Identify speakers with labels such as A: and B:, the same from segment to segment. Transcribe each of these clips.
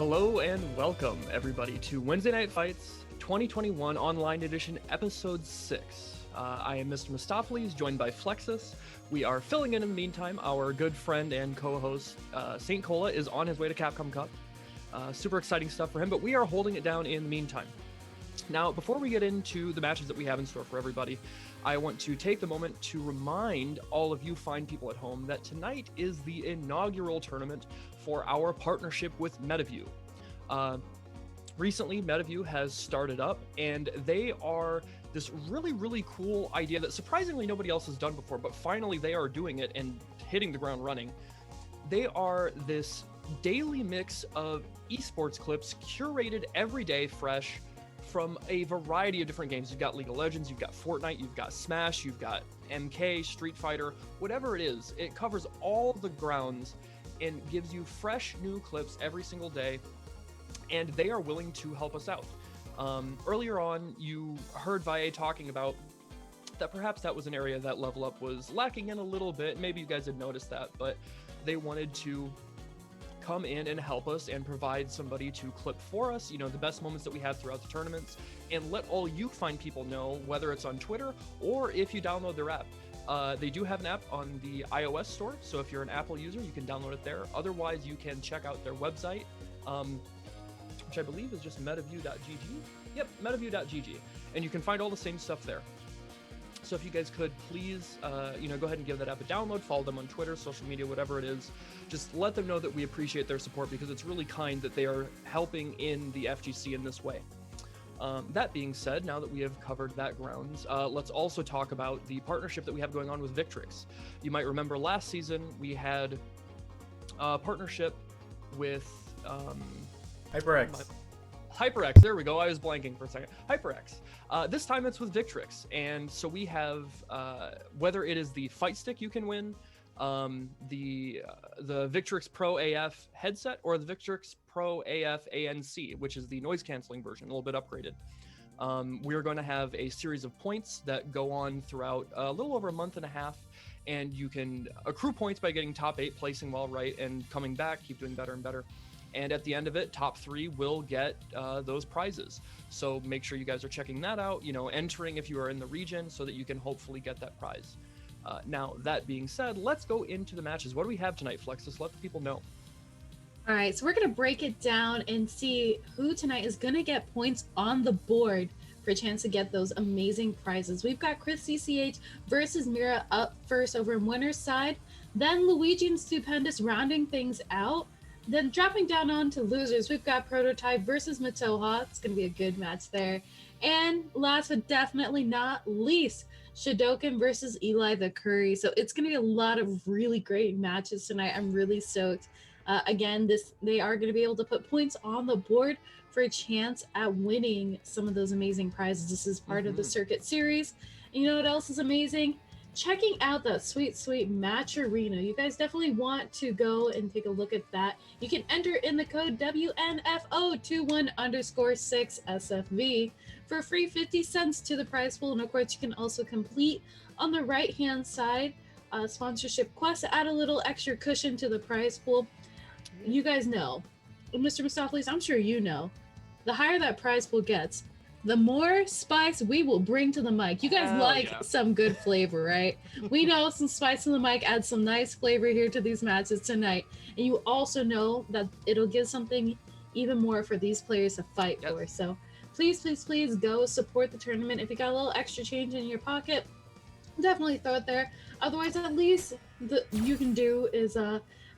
A: Hello and welcome, everybody, to Wednesday Night Fights 2021 Online Edition, Episode 6. I am Mr. Mistopheles, joined by Flexus. We are filling in the meantime. Our good friend and co-host, St. Cola, is on his way to Capcom Cup. Super exciting stuff for him, but we are holding it down in the meantime. Now, before we get into the matches that we have in store for everybody, I want to take the moment to remind all of you fine people at home that tonight is the inaugural tournament for our partnership with MetaView. Recently, MetaView has started up, and they are this really cool idea that surprisingly nobody else has done before, but finally they are doing it and hitting the ground running. They are this daily mix of esports clips curated every day, fresh, from a variety of different games. You've got League of Legends, you've got Fortnite, you've got Smash, you've got MK, Street Fighter, whatever it is. It covers all the grounds and gives you fresh new clips every single day, and they are willing to help us out. Earlier on, you heard Valle talking about that perhaps that was an area that Level Up was lacking in a little bit. Maybe you guys had noticed that, but they wanted to come in and help us and provide somebody to clip for us, you know, the best moments that we have throughout the tournaments, and let all you fine people know, whether it's on Twitter or if you download their app. They do have an app on the iOS store, so if you're an Apple user, you can download it there. Otherwise, you can check out their website, which I believe is just metaview.gg. Yep, metaview.gg, and you can find all the same stuff there. So if you guys could please, go ahead and give that app a download, follow them on Twitter, social media, whatever it is. Just let them know that we appreciate their support, because it's really kind that they are helping in the FGC in this way. That being said, now that we have covered that grounds, let's also talk about the partnership that we have going on with Victrix. You might remember last season we had a partnership with HyperX, there we go. I was blanking for a second. HyperX. This time it's with Victrix, and so we have whether it is the fight stick you can win, the Victrix Pro AF headset, or the Victrix Pro AF ANC, which is the noise canceling version, a little bit upgraded. We're going to have a series of points that go on throughout a little over a month and a half, and you can accrue points by getting top 8, placing well right, and coming back, keep doing better and better. And at the end of it, top 3 will get those prizes. So make sure you guys are checking that out, entering if you are in the region so that you can hopefully get that prize. Now, that being said, let's go into the matches. What do we have tonight, Flexus? Let the people know.
B: All right, so we're going to break it down and see who tonight is going to get points on the board for a chance to get those amazing prizes. We've got Chris CCH versus Mira up first over in winner's side. Then Luigi and Stupendous rounding things out. Then dropping down onto losers, we've got Prototype versus Matoha. It's going to be a good match there. And last but definitely not least, Shidokan versus Eli the Curry. So it's going to be a lot of really great matches tonight. I'm really stoked. Again, they are going to be able to put points on the board for a chance at winning some of those amazing prizes. This is part of the Circuit Series. And you know what else is amazing? Checking out that sweet match arena. You guys definitely want to go and take a look at that. You can enter in the code WNF2021_6 SFV for a free 50 cents to the prize pool. And of course, you can also complete on the right hand side sponsorship quest to add a little extra cushion to the prize pool. You guys know, Mr. Mistopheles, I'm sure you know, the higher that prize pool gets, the more spice we will bring to the mic. You guys some good flavor, right? We know some spice in the mic adds some nice flavor here to these matches tonight. And you also know that it'll give something even more for these players to fight for. So please go support the tournament. If you got a little extra change in your pocket, definitely throw it there. Otherwise, at least you can do is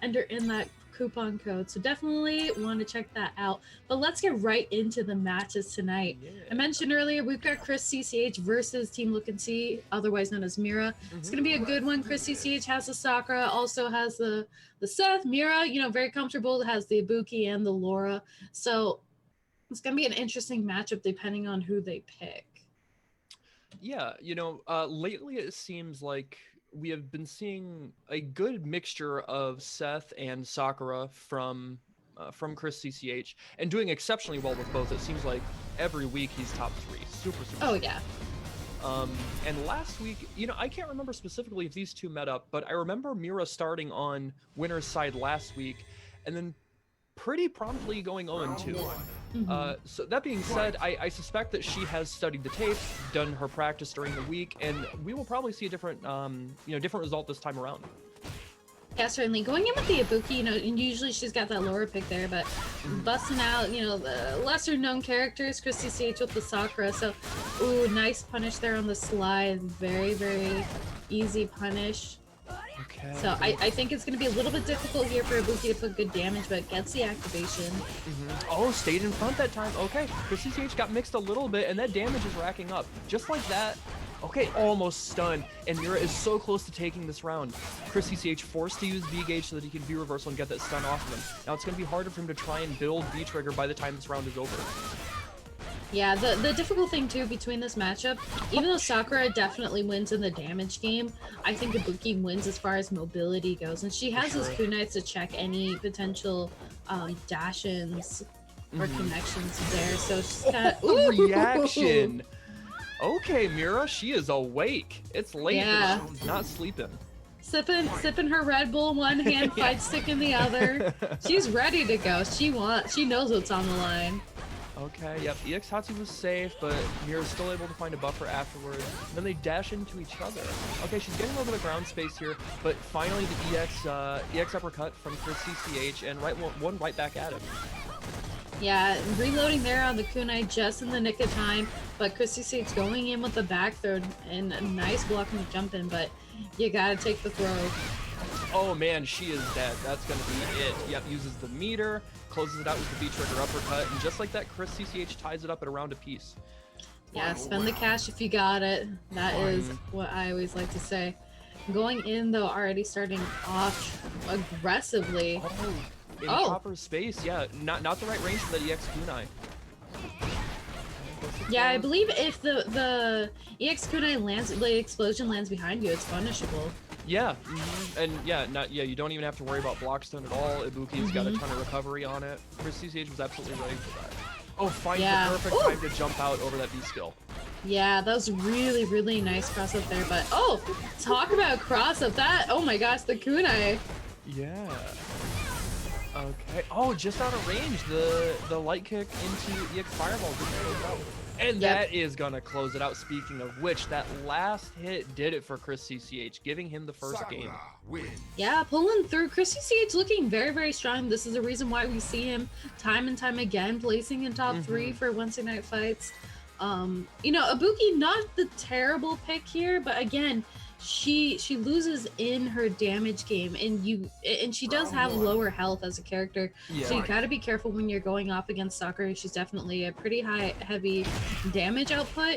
B: enter in that coupon code. So definitely want to check that out. But let's get right into the matches tonight. I mentioned earlier we've got Chris CCH versus Team Look and See, otherwise known as Mira. It's going to be a good one. Chris CCH has the Sakura, also has the Seth. Mira, very comfortable, has the Ibuki and the Laura. So it's going to be an interesting matchup depending on who they pick.
A: Yeah, lately it seems like we have been seeing a good mixture of Seth and Sakura from Chris CCH, and doing exceptionally well with both. It seems like every week he's top 3. Super.
B: Oh, yeah.
A: And last week, I can't remember specifically if these two met up, but I remember Mira starting on winner's side last week, and then pretty promptly going 0-2. So that being said, I suspect that she has studied the tape, done her practice during the week, and we will probably see a different, different result this time around.
B: Yeah, certainly. Going in with the Ibuki, and usually she's got that lower pick there, but busting out, the lesser known characters, Christy CH with the Sakura. So, ooh, nice punish there on the slide. Very, very easy punish.
A: Okay.
B: So I think it's going to be a little bit difficult here for Ibuki to put good damage, but gets the activation.
A: Oh, stayed in front that time. Okay, Christy CH got mixed a little bit, and that damage is racking up. Just like that. Okay, almost stunned, and Mira is so close to taking this round. Christy CH forced to use V-Gauge so that he can V-reversal and get that stun off of him. Now it's going to be harder for him to try and build V-Trigger by the time this round is over.
B: Yeah, the difficult thing too between this matchup, even though Sakura definitely wins in the damage game, I think Ibuki wins as far as mobility goes, and she has those kunais to check any potential dash-ins or connections there. So she's got
A: reaction. Okay, Mira, she is awake. It's late,
B: yeah.
A: But she's not sleeping.
B: Sipping her Red Bull in one hand, fight stick in the other. She's ready to go. She knows what's on the line.
A: Okay, yep, EX Hatsu was safe, but Mira's still able to find a buffer afterwards. And then they dash into each other. Okay, she's getting over the ground space here, but finally the EX uppercut from Christy CH, and one right back at him.
B: Yeah, reloading there on the kunai just in the nick of time, but Christy CH going in with the back throw and a nice block and jump in, but you gotta take the throw.
A: Oh man, she is dead. That's gonna be it. Yep, uses the meter, closes it out with the V-Trigger uppercut, and just like that, Christy CH ties it up at a round apiece.
B: Yeah, spend the cash if you got it. That is what I always like to say. Going in though, already starting off aggressively.
A: In proper space, yeah. Not the right range for that EX kunai.
B: Yeah, I believe if the EX kunai lands, the explosion lands behind you, it's punishable.
A: Yeah, and you don't even have to worry about block stun at all. Ibuki's got a ton of recovery on it. Christy CH was absolutely ready for that. Oh, finds the perfect time to jump out over that V skill.
B: Yeah, that was really, really nice cross up there, but talk about cross up. Oh my gosh, the kunai.
A: Yeah. Okay. Oh, just out of range, the light kick into EX Fireball didn't close out. And that is gonna close it out. Speaking of which, that last hit did it for Christy CH, giving him the first game.
B: Yeah, pulling through. Christy CH looking very, very strong. This is the reason why we see him time and time again placing in top 3 for Wednesday Night Fights. Ibuki, not the terrible pick here, but again, she loses in her damage game, and she does have lower health as a character, so you gotta be careful when you're going off against Sakura. She's definitely a pretty heavy damage output.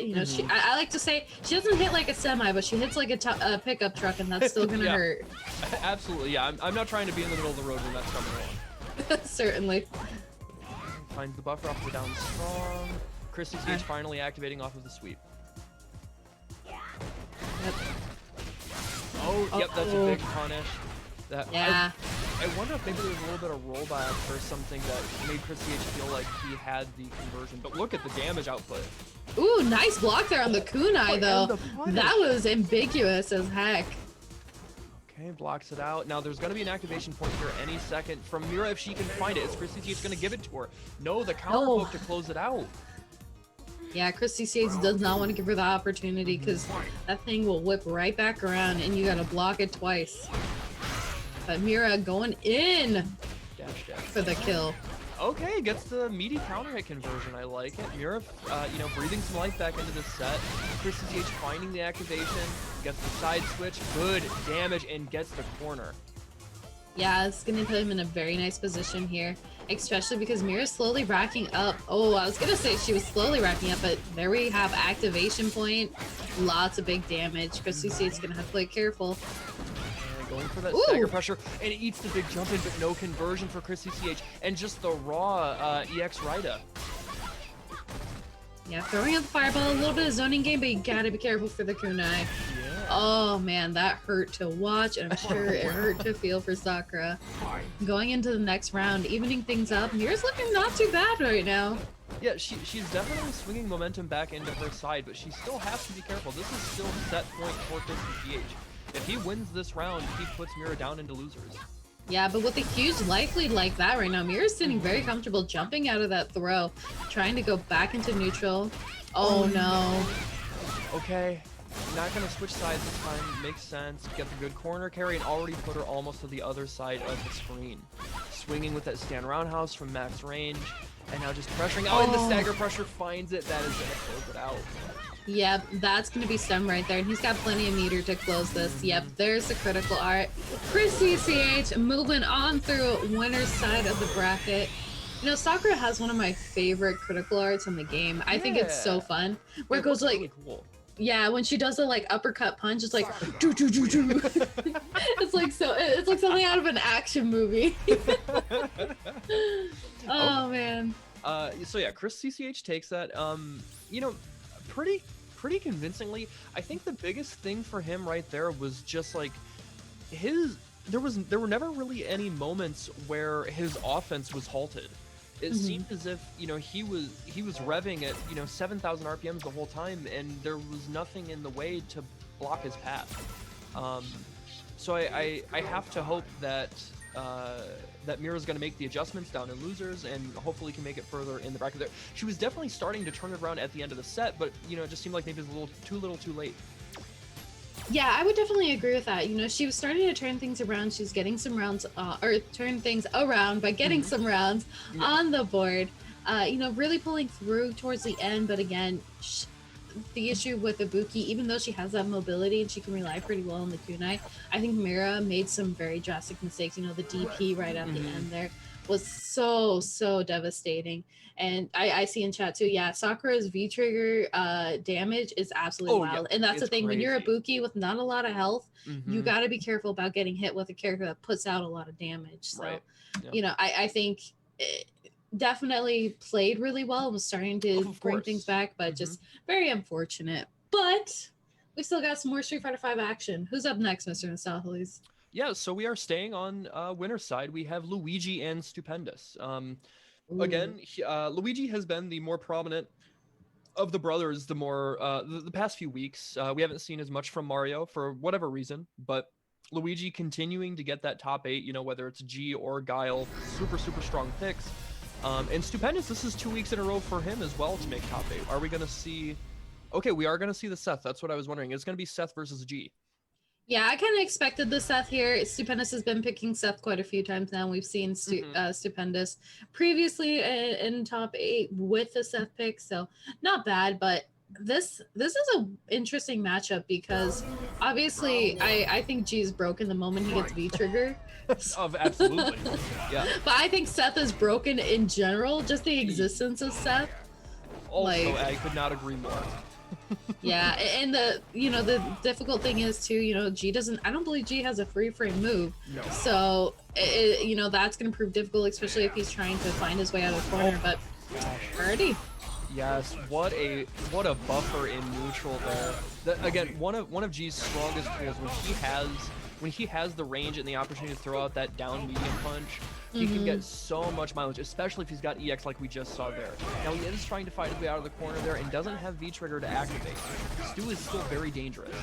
B: I like to say she doesn't hit like a semi, but she hits like a pickup truck, and that's still gonna hurt.
A: Absolutely, yeah. I'm not trying to be in the middle of the road when that's coming along.
B: Certainly.
A: Finds the buffer off the down strong. Christy CH finally activating off of the sweep.
B: Yep.
A: Oh, yep, that's a big punish.
B: Yeah.
A: I wonder if maybe there was a little bit of rollback or something that made Christy CH feel like he had the conversion. But look at the damage output.
B: Ooh, nice block there on the kunai, though. That was ambiguous as heck.
A: Okay, blocks it out. Now there's going to be an activation point here any second from Mira if she can find it. Is Christy CH going to give it to her? No, the counter poke to close it out.
B: Yeah, Christy CH does not want to give her the opportunity because that thing will whip right back around and you gotta block it twice. But Mira going in for the kill.
A: Okay, gets the meaty counter hit conversion. I like it. Mira, breathing some life back into the set. Christy CH finding the activation, gets the side switch, good damage, and gets the corner.
B: Yeah, it's going to put him in a very nice position here, especially because Mira's slowly racking up. Oh, I was going to say she was slowly racking up, but there we have activation point. Lots of big damage. Christy CH is going to have to play careful.
A: And going for that stagger pressure, and it eats the big jump in, but no conversion for Christy CH, and just the raw EX Rida.
B: Yeah, throwing out the fireball, a little bit of zoning game, but you got to be careful for the kunai. Oh man, that hurt to watch, and I'm sure it hurt to feel for Sakura. Going into the next round, evening things up. Mira's looking not too bad right now.
A: Yeah, she's definitely swinging momentum back into her side, but she still has to be careful. This is still set point for Christy CH. If he wins this round, he puts Mira down into losers.
B: Yeah, but with a huge life lead like that right now, Mira's sitting very comfortable, jumping out of that throw, trying to go back into neutral. Oh no.
A: Okay, not gonna switch sides this time. Makes sense. Get the good corner carry and already put her almost to the other side of the screen. Swinging with that stand roundhouse from max range, and now just pressuring out, and the stagger pressure finds it. That is gonna close it out.
B: Yep, that's going to be stem right there, and he's got plenty of meter to close this. Yep, there's the critical art. Chris CCH moving on through winner's side of the bracket. You know, Sakura has one of my favorite critical arts in the game. I think it's so fun. Where it goes like,
A: really cool.
B: Yeah, when she does the like uppercut punch, it's like doo doo doo doo. It's like something out of an action movie. Oh man.
A: So yeah, Chris CCH takes that. You know, pretty convincingly. I think the biggest thing for him right there was just like there were never really any moments where his offense was halted. It seemed as if, you know, he was revving at, you know, 7,000 RPMs the whole time, and there was nothing in the way to block his path. So I have to hope that that Mira's going to make the adjustments down in losers and hopefully can make it further in the bracket there. She was definitely starting to turn it around at the end of the set, but, you know, it just seemed like maybe it was a little too late.
B: Yeah, I would definitely agree with that. You know, she was starting to turn things around. She's getting some rounds, or turn things around by getting some rounds on the board. You know, really pulling through towards the end. But again, the issue with Ibuki, even though she has that mobility and she can rely pretty well on the kunai, I think Mira made some very drastic mistakes. You know, the DP right at the end there was so devastating. And I see in chat too, yeah, Sakura's V-trigger damage is absolutely wild. And that's the thing, when you're Ibuki with not a lot of health, you got to be careful about getting hit with a character that puts out a lot of damage. So, you know, I think it definitely played really well and was starting to bring things back, but just very unfortunate. But we still got some more Street Fighter V action. Who's up next, Mr. Nostalgies?
A: Yeah, so we are staying on winner's side. We have Luigi and Stupendous. Again, Luigi has been the more prominent of the brothers the more the past few weeks. We haven't seen as much from Mario for whatever reason, but Luigi continuing to get that top 8, you know, whether it's G or Guile, super strong picks. And Stupendous, this is 2 weeks in a row for him as well to make top 8. Are we going to see... Okay, we are going to see the Seth. That's what I was wondering. It's going to be Seth versus G.
B: Yeah, I kind of expected the Seth here. Stupendous has been picking Seth quite a few times now. We've seen Stupendous previously in top 8 with the Seth pick, so not bad. But this is an interesting matchup because obviously I think G is broken the moment he gets V-trigger.
A: Absolutely, yeah.
B: But I think Seth is broken in general, just the existence of Seth.
A: Also, I could not agree more.
B: Yeah, and the difficult thing is too, you know, G doesn't, I don't believe G has a free frame move. No. So you know, that's going to prove difficult, especially if he's trying to find his way out of the corner. But already,
A: yes, what a buffer in neutral there. Again, one of G's strongest tools when he has the range and the opportunity to throw out that down medium punch. He can get so much mileage, especially if he's got EX like we just saw there. Now he is trying to fight his way out of the corner there and doesn't have V-trigger to activate. Stu is still very dangerous.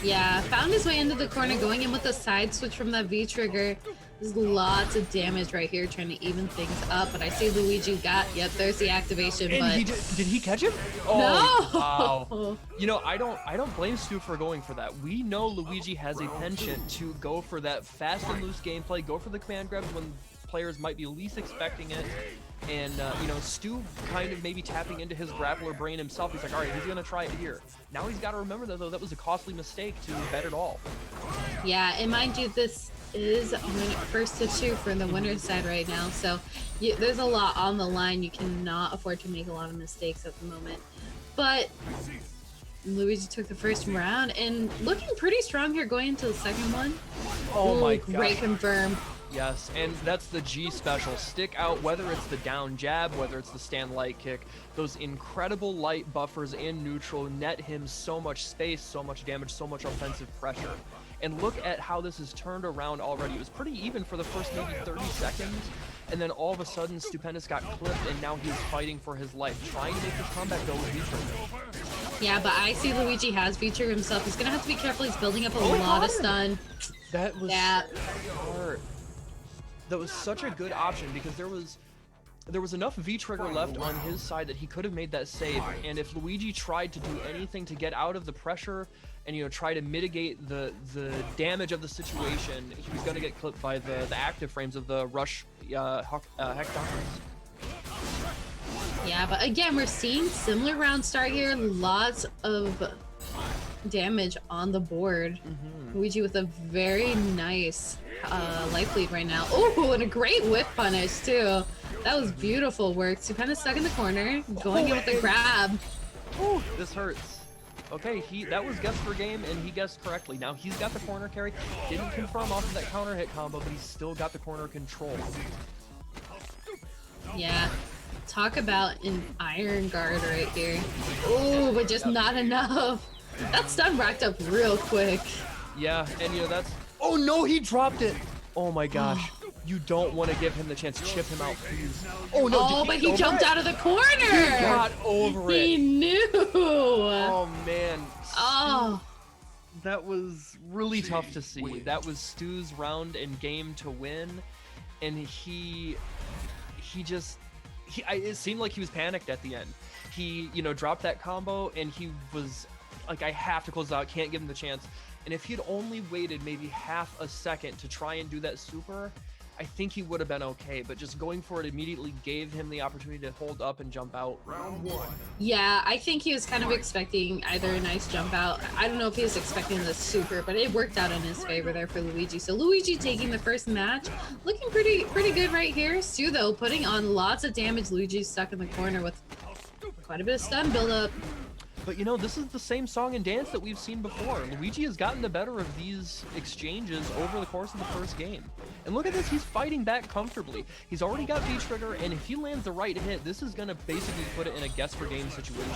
A: Yeah,
B: found his way into the corner, going in with a side switch from that V-trigger. There's lots of damage right here trying to even things up, but I see Luigi yep, there's the activation.
A: And
B: but
A: did he catch him?
B: Oh, no!
A: Wow. You know, I don't blame Stu for going for that. We know Luigi has a penchant to go for that fast and loose gameplay, go for the command grabs when players might be least expecting it. And, you know, Stu kind of maybe tapping into his grappler brain himself. He's like, all right, he's going to try it here. Now he's got to remember, though, that was a costly mistake to bet it all.
B: Yeah, and mind you, this is first to 2 for the winner's side right now. So there's a lot on the line. You cannot afford to make a lot of mistakes at the moment. But Luigi took the first round and looking pretty strong here going into the second one.
A: Oh my god.
B: Great confirm.
A: Yes, and that's the G special. Stick out, whether it's the down jab, whether it's the stand light kick. Those incredible light buffers in neutral net him so much space, so much damage, so much offensive pressure. And look at how this has turned around already. It was pretty even for the first maybe 30 seconds. And then all of a sudden, Stupendous got clipped, and now he's fighting for his life, trying to make this comeback go with V-trigger.
B: Yeah, but I see Luigi has V-trigger himself. He's going to have to be careful. He's building up a lot of stun.
A: That was smart. that was such a good option because there was enough V-trigger left on his side that he could have made that save, and if Luigi tried to do anything to get out of the pressure and, you know, try to mitigate the damage of the situation, he was going to get clipped by the active frames of the rush hectons.
B: Yeah, but again, we're seeing similar round start here. Lots of damage on the board. Luigi with a very nice life lead right now. Oh, and a great whip punish too. That was beautiful work. So kind of stuck in the corner, going in with the grab.
A: Oh, this hurts. Okay, that was guessed for game, and he guessed correctly. Now he's got the corner carry. Didn't confirm off of that counter hit combo, but he's still got the corner control.
B: Yeah, talk about an iron guard right here. Oh, but just not enough. That stun racked up real quick.
A: Yeah, and you know that's... Oh no, he dropped it! Oh my gosh. You don't want to give him the chance. Chip him out, please. Oh no!
B: Oh, but he jumped out of the corner.
A: He got over it.
B: He knew.
A: Oh man.
B: Oh.
A: That was really tough to see. That was Stu's round and game to win, and it seemed like he was panicked at the end. He, you know, dropped that combo, and he was like, I have to close it out. Can't give him the chance. And if he'd only waited maybe half a second to try and do that super, I think he would have been okay, but just going for it immediately gave him the opportunity to hold up and jump out.
C: Round one.
B: Yeah, I think he was kind of expecting either a nice jump out. I don't know if he was expecting the super, but it worked out in his favor there for Luigi. So Luigi taking the first match, looking pretty good right here. Stu, though, putting on lots of damage. Luigi's stuck in the corner with quite a bit of stun buildup.
A: But you know, this is the same song and dance that we've seen before. Luigi has gotten the better of these exchanges over the course of the first game. And look at this, he's fighting back comfortably. He's already got V-trigger, and if he lands the right hit, this is gonna basically put it in a guess for game situation.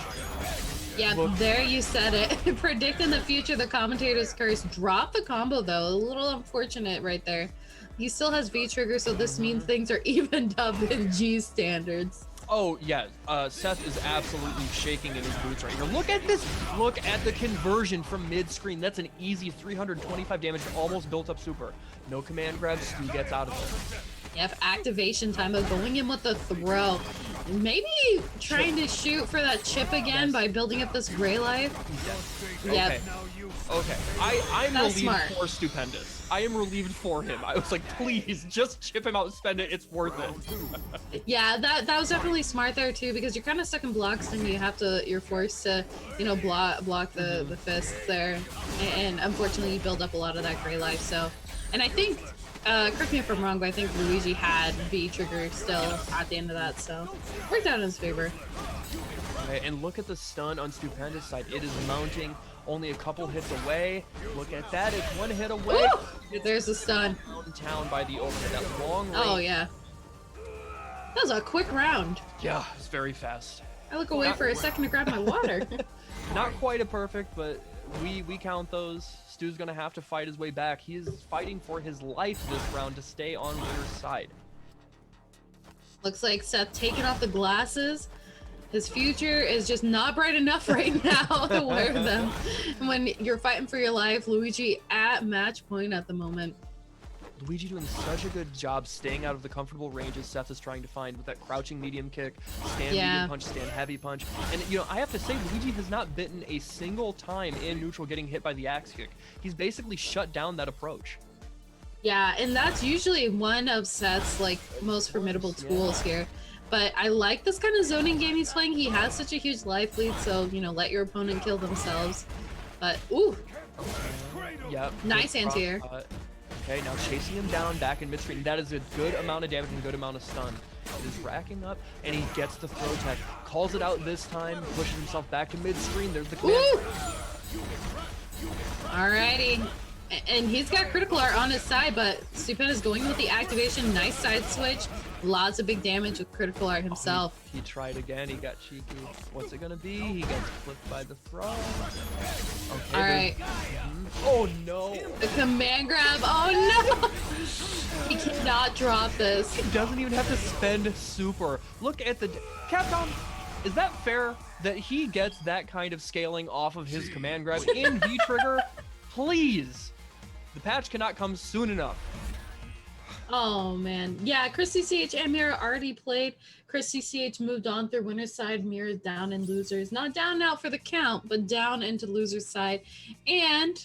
B: Yeah, there you said it. Predicting the future, the commentator's curse. Drop the combo though, a little unfortunate right there. He still has V-trigger, so this means things are evened up in G standards.
A: Oh yeah, Seth is absolutely shaking in his boots right here. Look at this! Look at the conversion from mid-screen. That's an easy 325 damage, almost built up super. No command grab, Stu gets out of it.
B: Yep, activation time of going in with the throw. Maybe trying to shoot for that chip again by building up this gray life. Yep.
A: Okay. I'm relieved
B: smart.
A: for Stupendous. I am relieved for him. I was like, please, just chip him out, spend it, it's worth it.
B: Yeah, that was definitely smart there too, because you're kind of stuck in blocks and you're forced to, you know, block the fists there. And unfortunately you build up a lot of that gray life, so. And I think, correct me if I'm wrong, but I think Luigi had V-trigger still at the end of that, so worked out in his favor.
A: Okay, and look at the stun on Stupendous side. It is mounting, only a couple hits away. Look at that, it's one hit away.
B: There's the stun.
A: Downtown by the overhead, that long range.
B: Oh yeah. That was a quick round.
A: Yeah, it's very fast.
B: I look away for a second to grab my water.
A: Not quite a perfect, but we count those. Stu's gonna have to fight his way back. He is fighting for his life this round to stay on winner's side.
B: Looks like Seth taking off the glasses. His future is just not bright enough right now to wear them. When you're fighting for your life, Luigi at match point at the moment.
A: Luigi doing such a good job staying out of the comfortable ranges Seth is trying to find with that crouching medium kick, stand medium punch, stand heavy punch. And you know, I have to say, Luigi has not bitten a single time in neutral getting hit by the axe kick. He's basically shut down that approach.
B: Yeah, and that's usually one of Seth's like most formidable tools here. But I like this kind of zoning game he's playing. He has such a huge life lead, so, you know, let your opponent kill themselves. But, ooh.
A: Yep.
B: Nice anti-air.
A: Okay, now chasing him down back in mid-screen. That is a good amount of damage and a good amount of stun. It is racking up, and he gets the throw tech. Calls it out this time, pushes himself back to mid-screen. There's the command.
B: Alrighty. And he's got critical art on his side, but Stupendous going with the activation. Nice side switch. Lots of big damage with critical art himself.
A: He tried again. He got cheeky. What's it gonna be? He gets flipped by the throw. Okay,
B: alright.
A: Oh no.
B: The command grab. Oh no. He cannot drop this.
A: He doesn't even have to spend super. Look at the... Capcom, is that fair that he gets that kind of scaling off of his command grab in V-trigger? Please. The patch cannot come soon enough.
B: Oh man, yeah. Christy CH and Mira already played. Christy CH moved on through winner's side. Mira's down in losers, not down out for the count, but down into losers side. And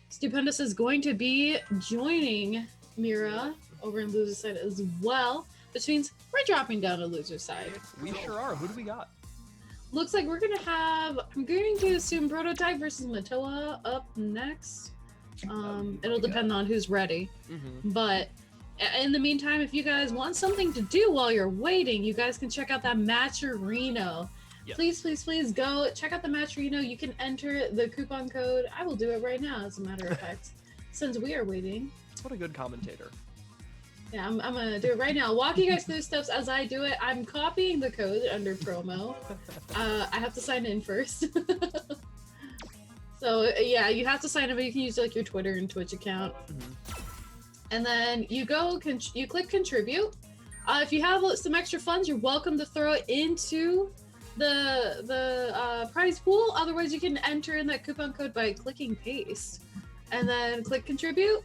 B: Stupendous is going to be joining Mira over in loser side as well, which means we're dropping down to loser side.
A: We sure are. Who do we got?
B: Looks like we're gonna have, I'm going to assume Prototype versus Matoa up next. It'll depend on who's ready. But in the meantime, if you guys want something to do while you're waiting, you guys can check out that Matcherino.
A: Yep.
B: Please go check out the Matcherino. You can enter the coupon code. I will do it right now, as a matter of fact, since we are waiting.
A: What a good commentator.
B: Yeah, I'm gonna do it right now. Walk you guys through steps as I do it. I'm copying the code under promo. I have to sign in first. So yeah, you have to sign in, but you can use like your Twitter and Twitch account. And then you go, you click contribute. If you have some extra funds, you're welcome to throw it into the prize pool. Otherwise, you can enter in that coupon code by clicking paste, and then click contribute.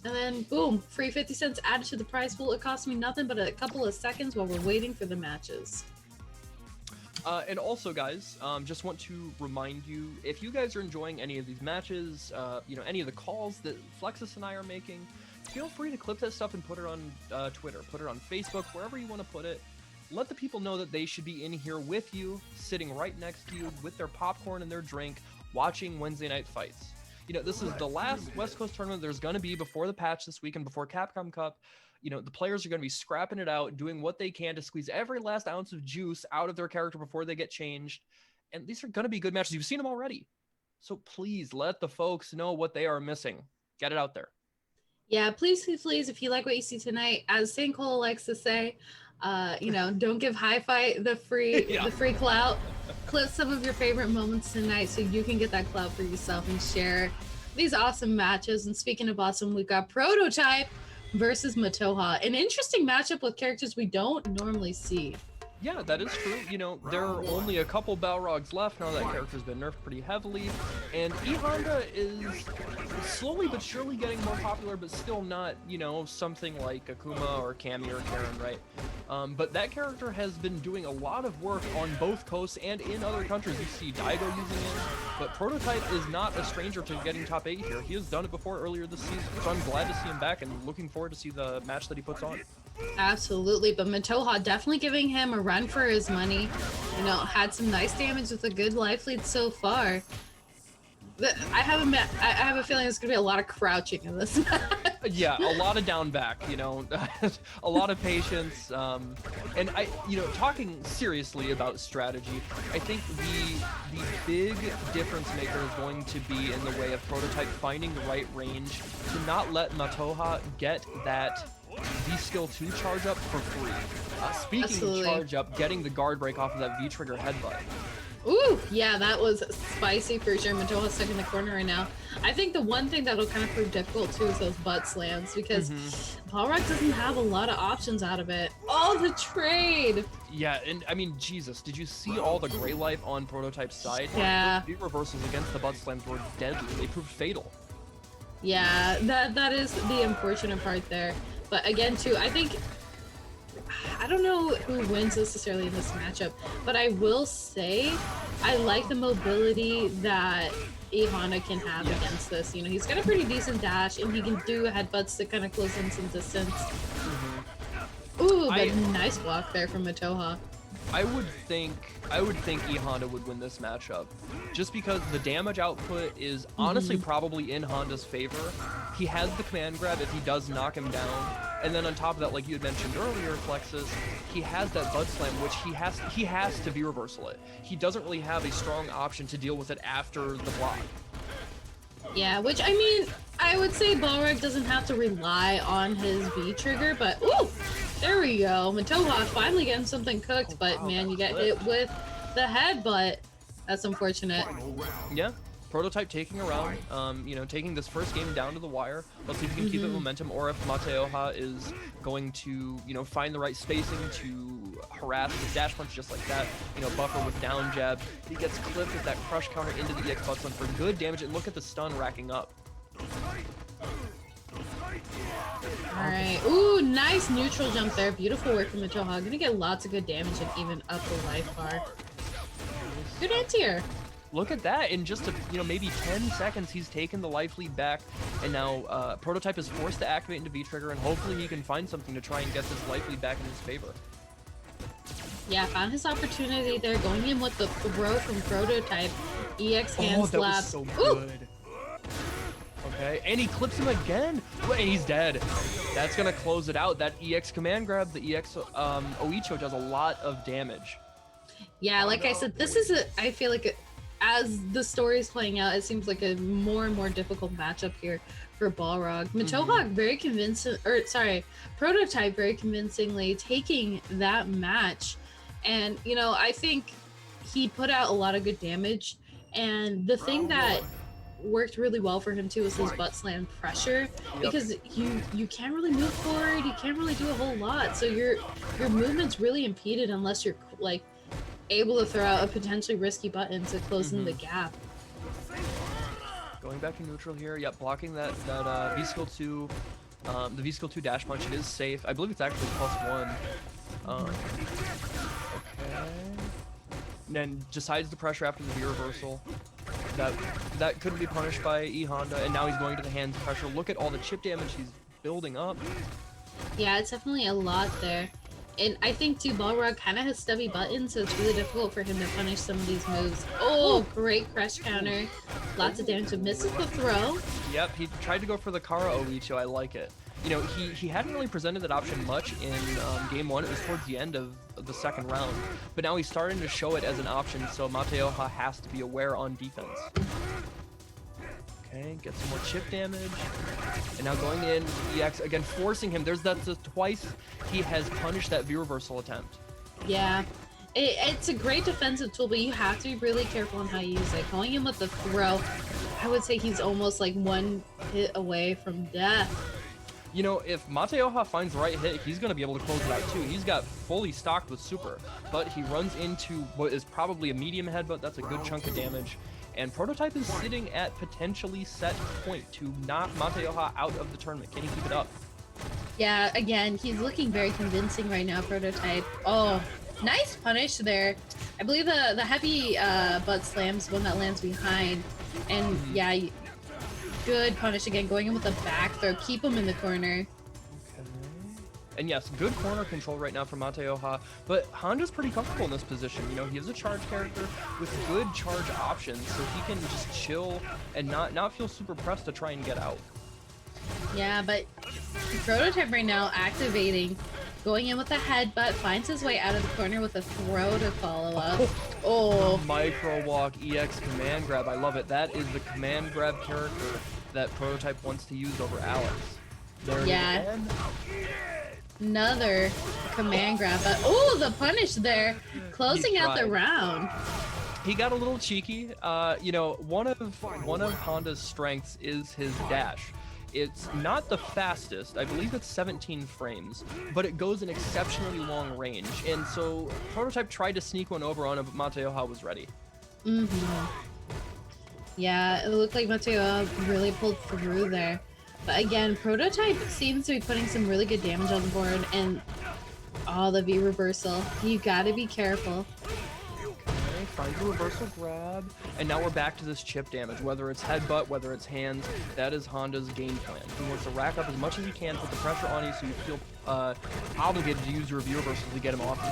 B: And then boom, free 50 cents added to the prize pool. It costs me nothing but a couple of seconds while we're waiting for the matches.
A: And also, guys, just want to remind you, if you guys are enjoying any of these matches, you know, any of the calls that Flexus and I are making, feel free to clip that stuff and put it on Twitter, put it on Facebook, wherever you want to put it. Let the people know that they should be in here with you, sitting right next to you with their popcorn and their drink, watching Wednesday Night Fights. You know, this is the last West Coast tournament there's going to be before the patch this weekend, before Capcom Cup. You know, the players are going to be scrapping it out, doing what they can to squeeze every last ounce of juice out of their character before they get changed. And these are going to be good matches. You've seen them already. So please let the folks know what they are missing. Get it out there.
B: Yeah, please, if you like what you see tonight, as St. Cole likes to say, you know, don't give Hi-Fi the free clout. Clip some of your favorite moments tonight so you can get that clout for yourself and share these awesome matches. And speaking of awesome, we've got Prototype versus Matoha, an interesting matchup with characters we don't normally see.
A: Yeah, that is true. You know, there are only a couple Balrogs left now that character's been nerfed pretty heavily, and E-Honda is slowly but surely getting more popular, but still not, you know, something like Akuma or Cammy or Karen, right? But that character has been doing a lot of work on both coasts and in other countries. You see Daigo using it, but Prototype is not a stranger to getting top 8 here. He has done it before earlier this season, so I'm glad to see him back and looking forward to see the match that he puts on.
B: Absolutely, but Matoha definitely giving him a run for his money. You know, had some nice damage with a good life lead so far. I have a feeling there's gonna be a lot of crouching in this match.
A: Yeah, a lot of down back, you know, a lot of patience. And you know, talking seriously about strategy, I think the big difference maker is going to be in the way of Prototype finding the right range to not let Matoha get that V-Skill 2 charge up for free. Speaking
B: Absolutely.
A: of charge up, getting the guard break off of that V-trigger headbutt.
B: Ooh, yeah, that was spicy for sure. Matoha's stuck in the corner right now. I think the one thing that'll kind of prove difficult too is those butt slams, because Balrog doesn't have a lot of options out of it. Oh, the trade!
A: Yeah, and I mean, Jesus, did you see all the gray life on Prototype's side?
B: Yeah.
A: The reversals against the butt slams were deadly. They proved fatal.
B: Yeah, that is the unfortunate part there. But again, too, I think, I don't know who wins necessarily in this matchup, but I will say I like the mobility that E-Honda can have against this. You know, he's got a pretty decent dash, and he can do headbutts to kind of close in some distance. Ooh, but nice block there from Matoha.
A: I would think E-Honda would win this matchup, just because the damage output is honestly probably in Honda's favor. He has the command grab if he does knock him down, and then on top of that, like you had mentioned earlier, Flexus, he has that butt slam, which he has to V-reversal it. He doesn't really have a strong option to deal with it after the block.
B: Yeah, which, I mean, I would say Balrog doesn't have to rely on his V-trigger, but ooh, there we go. Matoha finally getting something cooked, but man, you get hit with the headbutt. That's unfortunate.
A: Yeah, Prototype taking a round, you know, taking this first game down to the wire. Let's see if he can keep that momentum, or if Matoha is going to, you know, find the right spacing to harass the dash punch just like that, you know, buffer with down jab. He gets clipped with that crush counter into the EX butt slam for good damage, and look at the stun racking up.
B: All right. Ooh, nice neutral jump there. Beautiful work from Matoha. Gonna get lots of good damage and even up the life bar. Good anti-air.
A: Look at that! In just maybe 10 seconds, he's taken the life lead back, and now Prototype is forced to activate into V-Trigger, and hopefully he can find something to try and get this life lead back in his favor.
B: Yeah, found his opportunity there, going in with the throw from Prototype. EX hand slap.
A: Was so good. Okay, and he clips him again, and he's dead. That's gonna close it out. That EX command grab, the EX Oicho does a lot of damage.
B: Yeah, like I said, this is I feel like as the story is playing out, it seems like a more and more difficult matchup here for Balrog. Matoha very convincing, Prototype very convincingly taking that match. And, I think he put out a lot of good damage. And the thing that worked really well for him too was his butt slam pressure, because you can't really move forward, you can't really do a whole lot. So your movement's really impeded unless you're like able to throw out a potentially risky button to close in the gap.
A: Going back to neutral here, yep, blocking that V-Skill 2, the V-Skill 2 dash punch. It is safe. I believe it's actually +1. Okay. And then decides the pressure after the V-reversal. That couldn't be punished by E Honda, and now he's going to the hands pressure. Look at all the chip damage he's building up. Yeah,
B: it's definitely a lot there. And I think too, Balrog kind of has stubby buttons, so it's really difficult for him to punish some of these moves. Oh, great crush counter. Lots of damage. Misses the throw.
A: Yep, he tried to go for the Kara Oicho. I like it. He hadn't really presented that option much in game 1. It was towards the end of the second round. But now he's starting to show it as an option, so Mateoha has to be aware on defense. Okay, get some more chip damage. And now going in, EX, again, forcing him. There's that twice he has punished that V-reversal attempt.
B: Yeah. It's a great defensive tool, but you have to be really careful on how you use it. Going in with the throw, I would say he's almost like one hit away from death.
A: If Mateoha finds the right hit, he's going to be able to close it out too. He's got fully stocked with super, but he runs into what is probably a medium headbutt. That's a good chunk of damage. And Prototype is sitting at potentially set point to knock Mateoha out of the tournament. Can he keep it up?
B: Yeah, again, he's looking very convincing right now, Prototype. Oh, nice punish there. I believe the heavy butt slams one that lands behind. And yeah, good punish again, going in with a back throw. Keep him in the corner.
A: Okay. And yes, good corner control right now from Mateoha, but Honda's pretty comfortable in this position. He is a charge character with good charge options, so he can just chill and not feel super pressed to try and get out.
B: Yeah, but Prototype right now activating, going in with a headbutt, finds his way out of the corner with a throw to follow up. Oh.
A: Micro walk EX command grab. I love it. That is the command grab character that Prototype wants to use over Alex. There it is.
B: Another command grab, but oh, the punish there, closing out the round.
A: He got a little cheeky. One of Honda's strengths is his dash. It's not the fastest. I believe it's 17 frames, but it goes an exceptionally long range. And so Prototype tried to sneak one over on him, but Mateoha was ready.
B: Yeah, it looked like Mateoha really pulled through there. But again, Prototype seems to be putting some really good damage on the board, and the V reversal. You gotta be careful.
A: Okay, find the reversal grab, and now we're back to this chip damage. Whether it's headbutt, whether it's hands, that is Honda's game plan. He wants to rack up as much as he can, put the pressure on you, so you feel obligated to use your V reversal to get him off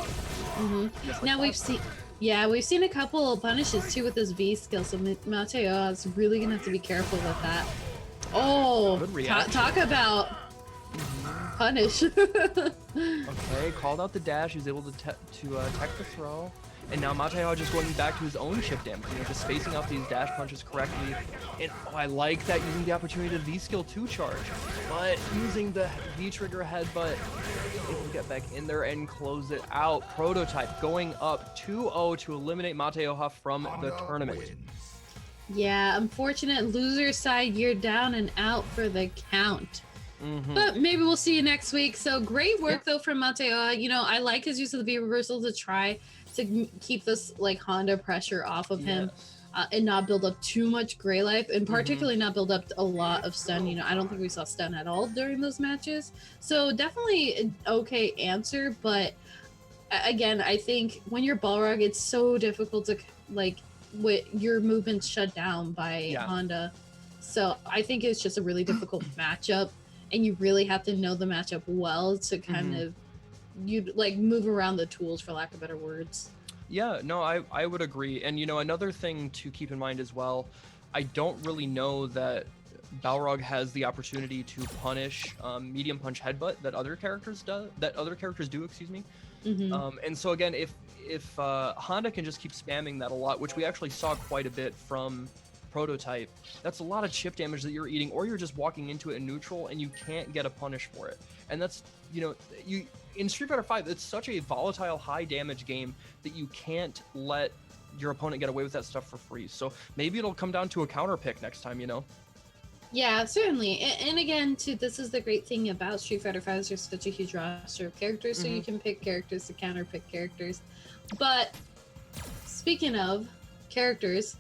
A: you.
B: Now we've seen a couple of punishes too with his V skill, so Mateoha is really gonna have to be careful with that. Oh, talk about punish.
A: Okay, called out the dash. He was able to tech the throw. And now Mateoha just going back to his own chip damage, just spacing out these dash punches correctly. And I like that, using the opportunity to V-Skill 2 charge. But using the V-Trigger headbutt, he can get back in there and close it out. Prototype going up 2-0 to eliminate Mateoha from the tournament.
B: Yeah, unfortunate loser side, you're down and out for the count. But maybe we'll see you next week. So great work though from Mateoha. I like his use of the V reversal to try to keep this like Honda pressure off of him. and not build up too much gray life, and particularly not build up a lot of stun. You know, I don't think we saw stun at all during those matches. So definitely an okay answer, but again, I think when you're Balrog, it's so difficult to like with your movements shut down by Honda. So I think it's just a really difficult matchup, and you really have to know the matchup well to kind of like move around the tools, for lack of better words.
A: Yeah, no, I would agree. And, you know, another thing to keep in mind as well, I don't really know that Balrog has the opportunity to punish medium punch headbutt that other characters do, excuse me. And so again, if Honda can just keep spamming that a lot, which we actually saw quite a bit from Prototype, that's a lot of chip damage that you're eating, or you're just walking into it in neutral and you can't get a punish for it. And that's, you know, in Street Fighter V, it's such a volatile, high damage game that you can't let your opponent get away with that stuff for free. So maybe it'll come down to a counter pick next time, you know?
B: Yeah, certainly. And again, too, this is the great thing about Street Fighter V. There's such a huge roster of characters, so you can pick characters to counter pick characters. But speaking of characters,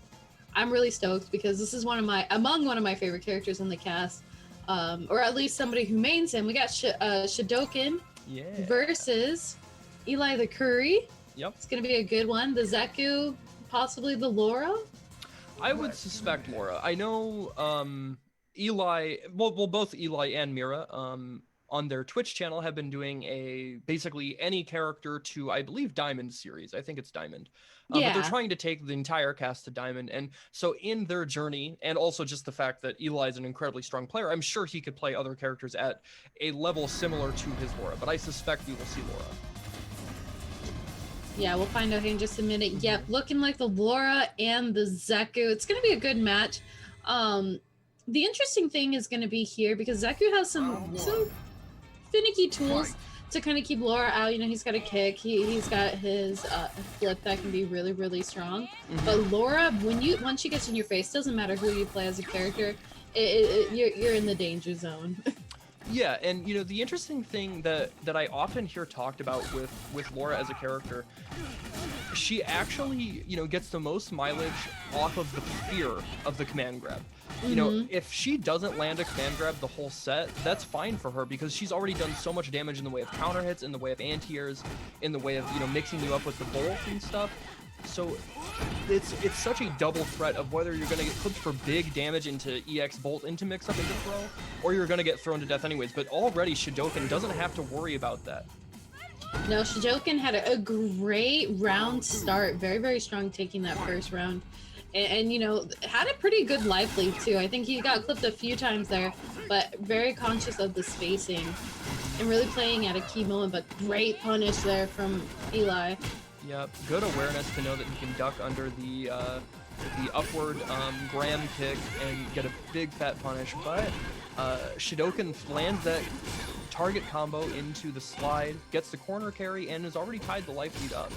B: I'm really stoked because this is one of my favorite characters in the cast, or at least somebody who mains him. We got Shidokan versus Eli the Curry. Yep. It's going to be a good one. The Zeku, possibly the Laura?
A: I would suspect Laura. I know Eli, well, both Eli and Mira on their Twitch channel have been doing basically any character to, I believe, Diamond series. I think it's Diamond. But they're trying to take the entire cast to Diamond. And so in their journey, and also just the fact that Eli is an incredibly strong player, I'm sure he could play other characters at a level similar to his Laura. But I suspect we will see Laura.
B: Yeah, we'll find out here in just a minute. Yep, looking like the Laura and the Zeku. It's going to be a good match. The interesting thing is going to be here because Zeku has some finicky tools to kind of keep Laura out. You know, he's got a kick. He's got his flip that can be really, really strong. But Laura, once she gets in your face, doesn't matter who you play as a character, you're in the danger zone.
A: Yeah, and you know, the interesting thing that I often hear talked about with Laura as a character, she actually, you know, gets the most mileage off of the fear of the command grab. You know, if she doesn't land a command grab the whole set, that's fine for her because she's already done so much damage in the way of counter hits, in the way of anti-airs, in the way of, you know, mixing you up with the bolt and stuff. So it's such a double threat of whether you're going to get clipped for big damage into EX bolt into mix up into throw, or you're going to get thrown to death anyways. But already Shidokan doesn't have to worry about that.
B: No, Shidokan had a great round start. Very, very strong taking that first round. And, you know, had a pretty good life lead too. I think he got clipped a few times there, but very conscious of the spacing and really playing at a key moment, but great punish there from Eli.
A: Yep, good awareness to know that he can duck under the upward gram kick and get a big fat punish, but Shidokan lands that target combo into the slide, gets the corner carry, and has already tied the life lead up.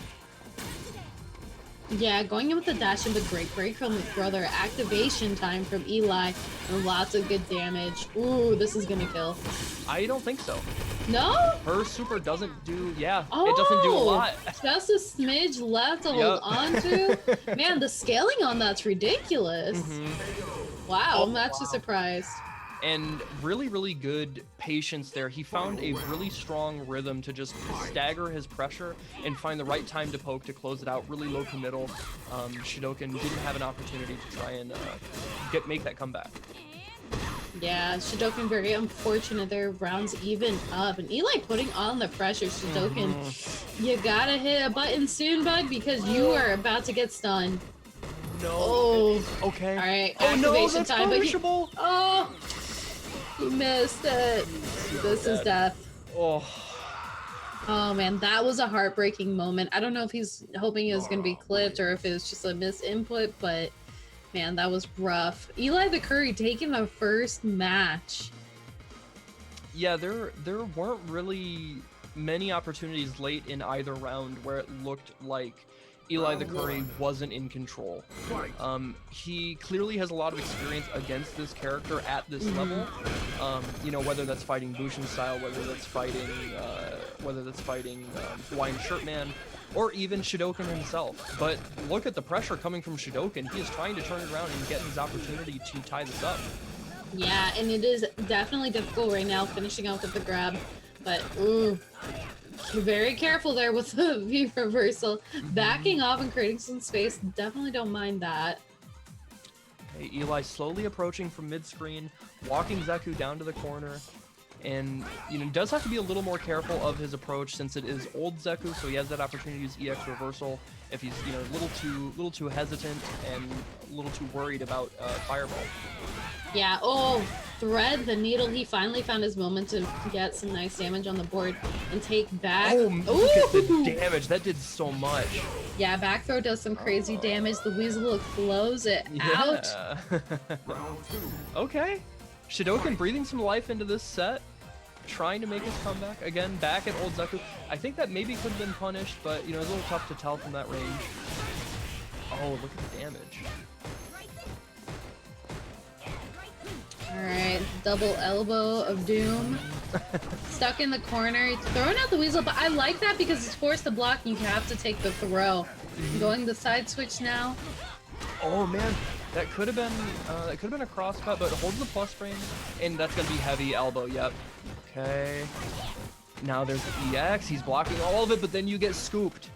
B: Yeah, going in with the dash and the great break from his brother. Activation time from Eli and lots of good damage. Ooh, this is gonna kill.
A: I don't think so.
B: No?
A: Her super doesn't do, it doesn't do a lot.
B: Just a smidge left to hold on to. Man, the scaling on that's ridiculous. Wow, I'm actually surprised.
A: And really, really good patience there. He found a really strong rhythm to just stagger his pressure and find the right time to poke to close it out, really low committal. Shidokan didn't have an opportunity to try and make that comeback.
B: Yeah, Shidokan very unfortunate there, rounds even up. And Eli putting on the pressure, Shidokan, you gotta hit a button soon, bud, because you are about to get stunned.
A: No.
B: Oh.
A: Okay.
B: All right,
A: activation
B: no, that's
A: time.
B: Punishable. He missed it. This is death. Oh man, that was a heartbreaking moment. I don't know if he's hoping it was going to be clipped or if it was just a misinput, but man, that was rough. Eli the Curry taking the first match.
A: Yeah, there weren't really many opportunities late in either round where it looked like Eli the Curry wasn't in control. He clearly has a lot of experience against this character at this level. You know, whether that's fighting Bushin style, whether that's fighting Hawaiian Shirtman. or even Shidokan himself. But look at the pressure coming from Shidokan. He is trying to turn it around and get his opportunity to tie this up.
B: Yeah, and it is definitely difficult right now finishing off with the grab, but ooh, very careful there with the V reversal. Backing off and creating some space, definitely don't mind that.
A: Okay, Eli slowly approaching from mid-screen, walking Zeku down to the corner, and does have to be a little more careful of his approach since it is old Zeku, so he has that opportunity to use EX reversal if he's a little too hesitant and a little too worried about Fireball.
B: Yeah, oh, thread the needle. He finally found his moment to get some nice damage on the board and take back.
A: Oh, look at the damage. That did so much.
B: Yeah, back throw does some crazy damage. The Weasel will close it out.
A: Okay. Shidokan breathing some life into this set, trying to make his comeback. Again, back at old Zeku. I think that maybe could have been punished, but it's a little tough to tell from that range. Oh, look at the damage.
B: Alright, double elbow of doom. Stuck in the corner. He's throwing out the Weasel, but I like that because it's forced to block and you have to take the throw. Going the side switch now.
A: Oh man, that could have been a cross cut, but holds the plus frame, and that's gonna be heavy elbow. Yep. Okay. Now there's the EX. He's blocking all of it, but then you get scooped.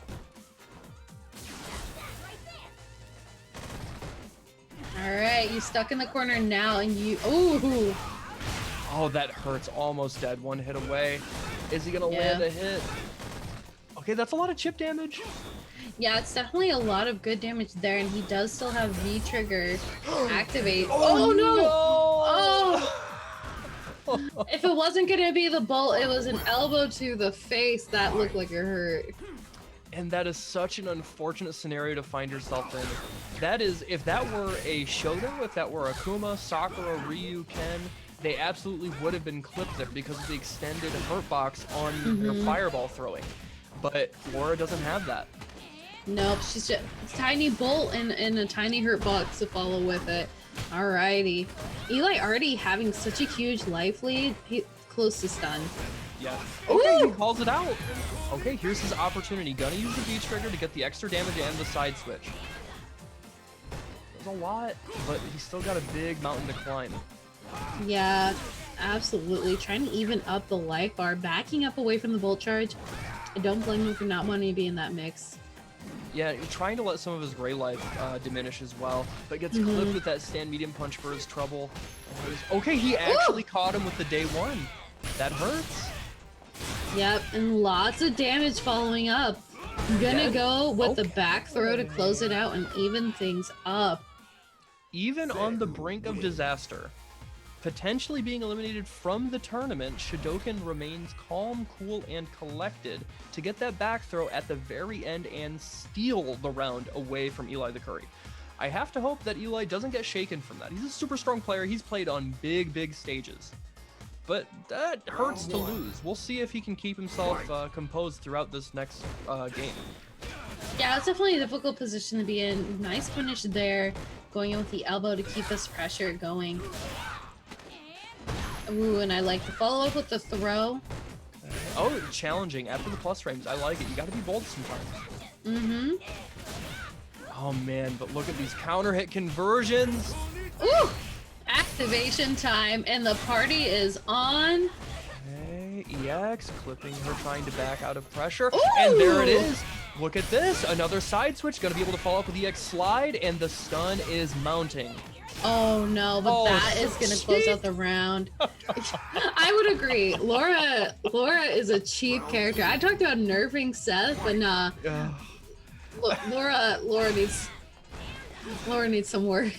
B: Alright, you stuck in the corner now and you... Ooh!
A: Oh, that hurts. Almost dead. One hit away. Is he gonna land a hit? Okay, that's a lot of chip damage.
B: Yeah, it's definitely a lot of good damage there, and he does still have V-trigger activate.
A: Oh
B: no!
A: Oh!
B: If it wasn't gonna be the bolt, it was an elbow to the face that looked like it hurt.
A: And that is such an unfortunate scenario to find yourself in. That is, if that were a Shodown, if that were a Akuma, Sakura, Ryu, Ken, they absolutely would have been clipped there because of the extended hurt box on the fireball throwing. But Laura doesn't have that.
B: Nope, she's just a tiny bolt and a tiny hurt box to follow with it. Alrighty. Eli already having such a huge life lead, he's close to stun.
A: Yeah. Okay, he calls it out. Okay, here's his opportunity. Gonna use the V-trigger to get the extra damage and the side switch. There's a lot, but he's still got a big mountain to climb.
B: Yeah, absolutely. Trying to even up the life bar, backing up away from the bolt charge. I don't blame him for not wanting to be in that mix.
A: Yeah, trying to let some of his gray life diminish as well, but gets clipped with that stand medium punch for his trouble. Okay, he actually caught him with the day one. That hurts.
B: Yep, and lots of damage following up. Gonna go with the back throw to close it out and even things up.
A: Even on the brink of disaster, potentially being eliminated from the tournament, Shidokan remains calm, cool, and collected to get that back throw at the very end and steal the round away from Eli the Curry. I have to hope that Eli doesn't get shaken from that. He's a super strong player. He's played on big stages. But that hurts to lose. We'll see if he can keep himself composed throughout this next game.
B: Yeah, it's definitely a difficult position to be in. Nice finish there, going in with the elbow to keep this pressure going. Ooh, and I like to follow up with the throw.
A: Oh, challenging after the plus frames. I like it. You got to be bold sometimes. Oh man, but look at these counter hit conversions.
B: Ooh! Activation time, and the party is on.
A: Okay, EX clipping her, trying to back out of pressure.
B: Ooh!
A: And there it is. Look at this. Another side switch. Gonna be able to follow up with EX slide, and the stun is mounting.
B: Oh no, but that is gonna close out the round. I would agree. Laura is a cheap character. I talked about nerfing Seth, but nah. Laura needs some work.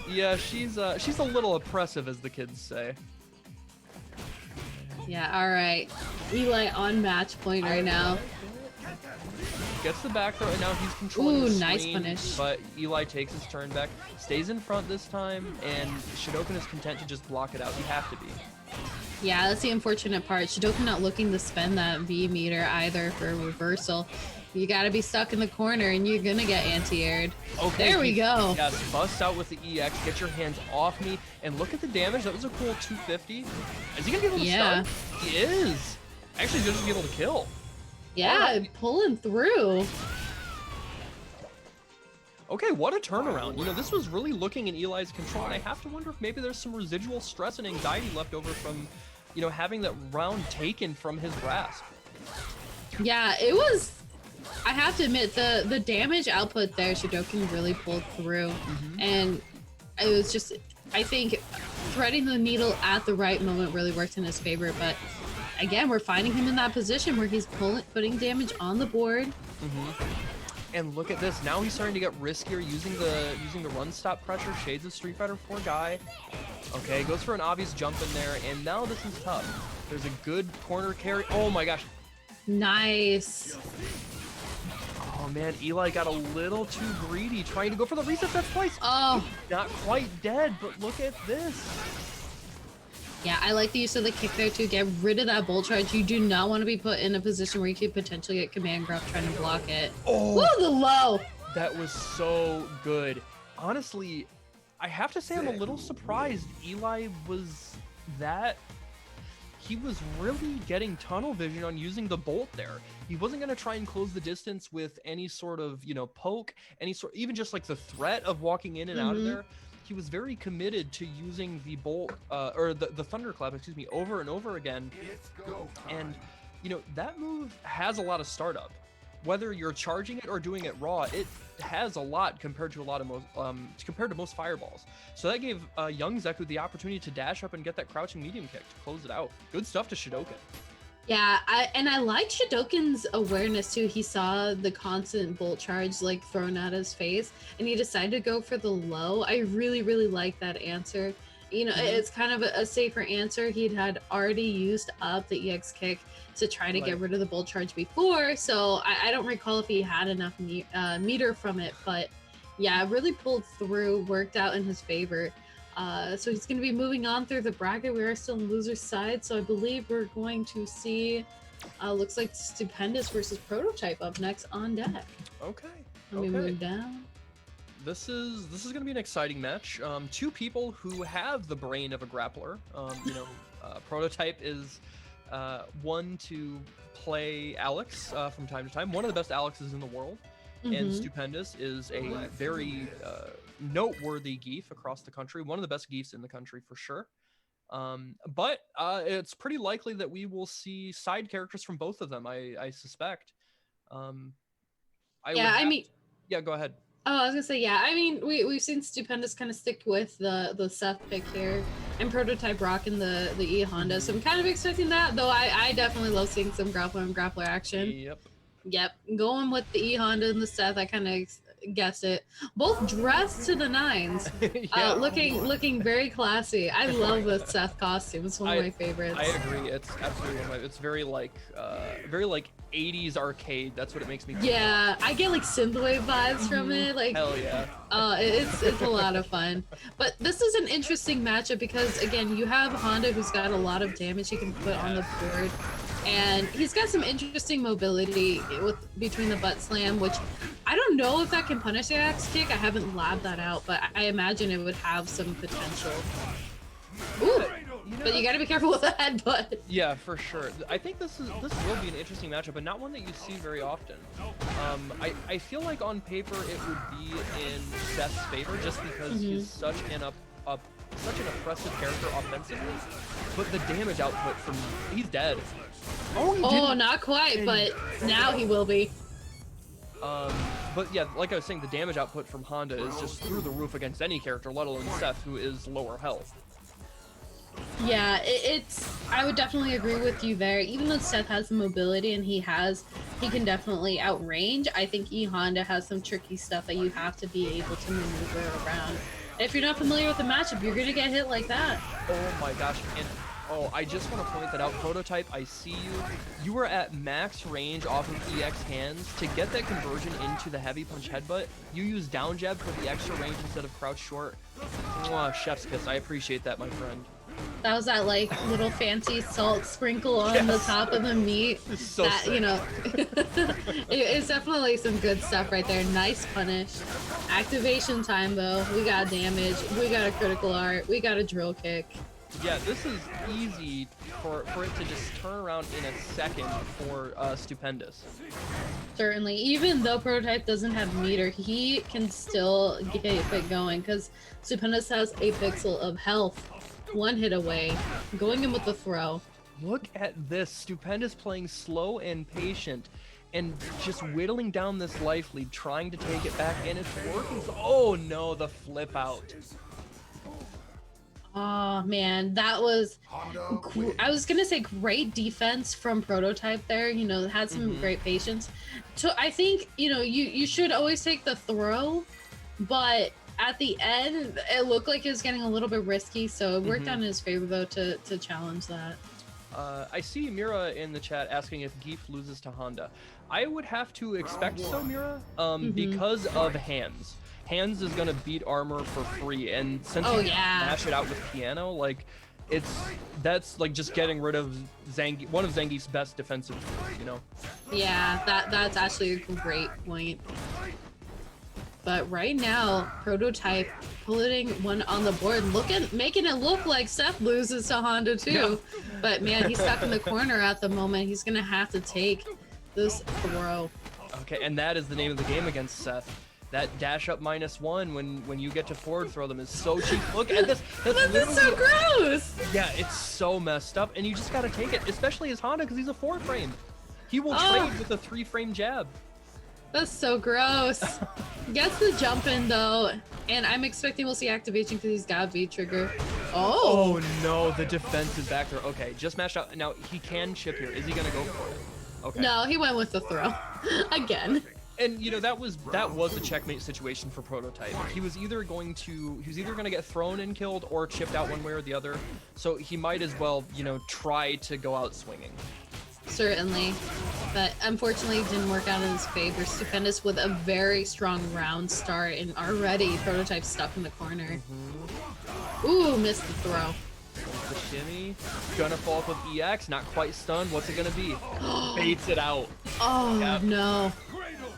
A: Yeah, she's a little oppressive, as the kids say.
B: Yeah, alright. Eli on match point right now.
A: Gets the back throw, and now he's controlling the screen,
B: nice punish.
A: But Eli takes his turn back, stays in front this time, and Shidokan is content to just block it out. You have to be.
B: Yeah, that's the unfortunate part. Shidokan not looking to spend that V meter either for a reversal. You gotta be stuck in the corner and you're gonna get anti-aired. Okay, there we go.
A: Yes, bust out with the EX, get your hands off me, and look at the damage. That was a cool 250. Is he gonna be able to stun? He is. Actually, he's gonna be able to kill.
B: Yeah,
A: Alright.
B: pulling through.
A: Okay, what a turnaround. You know, this was really looking in Eli's control, and I have to wonder if maybe there's some residual stress and anxiety left over from, you know, having that round taken from his grasp.
B: Yeah, it was, I have to admit, the damage output there, Shidokan really pulled through. And it was just, I think, threading the needle at the right moment really worked in his favor. But again, we're finding him in that position where he's putting damage on the board.
A: And look at this. Now he's starting to get riskier using the run stop pressure. Shades of Street Fighter 4 guy. Okay, goes for an obvious jump in there, and now this is tough. There's a good corner carry. Oh my gosh.
B: Nice.
A: Oh man, Eli got a little too greedy trying to go for the reset set twice.
B: Oh.
A: Not quite dead, but look at this.
B: Yeah, I like the use of the kick there to get rid of that bolt charge. You do not want to be put in a position where you could potentially get command grab trying to block it.
A: Oh,
B: whoa, the low.
A: That was so good. Honestly, I have to say I'm a little surprised Eli was that. He was really getting tunnel vision on using the bolt there. He wasn't going to try and close the distance with any sort of, you know, poke, even just like the threat of walking in and out of there. He was very committed to using the bolt, or the thunderclap, excuse me, over and over again. And, you know, that move has a lot of startup. Whether you're charging it or doing it raw, it has a lot compared to most fireballs. So that gave young Zeku the opportunity to dash up and get that crouching medium kick to close it out. Good stuff to Shidokan.
B: Yeah, I like Shidokan's awareness too. He saw the constant bolt charge like thrown at his face, and he decided to go for the low. I really, really like that answer. You know, it's kind of a safer answer. He had already used up the EX kick to try to get rid of the bolt charge before, so I don't recall if he had enough meter from it, but yeah, it really pulled through, worked out in his favor. So he's going to be moving on through the bracket. We are still on loser's side, so I believe we're going to see, looks like Stupendous versus Prototype up next on deck.
A: Okay.
B: Let me move down.
A: This is going to be an exciting match. Two people who have the brain of a grappler. You know, Prototype is one to play Alex from time to time. One of the best Alexes in the world. And Stupendous is a very noteworthy geef across the country. One of the best geefs in the country for sure. But it's pretty likely that we will see side characters from both of them, I suspect. Yeah, go ahead.
B: Oh, I was gonna say, yeah. I mean, we've seen Stupendous kind of stick with the Seth pick here, and Prototype rocking the E Honda. So I'm kind of expecting that, though. I definitely love seeing some grappler and grappler action. Yep, going with the E Honda and the Seth. I kind of guessed it. Both dressed to the nines, looking very classy. I love the Seth costume. It's one of my favorites.
A: I agree. It's absolutely one of my. It's very like 80s arcade. That's what it makes me feel.
B: Yeah, I get like synthwave vibes from it. Like,
A: hell yeah.
B: It's a lot of fun. But this is an interesting matchup because again, you have Honda who's got a lot of damage he can put on the board. And he's got some interesting mobility between the butt slam, which I don't know if that can punish the axe kick. I haven't labbed that out, but I imagine it would have some potential. Ooh, but you gotta be careful with the headbutt.
A: Yeah, for sure. I think this will be an interesting matchup, but not one that you see very often. I feel like on paper it would be in Seth's favor just because he's such an oppressive character offensively, but the damage output from he's dead.
B: Oh, not quite, but now he will be.
A: But yeah, like I was saying, the damage output from Honda is just through the roof against any character, let alone Seth, who is lower health.
B: Yeah, I would definitely agree with you there. Even though Seth has the mobility and he can definitely outrange, I think E Honda has some tricky stuff that you have to be able to maneuver around. If you're not familiar with the matchup, you're gonna get hit like that.
A: Oh my gosh, and I just want to point that out. Prototype, I see you. You were at max range off of EX hands. To get that conversion into the heavy punch headbutt, you use down jab for the extra range instead of crouch short. Mwah, chef's kiss. I appreciate that, my friend.
B: That was that like little fancy salt sprinkle on the top of the meat.
A: So
B: that
A: sick.
B: You know, it's definitely some good stuff right there. Nice punish. Activation time though. We got damage. We got a critical art. We got a drill kick.
A: Yeah, this is easy for it to just turn around in a second for Stupendous.
B: Certainly, even though Prototype doesn't have meter, he can still get it going because Stupendous has a pixel of health. One hit away, going in with the throw.
A: Look at this, Stupendous playing slow and patient and just whittling down this life lead, trying to take it back, and it's working. Oh no, the flip out.
B: Oh man, that was, I was gonna say great defense from Prototype there, you know, had some great patience. So I think, you know, you should always take the throw, but at the end, it looked like it was getting a little bit risky, so it worked out in his favor though to challenge that.
A: I see Mira in the chat asking if Geef loses to Honda. I would have to expect so, Mira, because of hands. Hands is gonna beat armor for free, and since you mash it out with piano, like that's like just getting rid of one of Zangief's best defensive tools, you know?
B: Yeah, that's actually a great point. But right now, Prototype putting one on the board, making it look like Seth loses to Honda too. Yeah. But man, he's stuck in the corner at the moment. He's gonna have to take this throw.
A: Okay, and that is the name of the game against Seth. That dash up -1 when you get to forward throw them is so cheap. Look at this.
B: That's so gross.
A: Yeah, it's so messed up, and you just gotta take it, especially as Honda, because he's a 4-frame. He will trade with a 3-frame jab.
B: That's so gross. Gets the jump in though, and I'm expecting we'll see activation because he's got V-trigger.
A: Oh no, the defense is back there. Okay, just mashed out. Now he can chip here. Is he gonna go for it? Okay.
B: No, he went with the throw again.
A: And you know that was a checkmate situation for Prototype. He was either gonna get thrown and killed or chipped out one way or the other. So he might as well, you know, try to go out swinging.
B: Certainly, but unfortunately it didn't work out in his favor. Stupendous with a very strong round start, and already Prototype stuck in the corner. Ooh, missed the throw.
A: The shimmy, gonna fall up with EX, not quite stunned. What's it gonna be? Baits it out.
B: Oh no.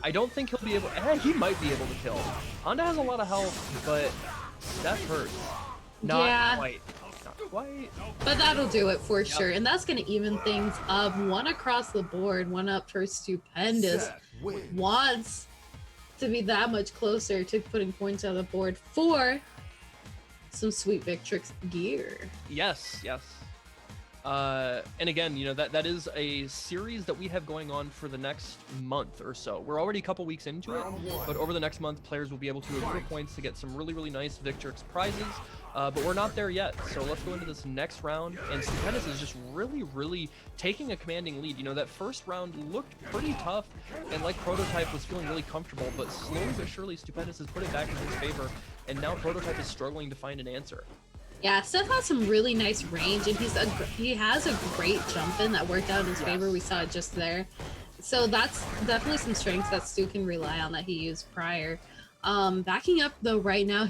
A: I don't think he'll be able, he might be able to kill. Honda has a lot of health, but Steph hurts. Not quite.
B: But that'll do it for sure, and that's gonna even things up. One across the board, one up for Stupendous. Wants to be that much closer to putting points on the board for some sweet Victrix gear.
A: Yes. And again, you know, that is a series that we have going on for the next month or so. We're already a couple weeks into it, but over the next month, players will be able to accrue points to get some really, really nice Victrix prizes. But we're not there yet, so let's go into this next round. And Stupendous is just really, really taking a commanding lead. You know, that first round looked pretty tough, and like Prototype was feeling really comfortable, but slowly but surely Stupendous has put it back in his favor, and now Prototype is struggling to find an answer.
B: Yeah, Seth has some really nice range, and he has a great jump in that worked out in his favor. We saw it just there. So that's definitely some strengths that Stu can rely on that he used prior. Backing up though right now,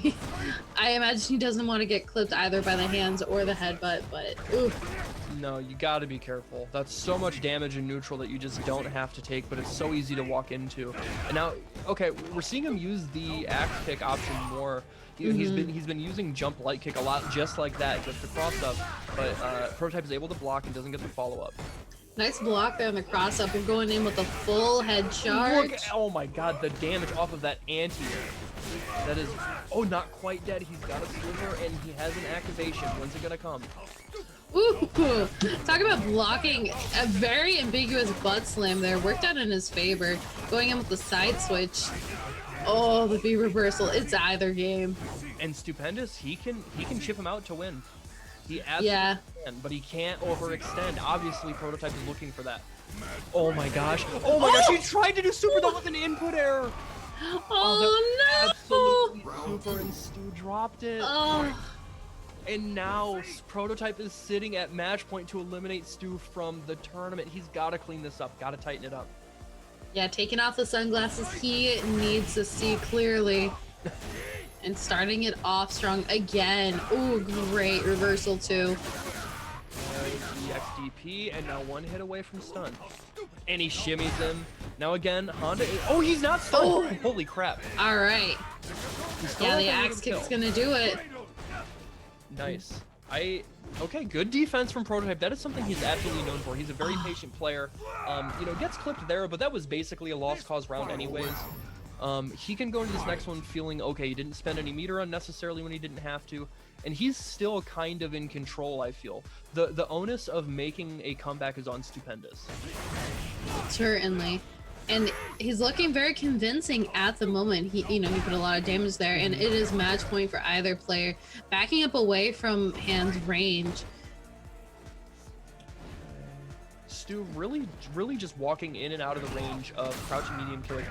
B: I imagine he doesn't want to get clipped either by the hands or the headbutt, but oof.
A: No, you gotta be careful. That's so much damage in neutral that you just don't have to take, but it's so easy to walk into. And now, okay, we're seeing him use the axe kick option more. He's been using jump light kick a lot, just like that, just the cross up. But Prototype is able to block and doesn't get the follow up.
B: Nice block there on the cross up and going in with a full head charge.
A: Look, oh my god, the damage off of that anti-air. That is, oh, not quite dead. He's got a sliver and he has an activation. When's it gonna come?
B: Ooh, talk about blocking. A very ambiguous butt slam there. Worked out in his favor. Going in with the side switch. Oh, the B reversal. It's either game.
A: And Stupendous, he can chip him out to win. He absolutely can, but he can't overextend. Obviously, Prototype is looking for that. Oh my gosh. Oh my gosh, he tried to do super, that was an input error.
B: Oh no!
A: Absolutely super, and Stu dropped it.
B: Oh.
A: And now Prototype is sitting at match point to eliminate Stu from the tournament. He's got to clean this up, got to tighten it up.
B: Yeah, taking off the sunglasses, he needs to see clearly. And starting it off strong again. Ooh, great reversal too.
A: The XDP, and now one hit away from stun. And he shimmies him. Now again, Honda is, oh, he's not stunned. Oh. Holy crap.
B: All right. Yeah, the axe kick's gonna do it.
A: Nice. Okay, good defense from Prototype. That is something he's absolutely known for. He's a very patient player. You know, gets clipped there, but that was basically a lost cause round anyways. He can go into this next one feeling, okay, he didn't spend any meter unnecessarily when he didn't have to, and he's still kind of in control, I feel. The onus of making a comeback is on Stupendous.
B: Certainly. And he's looking very convincing at the moment. He put a lot of damage there, and it is match point for either player. Backing up away from Hand's range.
A: Stu really just walking in and out of the range of crouching medium kick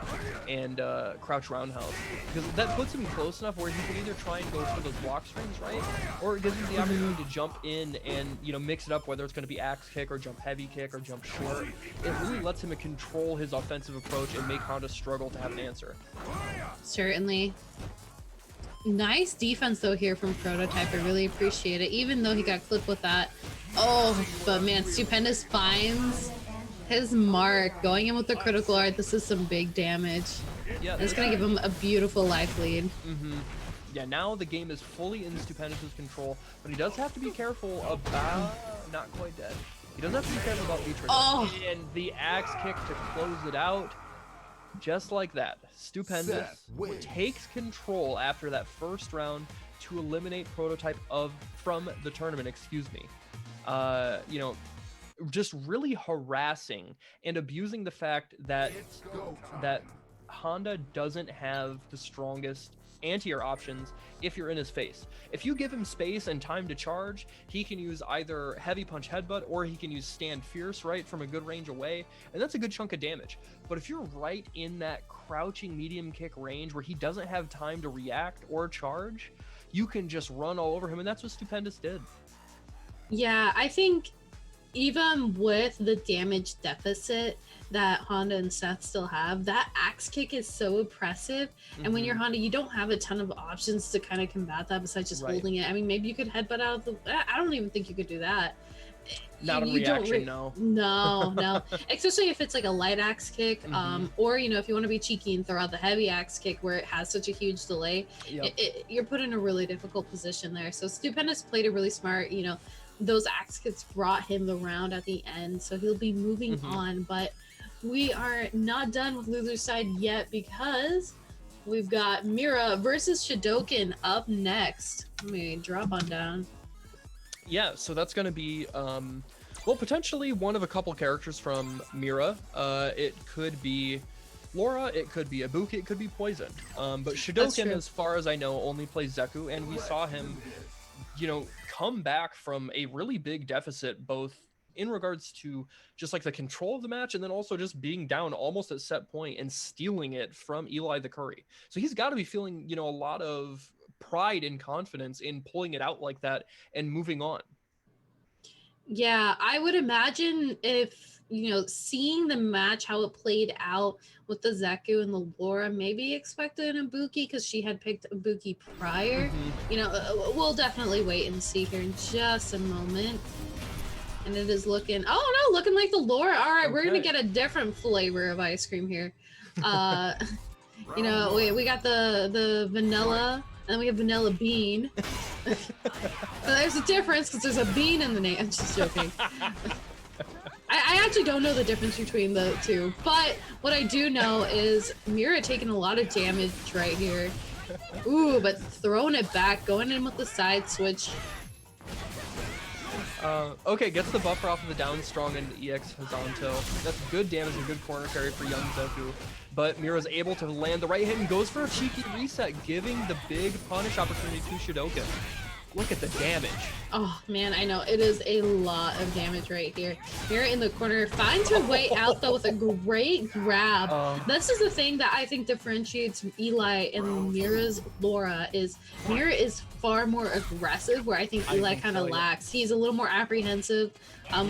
A: and crouch roundhouse, because that puts him close enough where he can either try and go for those block strings, right, or it gives him the opportunity to jump in and mix it up, whether it's going to be axe kick or jump heavy kick or jump short. It really lets him control his offensive approach and make Honda struggle to have an answer.
B: Certainly. Nice defense though here from Prototype. I really appreciate it, even though he got clipped with that. Oh, but man, Stupendous finds his mark, going in with the critical art. This is some big damage. Yeah, it's gonna give him a beautiful life lead.
A: Yeah, now the game is fully in Stupendous' control, but he does have to be careful about not quite dead. He does have to be careful about Victrix.
B: Oh,
A: and the axe kick to close it out. Just like that, Stupendous takes control after that first round to eliminate Prototype from the tournament. Excuse me. Just really harassing and abusing the fact that Honda doesn't have the strongest anti-air options if you're in his face. If you give him space and time to charge, he can use either heavy punch headbutt or he can use stand fierce, right, from a good range away, and that's a good chunk of damage. But if you're right in that crouching medium kick range where he doesn't have time to react or charge, you can just run all over him, and that's what Stupendous did.
B: Yeah, I think even with the damage deficit that Honda and Seth still have, that axe kick is so oppressive. And when you're Honda, you don't have a ton of options to kind of combat that besides just holding it. I mean, maybe you could headbutt out of the... I don't even think you could do that.
A: Not a reaction, no.
B: No. Especially if it's like a light axe kick, or, if you want to be cheeky and throw out the heavy axe kick where it has such a huge delay, you're put in a really difficult position there. So Stupendous played it really smart, those axe kicks brought him the round at the end, so he'll be moving on. But we are not done with loser's side yet, because we've got Mira versus Shidokan up next. Let me drop on down.
A: Yeah, so that's going to be, well, potentially one of a couple characters from Mira. It could be Laura, it could be Ibuki, it could be Poison. But Shidokan, as far as I know, only plays Zeku, and we saw him, come back from a really big deficit, both in regards to just like the control of the match and then also just being down almost at set point and stealing it from Eli the Curry. So he's got to be feeling, a lot of pride and confidence in pulling it out like that and moving on.
B: Yeah, I would imagine if, seeing the match, how it played out with the Zeku and the Laura, maybe expected an Ibuki because she had picked Ibuki prior. We'll definitely wait and see here in just a moment. And it is looking, looking like the Laura. All right, we're going to get a different flavor of ice cream here. We got the vanilla, and then we have vanilla bean. There's a difference because there's a bean in the name. I'm just joking. I actually don't know the difference between the two, but what I do know is Mira taking a lot of damage right here. Ooh, but throwing it back, going in with the side switch.
A: Okay, gets the buffer off of the down strong and EX Hazanto. That's good damage and good corner carry for young Zeku. But Mira's able to land the right hit and goes for a cheeky reset, giving the big punish opportunity to Shidokan. Look at the damage.
B: Oh man, I know. It is a lot of damage right here. Mira in the corner finds her way out though with a great grab. This is the thing that I think differentiates Eli and Mira's Laura is Mira is far more aggressive, where I think Eli kind of lacks. He's a little more apprehensive.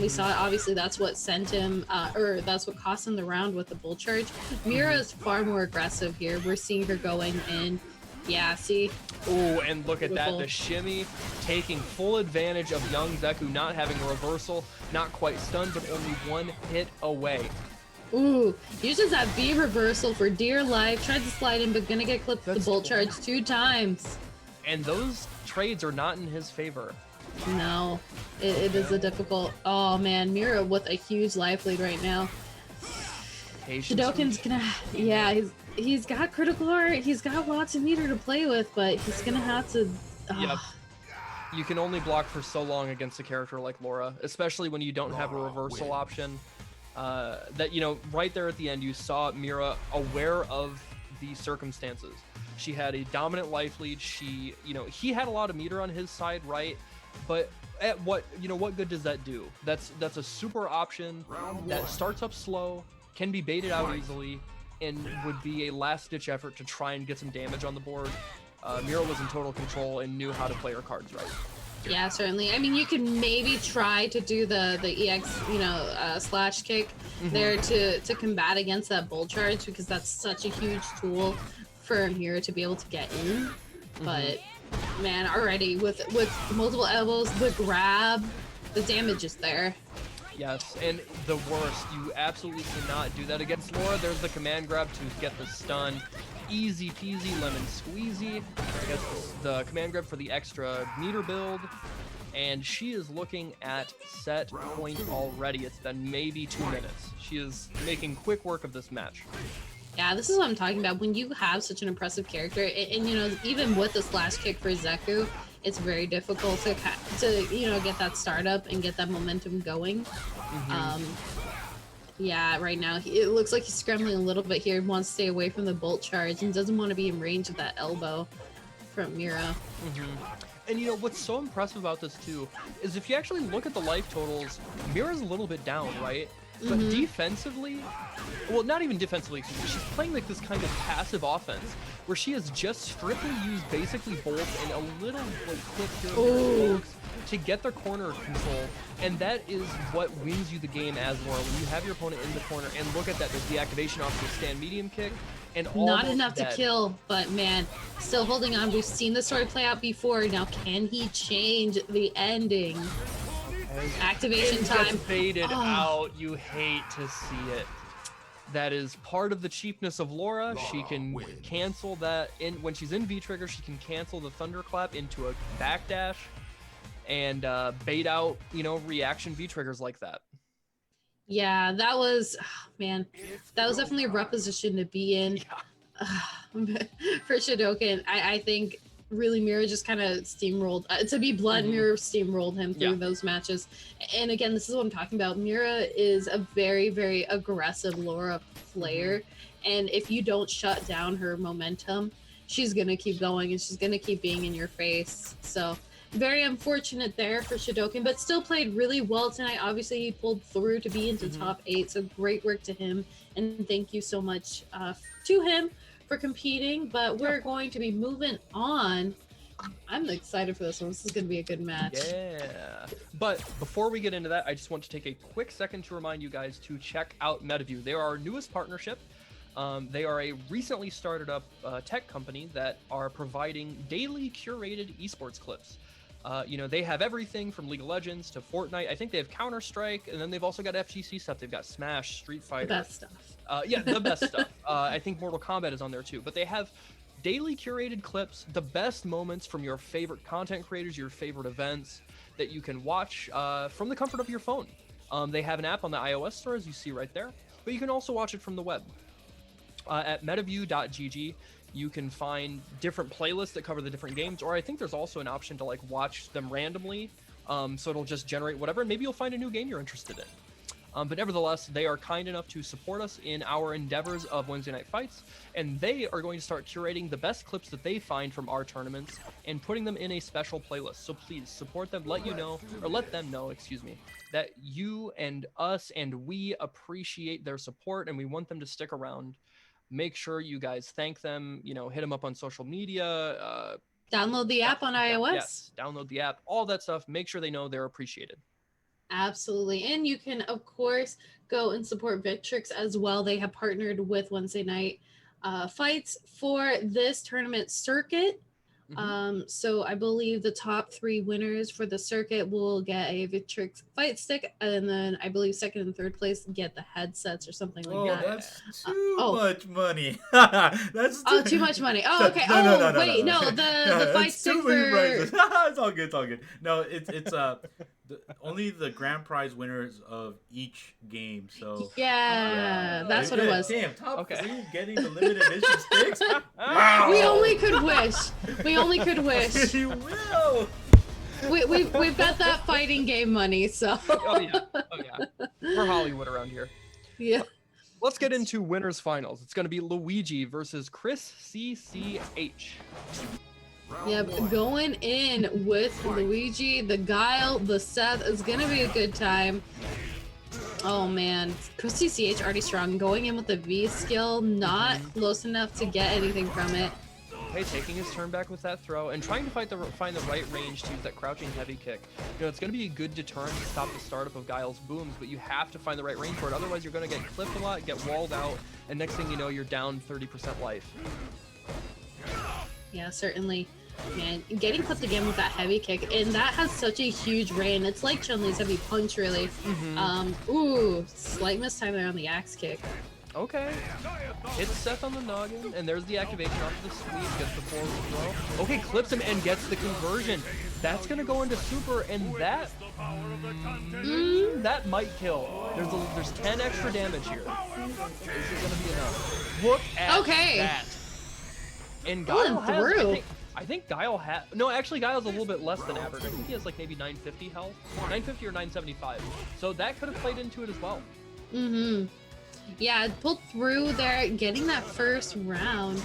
B: We saw obviously that's what sent him, or that's what cost him the round with the bull charge. Mira is far more aggressive here. We're seeing her going in. Yeah, see?
A: Oh, and look at that, the shimmy taking full advantage of young Zeku not having a reversal, not quite stunned, but only one hit away.
B: Ooh, uses that V reversal for dear life, tried to slide in, but gonna get clipped with the bolt charge 2 times.
A: And those trades are not in his favor.
B: No, it is a difficult. Oh man, Mira with a huge life lead right now. Shidokan's gonna, yeah, he's got critical art. He's got lots of meter to play with, but he's gonna have to.
A: Yep. You can only block for so long against a character like Laura, especially when you don't have a reversal option. That, you know, right there at the end, you saw Mira aware of the circumstances. She had a dominant life lead. She, you know, he had a lot of meter on his side, right? But at what, you know, what good does that do? That's a super option that starts up slow, can be baited out easily, and would be a last-ditch effort to try and get some damage on the board. Mira was in total control and knew how to play her cards right.
B: Yeah, certainly. I mean, you can maybe try to do the EX, you know, slash kick there to combat against that bull charge, because that's such a huge tool for Mira to be able to get in. But man, already with multiple elbows, the grab, the damage is there.
A: Yes, and the worst, you absolutely cannot do that against Laura. There's the command grab to get the stun. Easy peasy lemon squeezy. Gets the command grab for the extra meter build. And she is looking at set point already. It's been maybe 2 minutes. She is making quick work of this match.
B: Yeah, this is what I'm talking about. When you have such an impressive character, and you know, even with the slash kick for Zeku, it's very difficult to you know, get that startup and get that momentum going. Yeah, right now it looks like he's scrambling a little bit here. Wants to stay away from the bolt charge and doesn't want to be in range of that elbow from Mira.
A: And you know what's so impressive about this too is if you actually look at the life totals, Mira's a little bit down, right? But defensively, well, not even defensively, excuse me, she's playing like this kind of passive offense where she has just strictly used basically bolts and a little like quick here to get their corner control, and that is what wins you the game as Laura. When you have your opponent in the corner, and look at that, there's the activation off the stand medium kick, and
B: not enough to kill, but man, still holding on. We've seen the story play out before. Now, can he change the ending? Activation time.
A: Gets faded out. You hate to see it. That is part of the cheapness of Laura. She can cancel that when she's in V-trigger. She can cancel the thunderclap into a backdash and bait out, you know, reaction V-triggers like that.
B: Yeah, that was, man, that was definitely a rough position to be in. For Shidokan. I think really Mira just kind of steamrolled, to be blunt, Mira steamrolled him through those matches. And again, this is what I'm talking about. Mira is a very, very aggressive Laura player. And if you don't shut down her momentum, she's going to keep going and she's going to keep being in your face. So very unfortunate there for Shidokan, but still played really well tonight. Obviously, he pulled through to be into top 8, so great work to him. And thank you so much to him for competing, but we're going to be moving on. I'm excited for this one. This is going to be a good match.
A: Yeah. But before we get into that, I just want to take a quick second to remind you guys to check out MetaView. They are our newest partnership. They are a recently started up tech company that are providing daily curated esports clips. You know, they have everything from League of Legends to Fortnite. I think they have Counter-Strike, and then they've also got FGC stuff. They've got Smash, Street Fighter.
B: The best stuff.
A: Yeah, the best stuff. I think Mortal Kombat is on there too. But they have daily curated clips, the best moments from your favorite content creators, your favorite events that you can watch from the comfort of your phone. They have an app on the iOS store, as you see right there, but you can also watch it from the web. At metaview.gg, you can find different playlists that cover the different games, or I think there's also an option to like watch them randomly, so it'll just generate whatever, and maybe you'll find a new game you're interested in. But nevertheless, they are kind enough to support us in our endeavors of Wednesday Night Fights, and they are going to start curating the best clips that they find from our tournaments and putting them in a special playlist. So please support them, let them know, excuse me, that you and us and we appreciate their support and we want them to stick around. Make sure you guys thank them, you know, hit them up on social media.
B: Download the app on iOS.
A: Yes, download the app, all that stuff. Make sure they know they're appreciated.
B: Absolutely. And you can, of course, go and support Victrix as well. They have partnered with Wednesday Night Fights for this tournament circuit. So I believe the top 3 winners for the circuit will get a Victrix fight stick, and then I believe second and third place get the headsets or something like that.
C: That's too much money.
B: Too much money. Oh, okay.
C: No,
B: wait, no, the fight stick
C: too
B: for
C: many prizes. It's all good. It's all good. No, it's only the grand prize winners of each game. So
B: that's what it was.
C: Damn, top 3 getting the limited edition sticks. Wow.
B: We only could wish. We only could wish.
C: You will.
B: We've got that fighting game money, so.
A: Oh yeah. We're Hollywood around here.
B: Yeah.
A: Let's get into winners finals. It's going to be Luigi versus Chris CCH.
B: Yep, going in with Luigi, the Guile, the Seth is going to be a good time. Oh man, Chris CCH already strong. Going in with the V skill, not close enough to get anything from it.
A: Okay, taking his turn back with that throw and trying to find the right range to use that crouching heavy kick. You know, it's going to be a good deterrent to stop the startup of Guile's booms, but you have to find the right range for it. Otherwise, you're going to get clipped a lot, get walled out, and next thing you know, you're down 30% life.
B: Yeah, certainly. Man, getting clipped again with that heavy kick, and that has such a huge range. It's like Chun-Li's heavy punch, really. Ooh, slight mistime there on the axe kick.
A: Okay. Hits Seth on the noggin, and there's the activation off of the sweep, gets the forward throw. Okay, clips him and gets the conversion. That's gonna go into super, and that that might kill. There's 10 extra damage here. Is it gonna be enough? Look at that. And Guile has, I think Guile had, no, actually Guile's a little bit less than average. I think he has like maybe 950 health, 950 or 975. So that could have played into it as well.
B: Yeah, it pulled through there, getting that first round.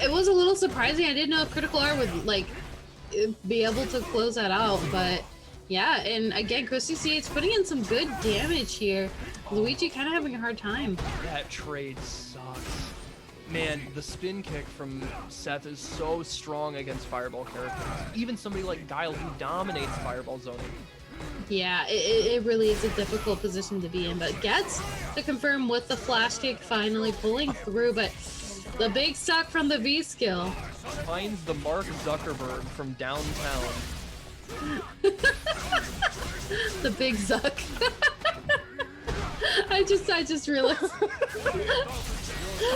B: It was a little surprising. I didn't know if Critical R would like be able to close that out, but yeah. And again, Chris CCH putting in some good damage here. Luigi kind of having a hard time.
A: That trade sucks. Man, the spin kick from Seth is so strong against Fireball characters. Even somebody like Guile who dominates Fireball zoning.
B: Yeah, it really is a difficult position to be in, but gets to confirm with the flash kick finally pulling through, but the big suck from the V skill.
A: Finds the Mark Zuckerberg from downtown.
B: The big Zuck. I just realized.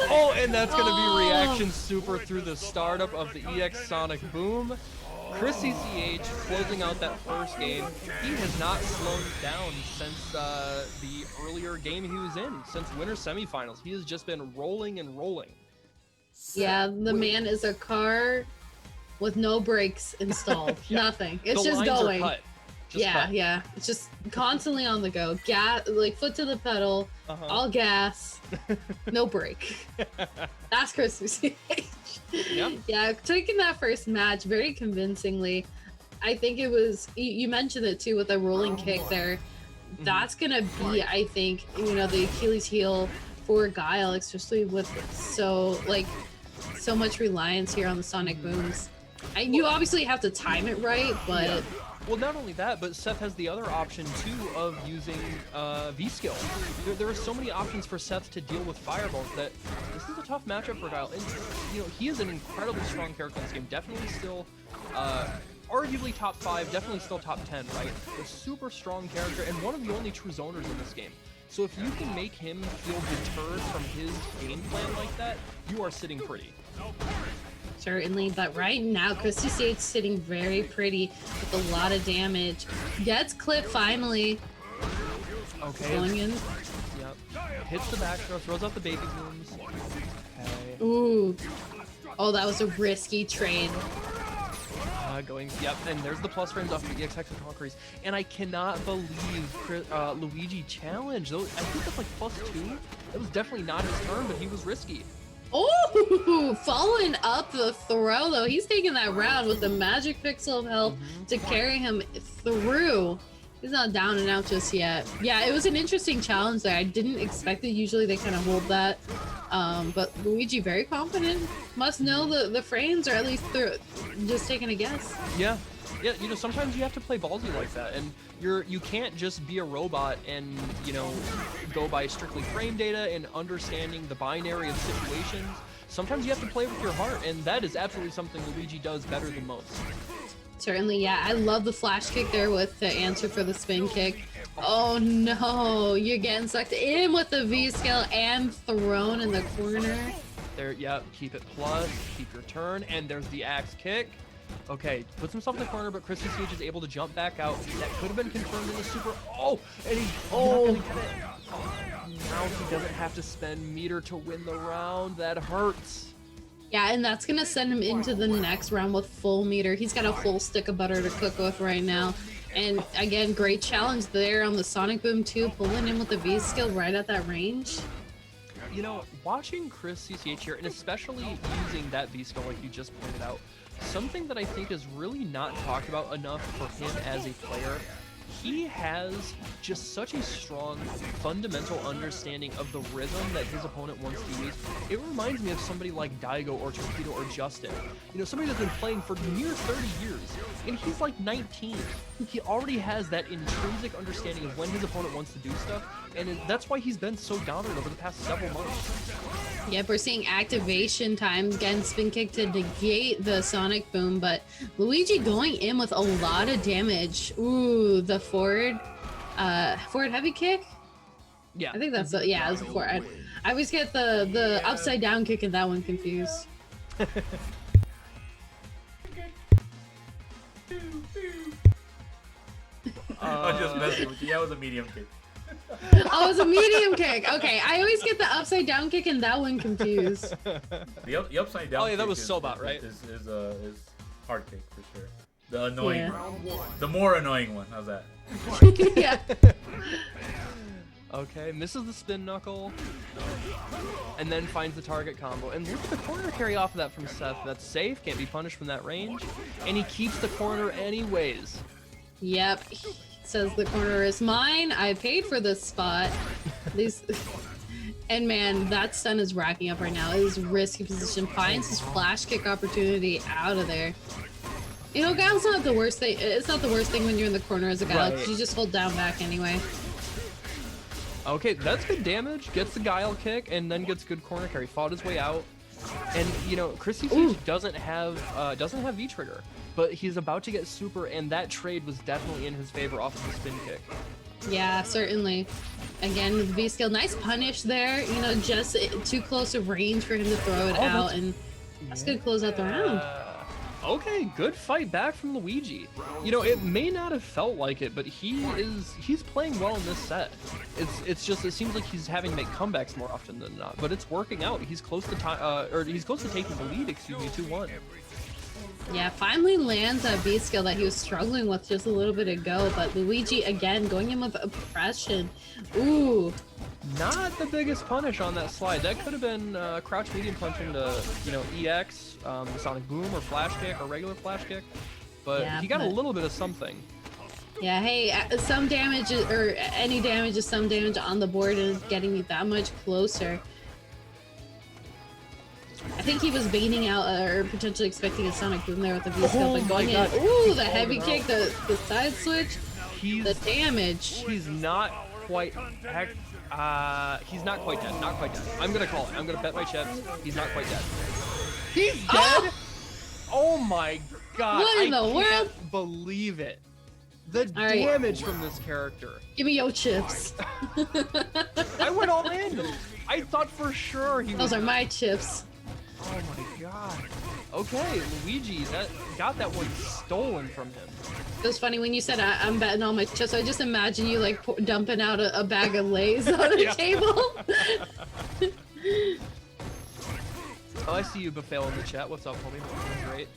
A: Oh, and that's going to be reaction super through the startup of the EX Sonic Boom. Chris CCH closing out that first game. He has not slowed down since the earlier game he was in, since winter semifinals. He has just been rolling and rolling.
B: Yeah, the man is a car with no brakes installed. Nothing. It's just going.
A: Cut.
B: Yeah. It's just constantly on the go. Gas, like foot to the pedal, all gas, no brake. That's Chris CCH. Yeah, taking that first match very convincingly. I think it was, you mentioned it too with the rolling kick there. That's gonna be, I think, the Achilles heel for Guile, especially with so much reliance here on the Sonic Booms. You obviously have to time it right, but
A: well, not only that, but Seth has the other option too of using V-Skill. There are so many options for Seth to deal with fireballs that this is a tough matchup for Guile. And he is an incredibly strong character in this game. Definitely still, arguably top 5, definitely still top 10, right? A super strong character and one of the only true zoners in this game. So if you can make him feel deterred from his game plan like that, you are sitting pretty.
B: Certainly, but right now, Chris CCH sitting very pretty with a lot of damage. Gets clipped finally.
A: Okay.
B: Going in.
A: Yep. Hits the back throw, throws out the baby booms. Okay.
B: Ooh. Oh, that was a risky trade.
A: Yep, and there's the plus frames off of the EX Hexaconqueries. And I cannot believe Luigi challenged. I think that's like +2. That was definitely not his turn, but he was risky.
B: Oh, following up the throw though. He's taking that round with the magic pixel of health to carry him through. He's not down and out just yet. Yeah, it was an interesting challenge there. I didn't expect it. Usually they kind of hold that. But Luigi very confident. Must know the frames, or at least just taking a guess.
A: Yeah, sometimes you have to play ballsy like that, and you can't just be a robot and go by strictly frame data and understanding the binary of situations. sometimes you have to play with your heart, and that is absolutely something Luigi does better than most.
B: Certainly, yeah. I love the flash kick there with the answer for the spin kick. Oh no, you're getting sucked in with the V-scale and thrown in the corner.
A: There, yeah, keep it plus, keep your turn, and there's the axe kick. Okay, puts himself in the corner, but Chris CH is able to jump back out. That could have been confirmed in the super. Oh, and he's not gonna get it. Oh, now he doesn't have to spend meter to win the round. That hurts.
B: Yeah, and that's gonna send him into the next round with full meter. He's got a full stick of butter to cook with right now. And again, great challenge there on the Sonic Boom 2, pulling in with the V-skill right at that range.
A: You know, watching Chris CCH here, and especially using that V-skill like you just pointed out, something that I think is really not talked about enough for him as a player, he has just such a strong fundamental understanding of the rhythm that his opponent wants to use. It reminds me of somebody like Daigo or Torpedo or Justin. You know, somebody that's been playing for near 30 years, and he's like 19. He already has that intrinsic understanding of when his opponent wants to do stuff, and that's why he's been so dominant over the past several months.
B: Yep, we're seeing activation times, again, spin kick to negate the Sonic Boom, but Luigi going in with a lot of damage. Ooh, the forward heavy kick?
A: Yeah.
B: I think that's the, yeah, it was a forward. I always get the upside down kick and that one confused.
C: I'm just messing with you. That was a medium kick.
B: Oh, it was a medium kick. Okay, I always get the upside down kick and that one confused.
C: The upside down.
A: Oh yeah, that
C: kick
A: was
C: is,
A: Sobot, right?
C: Is hard kick for sure. The annoying one. The more annoying one. How's that?
B: Yeah.
A: Okay, misses the spin knuckle, and then finds the target combo. And look at the corner carry off of that from Seth. That's safe, can't be punished from that range, and he keeps the corner anyways.
B: Yep. Says the corner is mine. I paid for this spot. These, and man, that stun is racking up right now. It is risky position. Finds his flash kick opportunity out of there. You know, Guile's not the worst thing. It's not the worst thing when you're in the corner as a Guile.
A: Right.
B: You just hold down back anyway.
A: Okay, that's good damage. Gets the Guile kick, and then gets good corner carry. Fought his way out, and you know, Chris CCH doesn't have V trigger. But he's about to get super, and that trade was definitely in his favor off of the spin kick.
B: Yeah, certainly. Again, with the V-skill, nice punish there. You know, just too close of range for him to throw it out, and that's good close out the round.
A: Okay, good fight back from Luigi. You know, it may not have felt like it, but he's playing well in this set. It's just, it seems like he's having to make comebacks more often than not, but it's working out. He's close to he's close to taking the lead. Excuse me, 2-1.
B: Yeah, finally lands a V-skill that he was struggling with just a little bit ago, but Luigi, again, going in with oppression. Ooh.
A: Not the biggest punish on that slide. That could have been crouch medium punch into, you know, EX, the Sonic Boom, or flash kick, or regular flash kick. But
B: yeah,
A: he got a little bit of something.
B: Yeah, hey, some damage, or any damage is some damage on the board, and it's getting you that much closer. I think he was baiting out or potentially expecting a Sonic Boom there with the V-skill, but going in. Ooh, the heavy kick, the side switch, the damage.
A: He's not quite dead. Not quite dead. I'm gonna call it. I'm gonna bet my chips. He's not quite dead. He's dead? Oh my god.
B: What in the world?
A: I can't believe it. The damage from this character.
B: Give me your chips.
A: I went all in. I thought for sure he was.
B: Those are my chips.
A: Oh my god. Okay, Luigi, that got that one stolen from him.
B: It was funny when you said I'm betting all my chips. I just imagine you like dumping out a bag of Lay's on a table.
A: Oh, I see you, Buffalo, in the chat. What's up, homie? Doing great.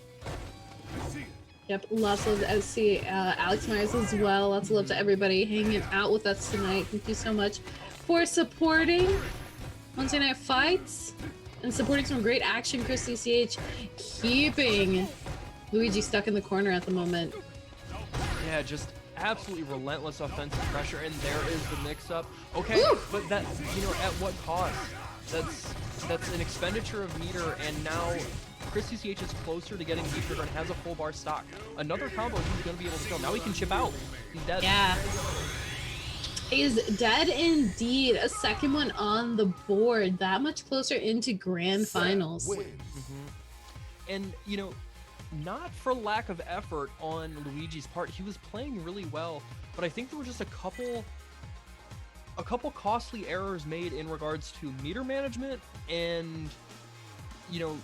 B: Yep, lots of love to see Alex Myers as well. Lots of love to everybody hanging out with us tonight. Thank you so much for supporting Wednesday Night Fights and supporting some great action. Chris CCH keeping Luigi stuck in the corner at the moment.
A: Yeah, just absolutely relentless offensive pressure, and there is the mix-up. Okay,
B: Woo!
A: But that, you know, at what cost? That's an expenditure of meter, and now Chris CCH is closer to getting V-trigger and has a full bar stock. Another combo he's going to be able to kill. Now he can chip out. He's dead.
B: Yeah. is dead indeed. A second one on the board. That much closer into grand finals.
A: And, you know, not for lack of effort on Luigi's part. He was playing really well, but I think there were just a couple costly errors made in regards to meter management and, you know,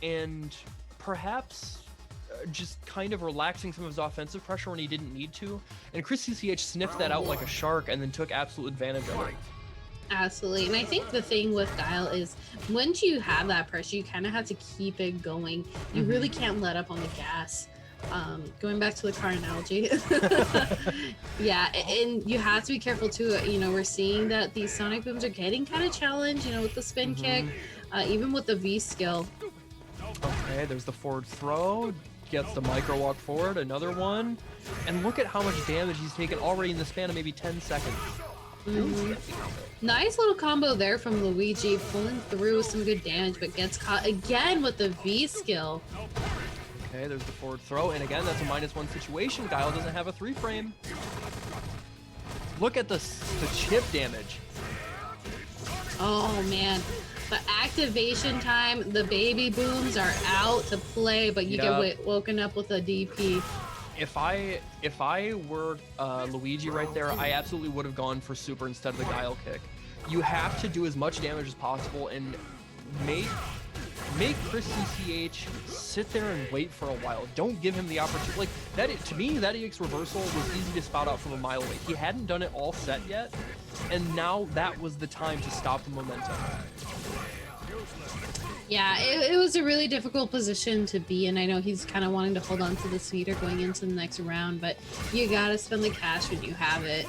A: and perhaps just kind of relaxing some of his offensive pressure when he didn't need to. And Chris CCH sniffed that out like a shark and then took absolute advantage of it.
B: Absolutely. And I think the thing with Guile is once you have that pressure, you kind of have to keep it going. You really can't let up on the gas. Going back to the car analogy. Yeah, and you have to be careful too. You know, we're seeing that these Sonic Booms are getting kind of challenged, you know, with the spin kick, even with the V skill.
A: Okay, there's the forward throw. Gets the micro walk forward, another one. And look at how much damage he's taken already in the span of maybe 10 seconds.
B: Nice little combo there from Luigi, pulling through with some good damage, but gets caught again with the V skill.
A: Okay, there's the forward throw, and again, that's a -1 situation. Guile doesn't have a 3-frame. Look at the chip damage.
B: Oh man, the activation time, the baby booms are out to play, but you get woken up with a DP.
A: If I were Luigi right there, I absolutely would have gone for super instead of the Guile kick. You have to do as much damage as possible and make Chris CCH sit there and wait for a while. Don't give him the opportunity. Like that, to me, that EX reversal was easy to spout out from a mile away. He hadn't done it all set yet, and now that was the time to stop the momentum.
B: Yeah, it was a really difficult position to be in. I know he's kind of wanting to hold on to this meter going into the next round, but you gotta spend the cash when you have it.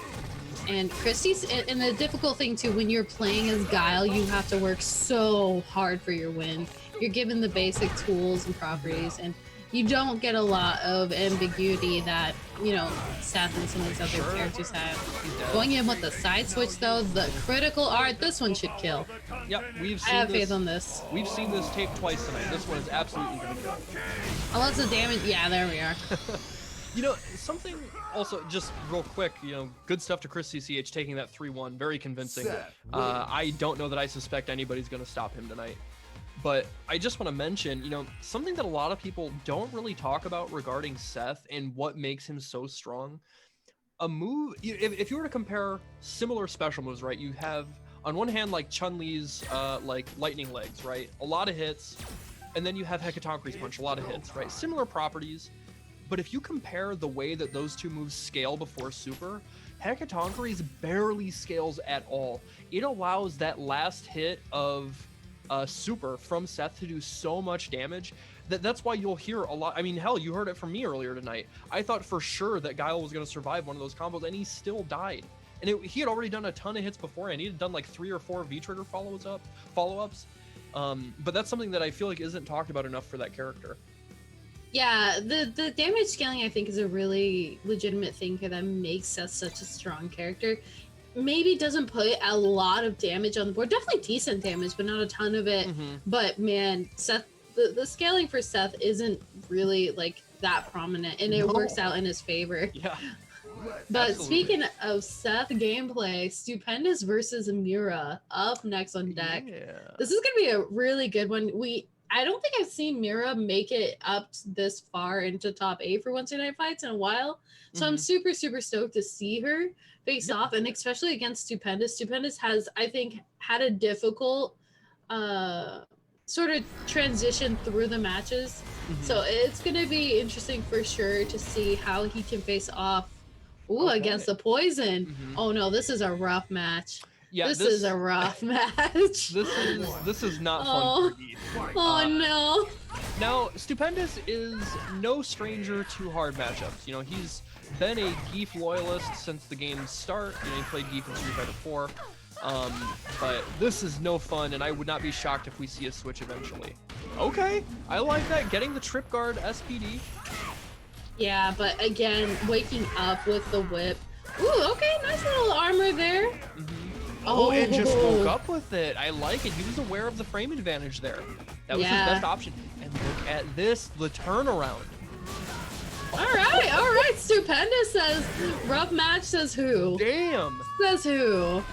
B: And Christie's, and the difficult thing too, when you're playing as Guile, you have to work so hard for your win. You're given the basic tools and properties, and you don't get a lot of ambiguity that, you know, Seth and some of these other characters have. Going in with the side switch though, the critical art, this one should kill.
A: Yep,
B: I have faith on this.
A: We've seen this tape twice tonight. This one is absolutely going to kill.
B: Unless the damage, yeah, there we are.
A: You know, something also, just real quick, you know, good stuff to Chris CCH taking that 3-1, very convincing. I don't know that I suspect anybody's going to stop him tonight. But I just want to mention, you know, something that a lot of people don't really talk about regarding Seth and what makes him so strong. A move, if you were to compare similar special moves, right, you have on one hand like Chun-Li's like lightning legs, right, a lot of hits, and then you have Hekatonkri's punch, a lot of hits, right, similar properties. But if you compare the way that those two moves scale before super, Hekatonkri's barely scales at all. It allows that last hit of super from Seth to do so much damage that's why you'll hear a lot. I mean, hell, you heard it from me earlier tonight. I thought for sure that Guile was going to survive one of those combos, and he still died. And he had already done a ton of hits beforehand. He had done like 3 or 4 V-trigger follow-ups. But that's something that I feel like isn't talked about enough for that character.
B: Yeah, the damage scaling I think is a really legitimate thing here that makes Seth such a strong character. Maybe doesn't put a lot of damage on the board, definitely decent damage, but not a ton of it. But man, Seth, the scaling for Seth isn't really like that prominent, and it works out in his favor.
A: Yeah.
B: But
A: absolutely.
B: Speaking of Seth gameplay, Stupendous versus Mira up next on deck.
A: Yeah.
B: This is gonna be a really good one. I don't think I've seen Mira make it up this far into top 8 for Wednesday Night Fights in a while. So I'm super, super stoked to see her face off, and especially against Stupendous. Stupendous has, I think, had a difficult sort of transition through the matches. So it's going to be interesting for sure to see how he can face off against the Poison. Oh no, this is a rough match. Yeah, this is a rough match.
A: This is not fun for Heath.
B: Oh no.
A: Now, Stupendous is no stranger to hard matchups. You know, he's been a Geef loyalist since the game's start. You know, he played Geef in Street Fighter 4. But this is no fun, and I would not be shocked if we see a switch eventually. Okay, I like that. Getting the trip guard SPD.
B: Yeah, but again, waking up with the whip. Ooh, okay, nice little armor there.
A: Oh, and just woke up with it. I like it. He was aware of the frame advantage there. That was his best option. And look at this, the turnaround.
B: All right. right, Stupendous says, rough match says who?
A: Damn.
B: Says who?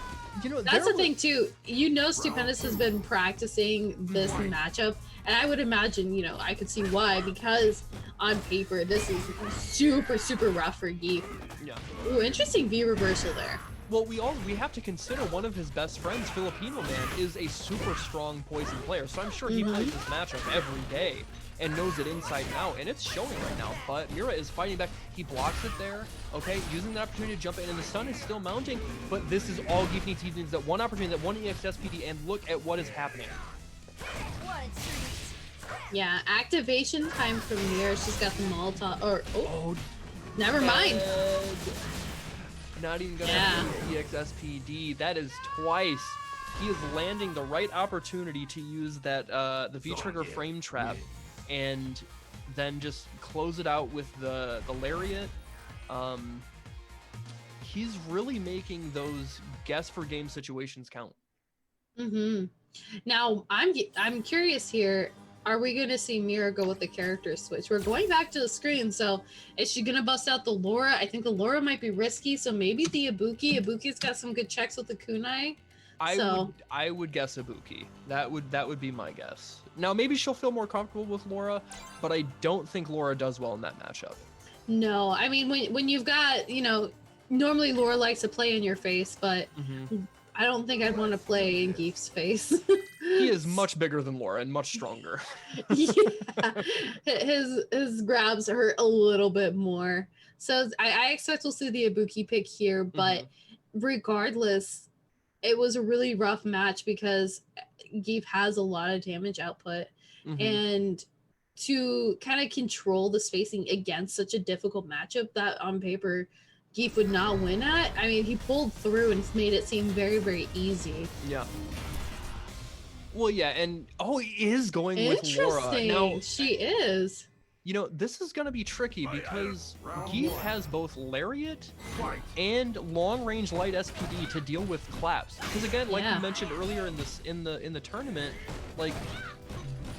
A: You know,
B: That's the thing too. You know, Stupendous has been practicing this matchup, and I would imagine, you know, I could see why, because on paper this is super rough for Geef.
A: Yeah.
B: Ooh, interesting V reversal there.
A: Well, we have to consider one of his best friends, Filipino Man, is a super strong poison player, so I'm sure he plays this matchup every day and knows it inside and out, and it's showing right now. But Mira is fighting back. He blocks it there, okay, using the opportunity to jump in, and the stun is still mounting, but this is all Geef needs. He needs that one opportunity, that one EX SPD, and look at what is happening.
B: Yeah, activation time from Mira. She's got the Molotov, or, oh, never mind.
A: Not even gonna do EX SPD. That is twice. He is landing the right opportunity to use that the V-trigger frame trap, and then just close it out with the lariat. He's really making those guess for game situations count.
B: Now I'm curious here. Are we going to see Mira go with the character switch? We're going back to the screen, so is she going to bust out the Laura? I think the Laura might be risky, so maybe the Ibuki. Ibuki's got some good checks with the kunai.
A: I would guess Ibuki. That would be my guess. Now maybe she'll feel more comfortable with Laura, but I don't think Laura does well in that matchup.
B: No, I mean when you've got, you know, normally Laura likes to play in your face, but I don't think I'd want to play in Geef's face.
A: He is much bigger than Laura and much stronger.
B: Yeah, his grabs hurt a little bit more. So I expect we'll see the Ibuki pick here, but regardless, it was a really rough match because Geef has a lot of damage output, and to kind of control the spacing against such a difficult matchup that on paper Geef would not win at. I mean, he pulled through and made it seem very easy.
A: Yeah. Well, yeah, and he is going with Laura. Now,
B: she is.
A: You know, this is going to be tricky because Geef has both Lariat and long-range light SPD to deal with claps. Because again, like you mentioned earlier in the tournament, like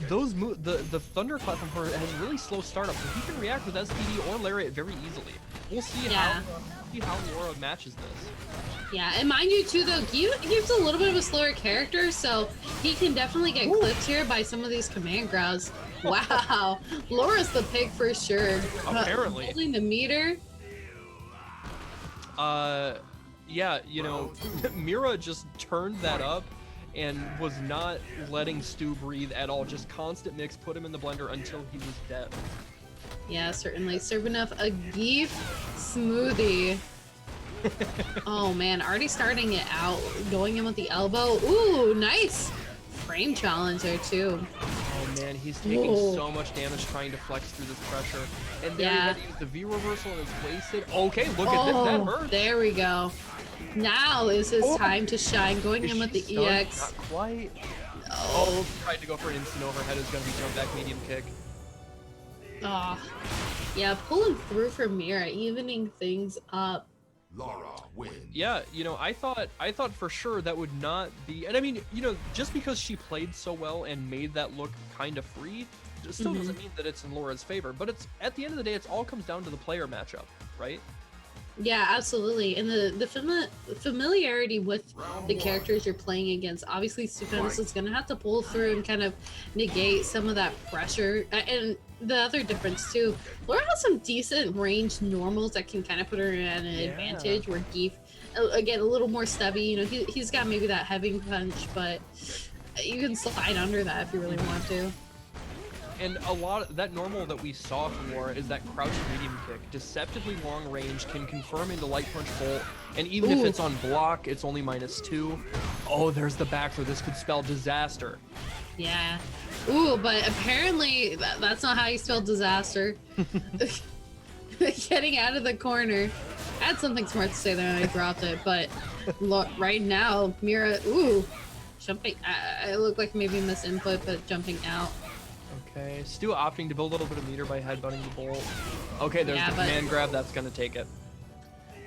A: those the thunderclap from her has really slow startup, so he can react with SPD or Lariat very easily. We'll see how Laura matches this.
B: Yeah, and mind you too, though, Geef's a little bit of a slower character, so he can definitely get clipped here by some of these command grabs. Wow, Laura's the pick for sure.
A: Apparently.
B: Holding the meter.
A: Yeah, you know, Mira just turned that up and was not letting Stu breathe at all. Just constant mix, put him in the blender until he was dead.
B: Yeah, certainly. Serving up a Geef smoothie. Oh man, already starting it out, going in with the elbow. Ooh, nice frame challenge there too.
A: Oh man, he's taking so much damage trying to flex through this pressure. And there he had to use the V reversal and it's wasted. Okay, look at this, that hurt.
B: There we go. Now is his time to shine, going in with the EX.
A: Not quite. Tried to go for an instant overhead. Is going to be jump back medium kick.
B: Yeah, pulling through for Mira, evening things up.
D: Laura wins.
A: Yeah, you know, I thought for sure that would not be, and I mean, you know, just because she played so well and made that look kind of free, it still doesn't mean that it's in Laura's favor. But it's at the end of the day, it all comes down to the player matchup, right?
B: Yeah, absolutely. And the familiarity with the characters you're playing against, obviously Stupendous is going to have to pull through and kind of negate some of that pressure. And the other difference too, Laura has some decent range normals that can kind of put her at an advantage, where Geef, again, a little more stubby. You know, he's got maybe that heavy punch, but you can slide under that if you really want to.
A: And a lot of that normal that we saw from Laura is that crouching medium kick. Deceptively long range, can confirm into light punch bolt, and even if it's on block, it's only -2. Oh, there's the back throw. This could spell disaster.
B: Yeah. Ooh, but apparently that's not how you spell disaster. Getting out of the corner. I had something smart to say there and I dropped it, but look, right now, Mira, jumping. I look like maybe missed input, but jumping out.
A: Okay, Stu opting to build a little bit of meter by headbutting the bolt. Okay, there's the command grab. That's going to take it.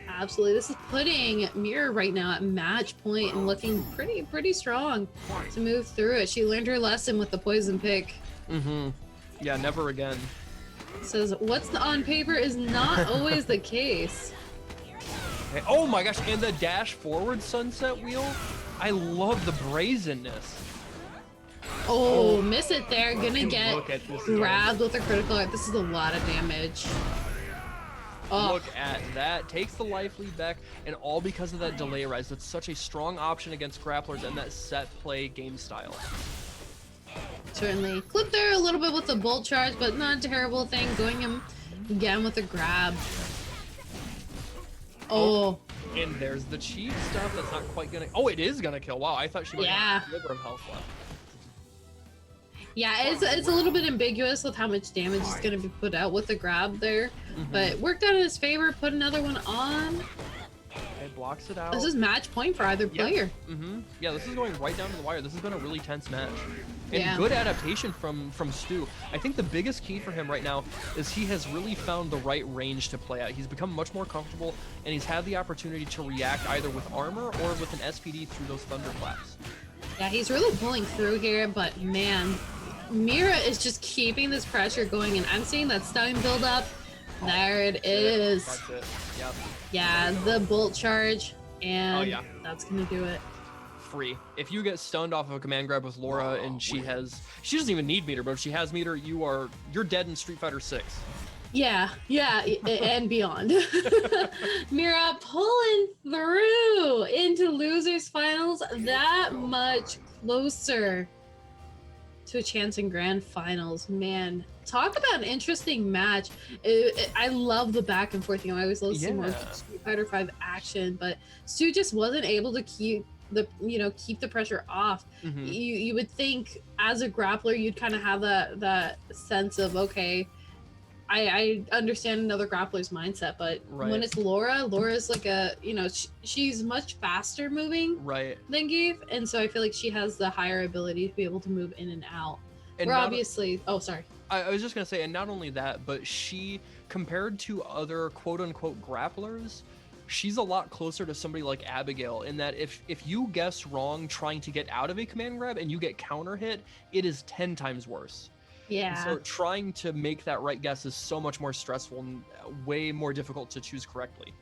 B: Absolutely. This is putting Mira right now at match point and looking pretty strong to move through it. She learned her lesson with the poison pick.
A: Yeah, never again.
B: Says what's on paper is not always the case.
A: Okay. Oh my gosh, and the dash forward sunset wheel. I love the brazenness.
B: Oh, miss it there. Gonna get
A: Look at this
B: grabbed with a critical art. This is a lot of damage. Oh.
A: Look at that. Takes the life lead back, and all because of that delay rise. That's such a strong option against grapplers and that set play game style.
B: Certainly. Clipped there a little bit with the bolt charge, but not a terrible thing. Going him again with a grab. Oh.
A: And there's the cheap stuff that's not quite gonna... Oh, it is gonna kill. Wow, I thought she might have a sliver of health left.
B: Yeah, it's a little bit ambiguous with how much damage is going to be put out with the grab there. But worked out in his favor, put another one on.
A: It blocks it out.
B: This is match point for either player.
A: Yeah, this is going right down to the wire. This has been a really tense match. And good adaptation from Stu. I think the biggest key for him right now is he has really found the right range to play at. He's become much more comfortable, and he's had the opportunity to react either with armor or with an SPD through those thunderclaps. Yeah,
B: he's really pulling through here, but man, Mira is just keeping this pressure going, and I'm seeing that stun build up. There it is.
A: That's it. Yep.
B: Yeah, the bolt charge, and that's gonna do it.
A: Free. If you get stunned off of a command grab with Laura and she doesn't even need meter, but if she has meter, you're dead in Street Fighter 6.
B: Yeah, and beyond. Mira pulling through into losers finals, that much closer to a chance in grand finals. Man, talk about an interesting match. I love the back and forth. I always love seeing more Street Fighter 5 action, but Stu just wasn't able to keep the pressure off. You would think as a grappler you'd kind of have that sense of, okay, I understand another grappler's mindset, but when it's Laura's like she's much faster moving than Gabe, and so I feel like she has the higher ability to be able to move in and out. And obviously,
A: I was just gonna say, and not only that, but she, compared to other quote-unquote grapplers, she's a lot closer to somebody like Abigail in that if you guess wrong trying to get out of a command grab and you get counter hit, it is 10 times worse.
B: Yeah.
A: And so trying to make that right guess is so much more stressful and way more difficult to choose correctly.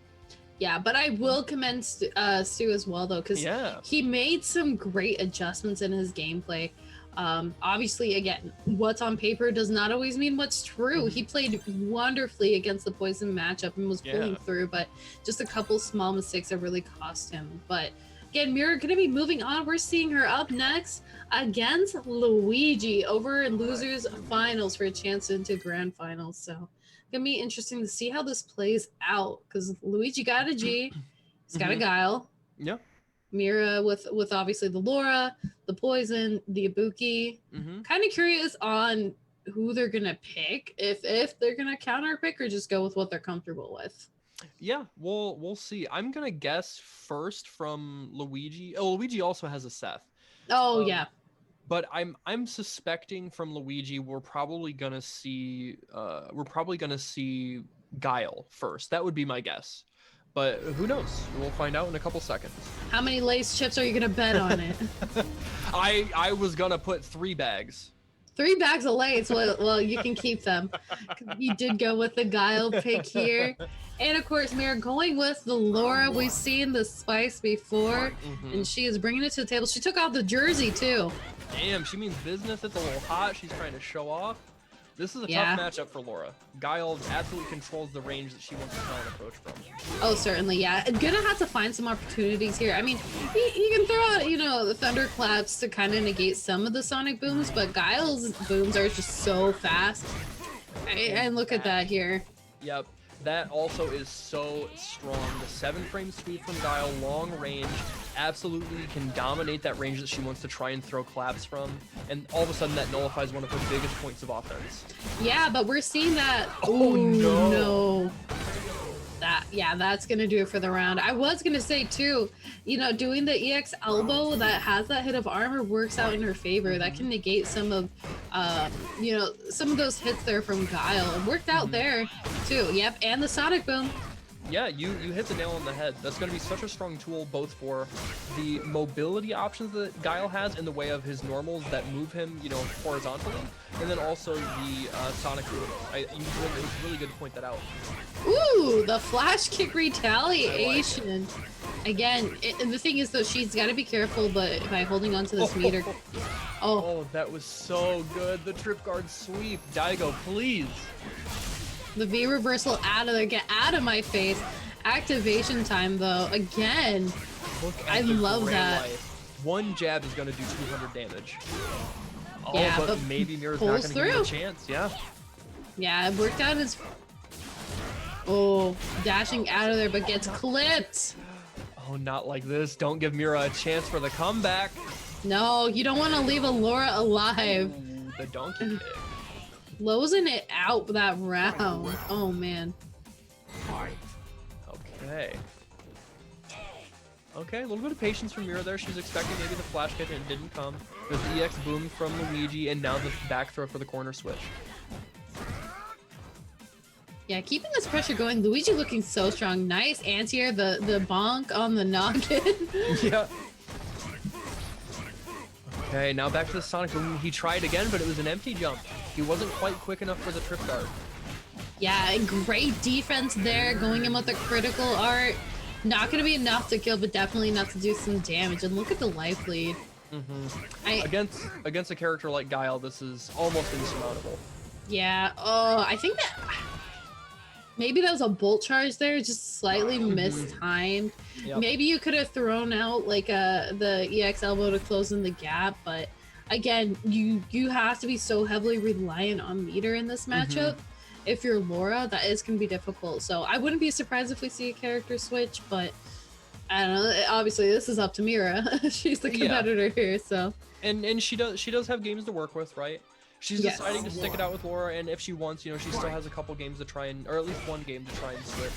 B: Yeah, but I will commend Stu as well, though, because he made some great adjustments in his gameplay. Obviously, again, what's on paper does not always mean what's true. He played wonderfully against the Poison matchup and was pulling through, but just a couple small mistakes that really cost him. But again, Mira going to be moving on. We're seeing her up next against Luigi over in losers finals for a chance into grand finals. So gonna be interesting to see how this plays out, because Luigi got a G, he's got a Guile.
A: Yeah.
B: Mira with obviously the Laura, the Poison, the Ibuki. Kind of curious on who they're gonna pick, if they're gonna counter pick or just go with what they're comfortable with.
A: Yeah, we'll see. I'm gonna guess first from Luigi. Oh, Luigi also has a Seth.
B: Oh yeah.
A: But I'm suspecting from Luigi we're probably gonna see Guile first. That would be my guess. But who knows? We'll find out in a couple seconds.
B: How many lace chips are you gonna bet on it?
A: I was gonna put 3 bags.
B: 3 bags of lace. Well, you can keep them. You did go with the Guile pick here. And of course, Mira going with the Laura. We've seen the spice before, and she is bringing it to the table. She took off the jersey too.
A: Damn, she means business. It's a little hot. She's trying to show off. This is a tough matchup for Laura. Guile absolutely controls the range that she wants to try and approach from.
B: Oh, certainly, yeah. Gonna have to find some opportunities here. I mean, you can throw out, the thunderclaps to kind of negate some of the sonic booms, but Guile's booms are just so fast. And look at that here.
A: Yep. That also is so strong. The 7-frame sweep from Guile, long range, absolutely can dominate that range that she wants to try and throw claps from. And all of a sudden that nullifies one of her biggest points of offense.
B: Yeah, but we're seeing that.
A: Oh, no.
B: That's going to do it for the round. I was going to say, too, doing the EX elbow that has that hit of armor works out in her favor. That can negate some of, some of those hits there from Guile. It worked out there, too. Yep, and the sonic boom.
A: Yeah, you hit the nail on the head. That's going to be such a strong tool both for the mobility options that Guile has in the way of his normals that move him, you know, horizontally, and then also the sonic moves. It was really good to point that out.
B: Ooh, the flash kick retaliation. Again, the thing is though, she's got to be careful, but by holding on to this meter.
A: Oh, that was so good. The trip guard sweep. Daigo, please.
B: The V reversal out of there. Get out of my face. Activation time though. Again. I love that.
A: One jab is going to do 200 damage. Oh,
B: yeah,
A: but maybe Mira's not going to give him a chance. Yeah.
B: Yeah, it worked out as... Oh, dashing out of there, but gets clipped.
A: Oh, not like this. Don't give Mira a chance for the comeback.
B: No, you don't want to leave a Laura alive.
A: Ooh, the donkey kick.
B: Closing it out that round. Oh, man.
A: Okay. Okay, a little bit of patience from Mira there. She was expecting maybe the flash kick and it didn't come. There's the EX boom from Luigi and now the back throw for the corner switch.
B: Yeah, keeping this pressure going. Luigi looking so strong. Nice anti-air, the bonk on the noggin.
A: Yeah. Okay, now back to the sonic boom. He tried again, but it was an empty jump. He wasn't quite quick enough for the trip guard.
B: Yeah, great defense there, going in with the critical art. Not going to be enough to kill, but definitely enough to do some damage. And look at the life lead.
A: Against a character like Guile, this is almost insurmountable.
B: Yeah. Oh, I think that maybe that was a bolt charge there, just slightly mistimed.
A: Yep.
B: Maybe you could have thrown out like the EX elbow to close in the gap, but again, you have to be so heavily reliant on meter in this matchup. If you're Laura, that is going to be difficult. So I wouldn't be surprised if we see a character switch, but I don't know. Obviously, this is up to Mira. She's the competitor here, so.
A: And she does have games to work with, right? She's deciding to stick it out with Laura, and if she wants, you know, she still has a couple games to try and, or at least one game to try and switch.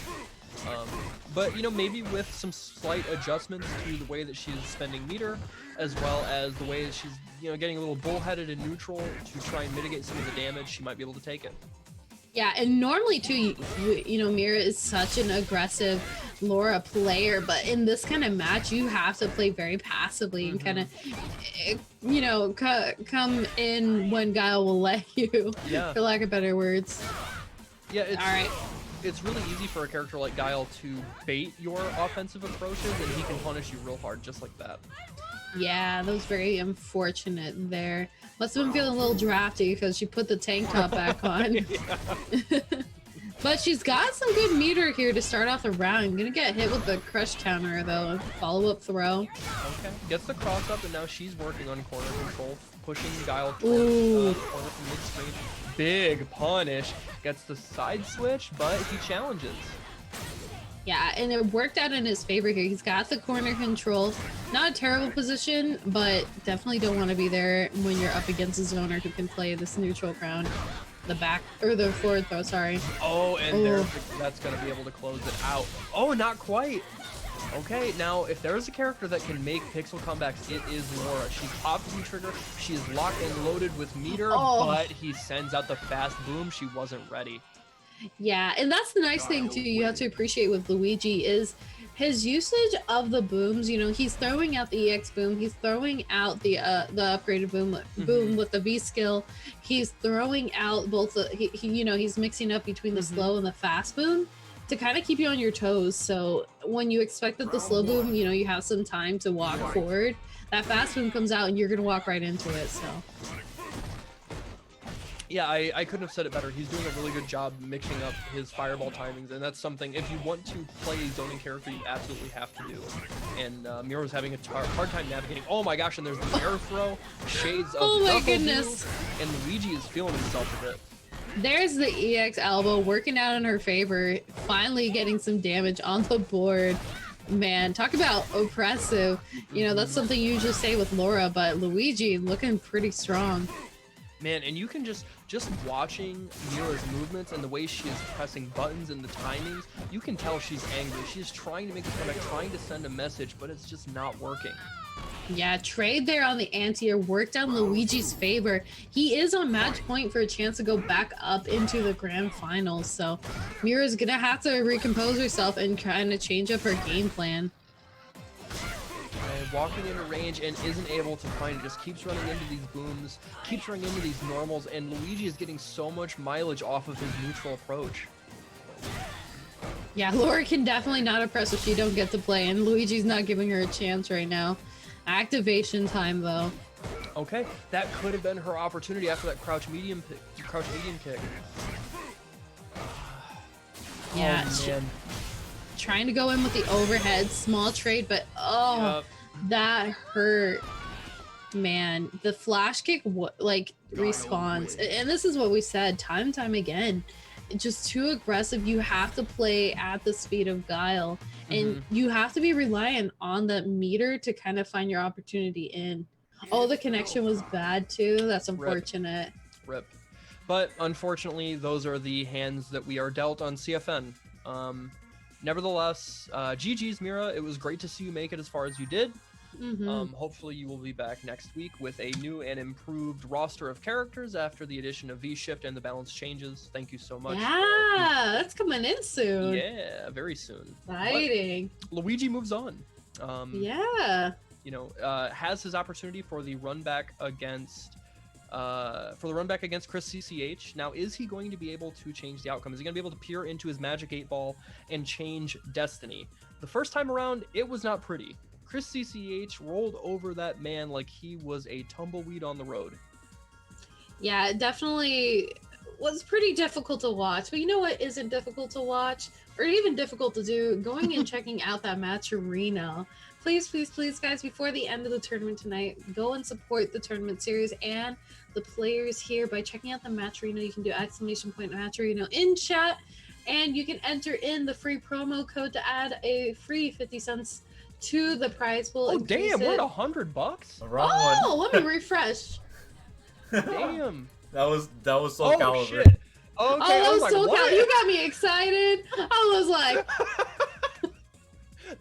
A: But, you know, maybe with some slight adjustments to the way that she's spending meter, as well as the way that she's, you know, getting a little bullheaded in neutral to try and mitigate some of the damage, she might be able to take it.
B: Yeah, and normally too, you know, Mira is such an aggressive Laura player, but in this kind of match, you have to play very passively and kind of, you know, come in when Guile will let you, for lack of better words.
A: Yeah, it's really easy for a character like Guile to bait your offensive approaches, and he can punish you real hard just like that.
B: Yeah, that was very unfortunate there. Must have been feeling a little drafty because she put the tank top back on. But she's got some good meter here to start off the round. Gonna get hit with the crush counter though. Follow-up throw.
A: Okay, gets the cross up, and now she's working on corner control, pushing Guile towards corner from mid-screen. Big punish. Gets the side switch, but he challenges.
B: Yeah, and it worked out in his favor here. He's got the corner control. Not a terrible position, but definitely don't want to be there when you're up against a zoner who can play this neutral ground. The back, or the forward throw, sorry.
A: Oh, and that's going to be able to close it out. Oh, not quite. Okay, now, if there is a character that can make pixel comebacks, it is Laura. She's popped the trigger. She is locked and loaded with meter, but he sends out the fast boom. She wasn't ready.
B: Yeah, and that's the nice thing too you have to appreciate with Luigi is his usage of the booms. You know, he's throwing out the EX boom, he's throwing out the upgraded boom with the V skill. He's throwing out both the you know, he's mixing up between the slow and the fast boom to kind of keep you on your toes. So when you expect that the slow boom, you know, you have some time to walk forward, that fast boom comes out and you're gonna walk right into it. So
A: yeah, I couldn't have said it better. He's doing a really good job mixing up his fireball timings, and that's something, if you want to play a zoning character, you absolutely have to do. And Mira's having a hard time navigating. Oh my gosh, and there's the air throw, shades of
B: oh my goodness.
A: And Luigi is feeling himself a bit.
B: There's the EX elbow working out in her favor, finally getting some damage on the board. Man, talk about oppressive. You know, that's something you usually say with Laura, but Luigi looking pretty strong.
A: Man, and you can just watching Mira's movements and the way she is pressing buttons and the timings, you can tell she's angry. She's trying to make a comeback, trying to send a message, but it's just not working.
B: Yeah, trade there on the anti-air worked out in Luigi's favor. He is on match point for a chance to go back up into the grand finals. So Mira's gonna have to recompose herself and kind of change up her game plan.
A: Walking into range and isn't able to find it, just keeps running into these booms, keeps running into these normals, and Luigi is getting so much mileage off of his neutral approach.
B: Yeah, Laura can definitely not impress if she don't get to play, and Luigi's not giving her a chance right now. Activation time, though.
A: Okay, that could have been her opportunity after that crouch medium kick.
B: Yeah,
A: oh, man.
B: Trying to go in with the overhead, small trade, but that hurt. Man, the flash kick respawns, and this is what we said time and time again. Just too aggressive. You have to play at the speed of Guile, and you have to be reliant on that meter to kind of find your opportunity in. Oh, the connection was bad too. That's unfortunate.
A: Rip. But unfortunately, those are the hands that we are dealt on CFN. Nevertheless, GG's Mira. It was great to see you make it as far as you did. Hopefully you will be back next week with a new and improved roster of characters after the addition of V-Shift and the balance changes. Thank you so much.
B: Yeah, that's coming in soon.
A: Yeah, very soon.
B: Exciting.
A: But Luigi moves on.
B: Yeah.
A: You know, has his opportunity for the run back against Chris CCH. Now, is he going to be able to change the outcome? Is he going to be able to peer into his magic 8-ball and change destiny? The first time around, it was not pretty. Chris CCH rolled over that man like he was a tumbleweed on the road.
B: Yeah, it definitely was pretty difficult to watch. But you know what isn't difficult to watch? Or even difficult to do? Going and checking out that match arena. Please, please, please, guys, before the end of the tournament tonight, go and support the tournament series and the players here by checking out the match arena. You can do !match arena in chat, and you can enter in the free promo code to add a free 50 cents to the prize pool.
A: Oh, damn, we're at $100?
B: Oh, let me refresh.
A: Damn.
C: That was Soul Calibur.
A: Oh, shit. Okay,
B: that was Soul Calibur. You got me excited. I was like...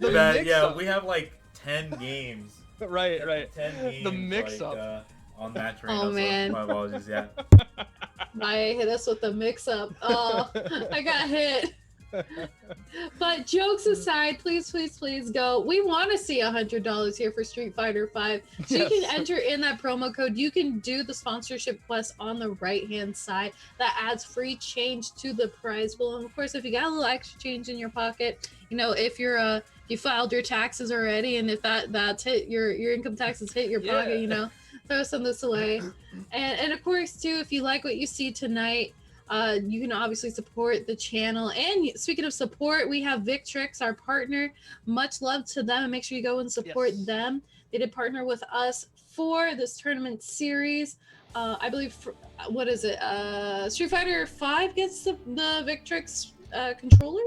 C: Yeah, we have like 10 games.
A: Right.
C: 10 games.
A: The mix-up.
C: On match arena.
B: Oh, man.
C: So my apologies, yeah.
B: I hit us with the mix-up. Oh, I got hit. But jokes aside, please, please, please go. We want to see $100 here for Street Fighter 5. So you can enter in that promo code. You can do the sponsorship quest on the right-hand side. That adds free change to the prize pool. And of course, if you got a little extra change in your pocket, you know, if you're you filed your taxes already, and if that's hit your income taxes hit your pocket, you know, throw some of this away. And of course, too, if you like what you see tonight, you can obviously support the channel. And speaking of support, we have Victrix, our partner. Much love to them, and make sure you go and support them. They did partner with us for this tournament series. I believe, what is it? Street Fighter 5 gets the Victrix controller?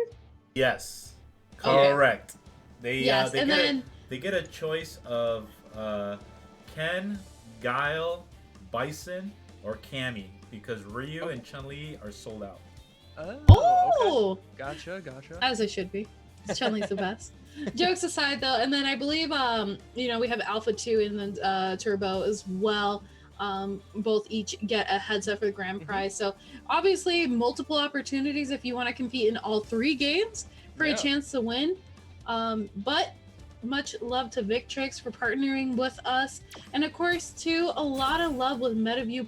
C: Yes, correct. They they get a choice of Ken, Guile, Bison, or Cammy, because Ryu and Chun-Li are sold out.
B: Oh!
A: Okay. Gotcha.
B: As it should be. Chun-Li's the best. Jokes aside, though, and then I believe, you know, we have Alpha 2 and then Turbo as well. Both each get a headset for the grand prize. So obviously multiple opportunities if you want to compete in all 3 games for a chance to win. But much love to Victrix for partnering with us, and of course too, a lot of love with MetaView,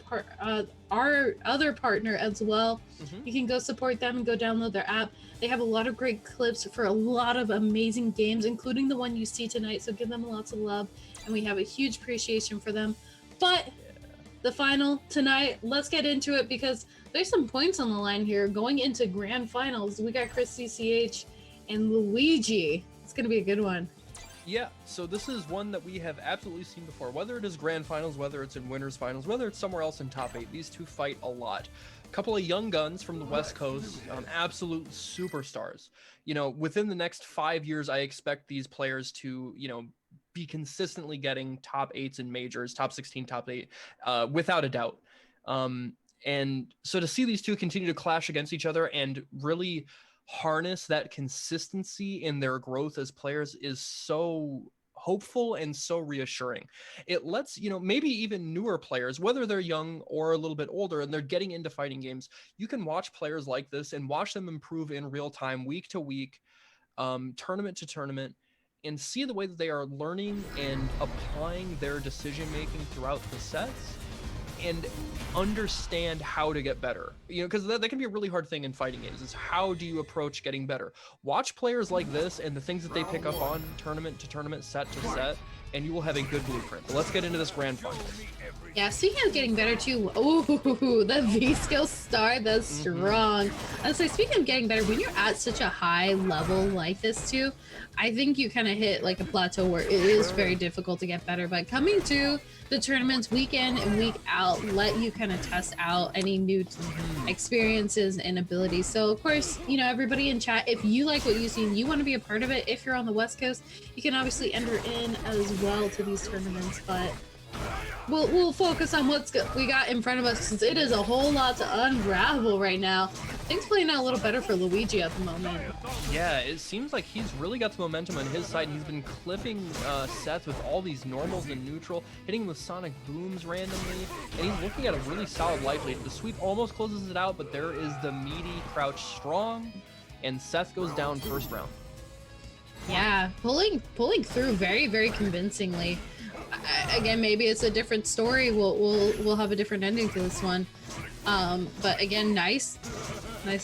B: our other partner as well. You can go support them and go download their app. They have a lot of great clips for a lot of amazing games, including the one you see tonight, so give them lots of love, and we have a huge appreciation for them. But the final tonight, let's get into it, because there's some points on the line here going into grand finals. We got Chris CCH and Luigi. It's gonna be a good one.
A: Yeah, so this is one that we have absolutely seen before, whether it is grand finals, whether it's in winners finals, whether it's somewhere else in top 8. These two fight a lot. A couple of young guns from the West Coast, absolute superstars. You know, within the next 5 years, I expect these players to, you know, be consistently getting top 8s in majors, top 16, top 8, without a doubt. And so to see these two continue to clash against each other and really harness that consistency in their growth as players is so hopeful and so reassuring. It lets, you know, maybe even newer players, whether they're young or a little bit older and they're getting into fighting games, you can watch players like this and watch them improve in real time, week to week, tournament to tournament, and see the way that they are learning and applying their decision making throughout the sets, and understand how to get better. You know, because that can be a really hard thing in fighting games, is how do you approach getting better? Watch players like this and the things that they pick up on tournament to tournament, set to set, and you will have a good blueprint. But let's get into this grand final.
B: Yeah, speaking of getting better too, ooh, the V-skill star, that's strong. I was like, speaking of getting better, when you're at such a high level like this too, I think you kind of hit like a plateau where it is very difficult to get better. But coming to the tournaments week in and week out let you kind of test out any new experiences and abilities. So of course, you know, everybody in chat, if you like what you see and you want to be a part of it, if you're on the West Coast, you can obviously enter in as well to these tournaments. But we'll focus on what's we got in front of us, since it is a whole lot to unravel right now. Things playing out a little better for Luigi at the moment.
A: Yeah, it seems like he's really got the momentum on his side. He's been clipping sets with all these normals and neutral, hitting with sonic booms randomly, and he's looking at a really solid life lead. The sweep almost closes it out, but there is the meaty crouch strong, and Seth goes down first round.
B: Yeah, pulling through very, very convincingly. Again, maybe it's a different story. We'll have a different ending to this one. But again, nice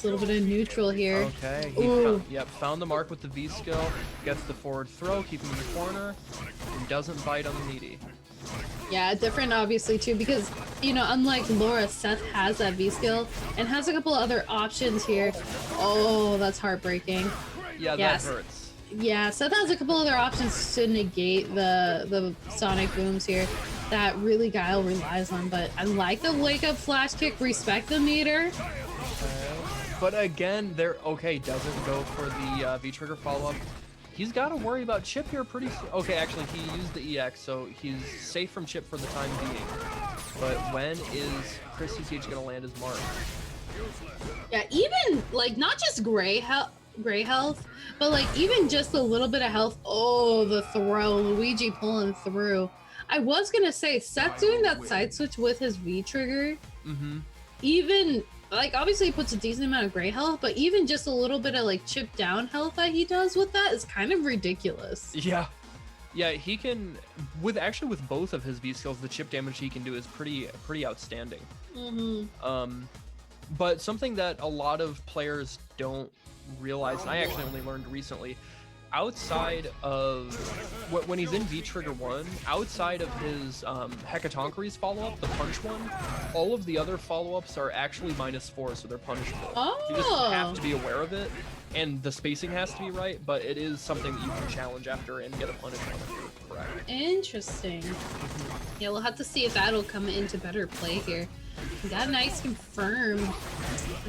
B: little bit of neutral here.
A: Okay. He found the mark with the V skill. Gets the forward throw, keep him in the corner, and doesn't bite on the meaty.
B: Yeah, different obviously too, because you know, unlike Laura, Seth has that V skill and has a couple other options here. Oh, that's heartbreaking.
A: Yeah, that hurts.
B: Yeah, Seth has a couple other options to negate the sonic booms here that really Guile relies on, but I like the wake up flash kick, respect the meter.
A: But again, doesn't go for the V-trigger follow-up. He's got to worry about chip here pretty soon. Okay, actually, he used the EX, so he's safe from chip for the time being. But when is Chris CCH going to land his mark?
B: Yeah, even, like, not just gray health, but like even just a little bit of health. Oh, the throw, Luigi pulling through. I was gonna say Seth doing that side switch with his V trigger, even like obviously he puts a decent amount of gray health, but even just a little bit of like chip down health that he does with that is kind of ridiculous.
A: Yeah, he can with both of his V skills, the chip damage he can do is pretty outstanding. But something that a lot of players don't realize, and I actually only learned recently, outside of when he's in V-Trigger 1, outside of his Hecatoncheires follow-up, the punch one, all of the other follow-ups are actually -4, so they're punishable. You just have to be aware of it, and the spacing has to be right, but it is something that you can challenge after and get a punish on if you're correct.
B: Interesting. Yeah, we'll have to see if that'll come into better play here. We got a nice confirm.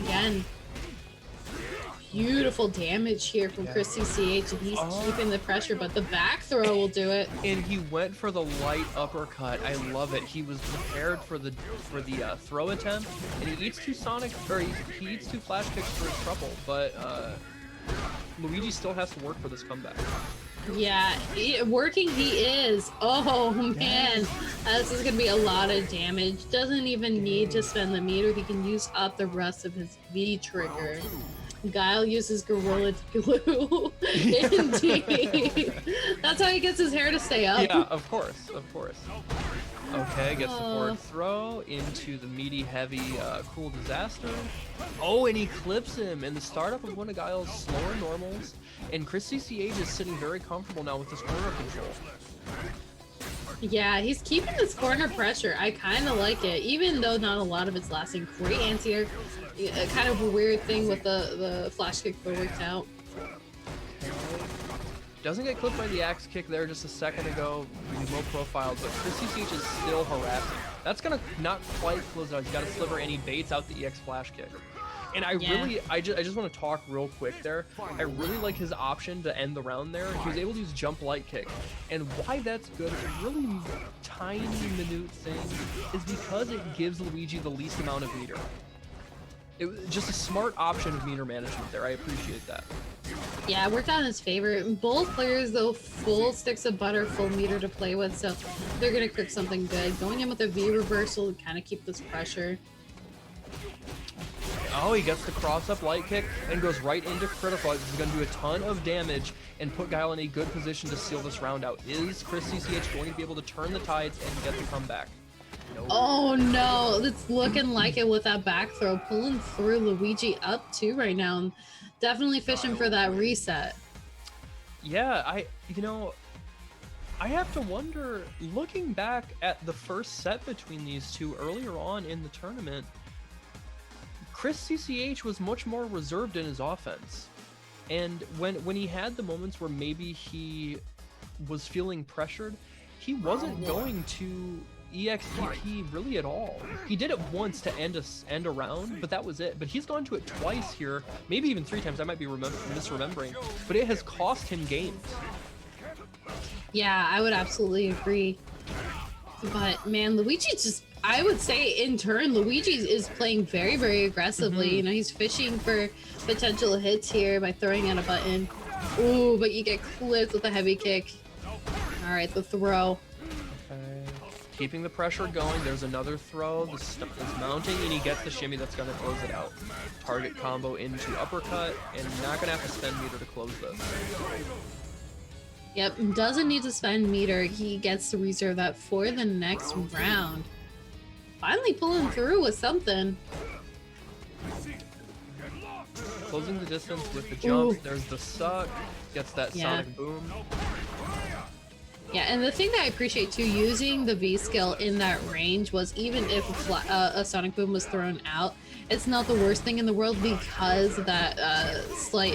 B: Again, beautiful damage here from Chris CCH, and he's keeping the pressure, but the back throw will do it.
A: And he went for the light uppercut. I love it. He was prepared for the throw attempt, and he eats two he eats two flash kicks for his trouble, but Luigi still has to work for this comeback.
B: Yeah, working he is. Oh man, this is gonna be a lot of damage. Doesn't even need to spend the meter. He can use up the rest of his V trigger. Guile uses Gorilla Glue. Indeed. That's how he gets his hair to stay up.
A: Yeah, of course. Okay, gets the forward throw into the meaty, heavy, cool disaster. Oh, and he clips him in the startup of one of Guile's slower normals. And Chris CCH is sitting very comfortable now with this corner control.
B: Yeah, he's keeping this corner pressure. I kind of like it, even though not a lot of it's lasting. Great anti-air. Kind of a weird thing with the flash kick, but worked out.
A: Doesn't get clipped by the axe kick there just a second ago. Low profile, but Chris CCH is still harassing. That's gonna not quite close it out. He's got a sliver and he baits out the EX flash kick. And I just want to talk real quick there. I really like his option to end the round there. He was able to use jump light kick. And why that's good, it's a really tiny, minute thing, is because it gives Luigi the least amount of meter. It was just a smart option of meter management there. I appreciate that.
B: Yeah, it worked out in his favor. Both players, though, full sticks of butter, full meter to play with, so they're going to cook something good. Going in with a V reversal to kind of keep this pressure.
A: Oh, he gets the cross-up light kick and goes right into critical. This is going to do a ton of damage and put Guile in a good position to seal this round out. Is Chris CCH going to be able to turn the tides and get the comeback? No.
B: Oh no, it's looking like it with that back throw. Pulling through Luigi up too right now. Definitely fishing for that reset.
A: Yeah, I have to wonder, looking back at the first set between these two earlier on in the tournament, Chris CCH was much more reserved in his offense. And when he had the moments where maybe he was feeling pressured, he wasn't going to EXTP really at all. He did it once to end a round, but that was it. But he's gone to it twice here, maybe even 3 times. I might be misremembering, but it has cost him games.
B: Yeah, I would absolutely agree. But man, Luigi just, I would say in turn, Luigi is playing very, very aggressively. You know, he's fishing for potential hits here by throwing out a button. Ooh, but you get clipped with a heavy kick. All right, the throw.
A: Keeping the pressure going. There's another throw. The stuff is mounting, and he gets the shimmy that's going to close it out. Target combo into uppercut, and not going to have to spend meter to close this.
B: Yep, doesn't need to spend meter. He gets to reserve that for the next round. Finally pulling through with something.
A: Closing the distance with the jumps.
B: Ooh.
A: There's the suck. Gets that sonic boom.
B: Yeah, and the thing that I appreciate too, using the V skill in that range was even if a sonic boom was thrown out, it's not the worst thing in the world because of that slight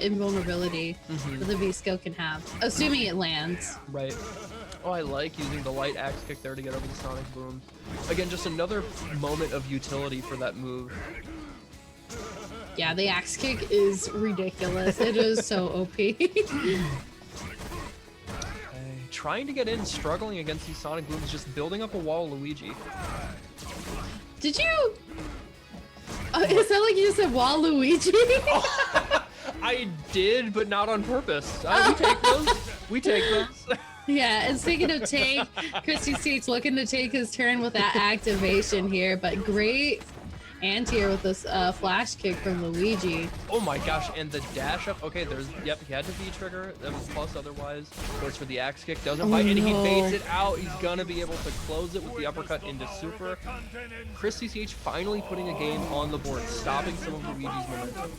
B: invulnerability that the V skill can have, assuming it lands.
A: Right. Oh, I like using the light axe kick there to get over the sonic boom. Again, just another moment of utility for that move.
B: Yeah, the axe kick is ridiculous. It is so OP.
A: Trying to get in, struggling against these sonic booms, just building up a wall, Luigi.
B: Did you? It sounded like you just said wall, Luigi.
A: I did, but not on purpose. We take those. We take those.
B: Yeah, and speaking of take, Christy Seats looking to take his turn with that activation here, but great anti-air with this flash kick from Luigi.
A: Oh my gosh, and the dash up. Okay, there's, yep, he had to V-trigger. That was plus otherwise. Goes for the axe kick, doesn't bite, and he baits it out. He's gonna be able to close it with the uppercut into super. Chris CCH finally putting a game on the board, stopping some of Luigi's momentum.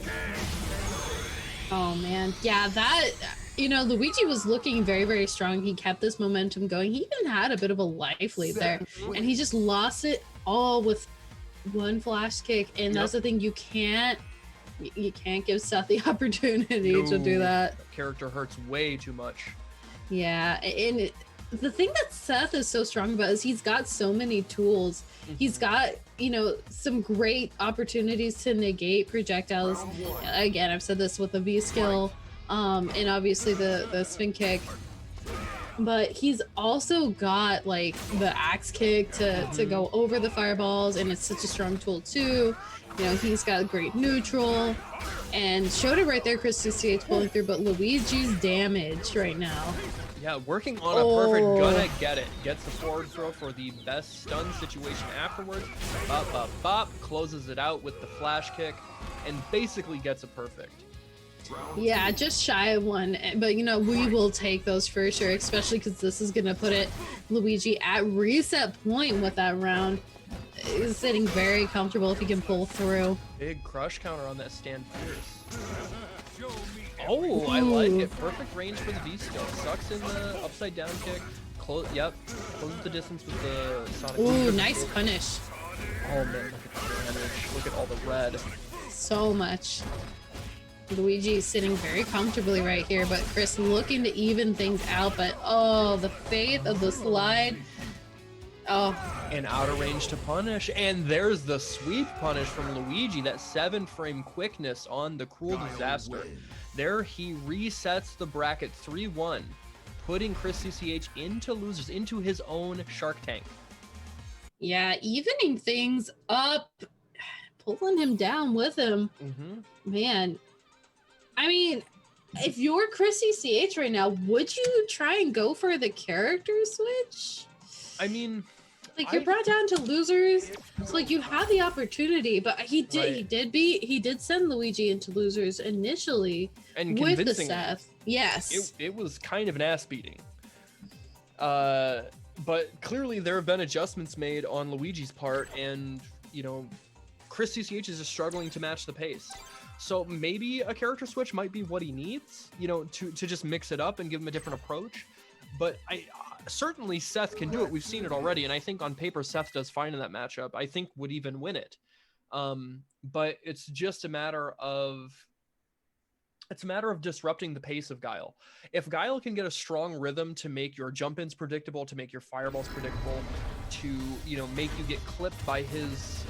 B: Oh man, yeah, that, you know, Luigi was looking very, very strong. He kept this momentum going. He even had a bit of a life lead there, and he just lost it all with one flash kick, and that's the thing, you can't give Seth the opportunity to do that.
A: Character hurts way too much.
B: Yeah, and the thing that Seth is so strong about is he's got so many tools. He's got, you know, some great opportunities to negate projectiles. Again, I've said this with the V skill, and obviously the spin kick. But he's also got like the axe kick to go over the fireballs, and it's such a strong tool too. You know, he's got great neutral, and showed it right there. Chris CCH pulling through, but Luigi's damage right now.
A: Yeah, working on a perfect gonna get it. Gets the forward throw for the best stun situation afterwards. Bop, bop, bop. Closes it out with the flash kick, and basically gets a perfect.
B: Yeah, just shy of one, but you know, we will take those for sure, especially because this is gonna put it Luigi at reset point with that round. He's sitting very comfortable if he can pull through.
A: Big crush counter on that stand fierce. Oh, I like it. Perfect range for the V skill. Sucks in the upside down kick. Yep. Closes the distance with the sonic.
B: Ooh, nice punish.
A: Oh man, look at the damage. Look at all the red.
B: So much. Luigi is sitting very comfortably right here, but Chris looking to even things out, but oh, the faith of the slide. Oh.
A: And out of range to punish, and there's the sweep punish from Luigi, that 7-frame quickness on the Cruel Disaster. There he resets the bracket 3-1, putting Chris CCH into losers, into his own Shark Tank.
B: Yeah, evening things up. pulling him down with him. Man, I mean, if you're Chris CCH right now, would you try and go for the character switch?
A: I mean,
B: like you're brought down to losers, so like you had the opportunity, but he did send Luigi into losers initially
A: and
B: with the Seth. Yes,
A: it was kind of an ass beating. But clearly there have been adjustments made on Luigi's part, and Chris CCH is just struggling to match the pace. So maybe a character switch might be what he needs, to just mix it up and give him a different approach. But certainly Seth can do it. We've seen it already, and I think on paper Seth does fine in that matchup. I think would even win it. But it's just a matter of disrupting the pace of Guile. If Guile can get a strong rhythm to make your jump-ins predictable, to make your fireballs predictable, to make you get clipped by his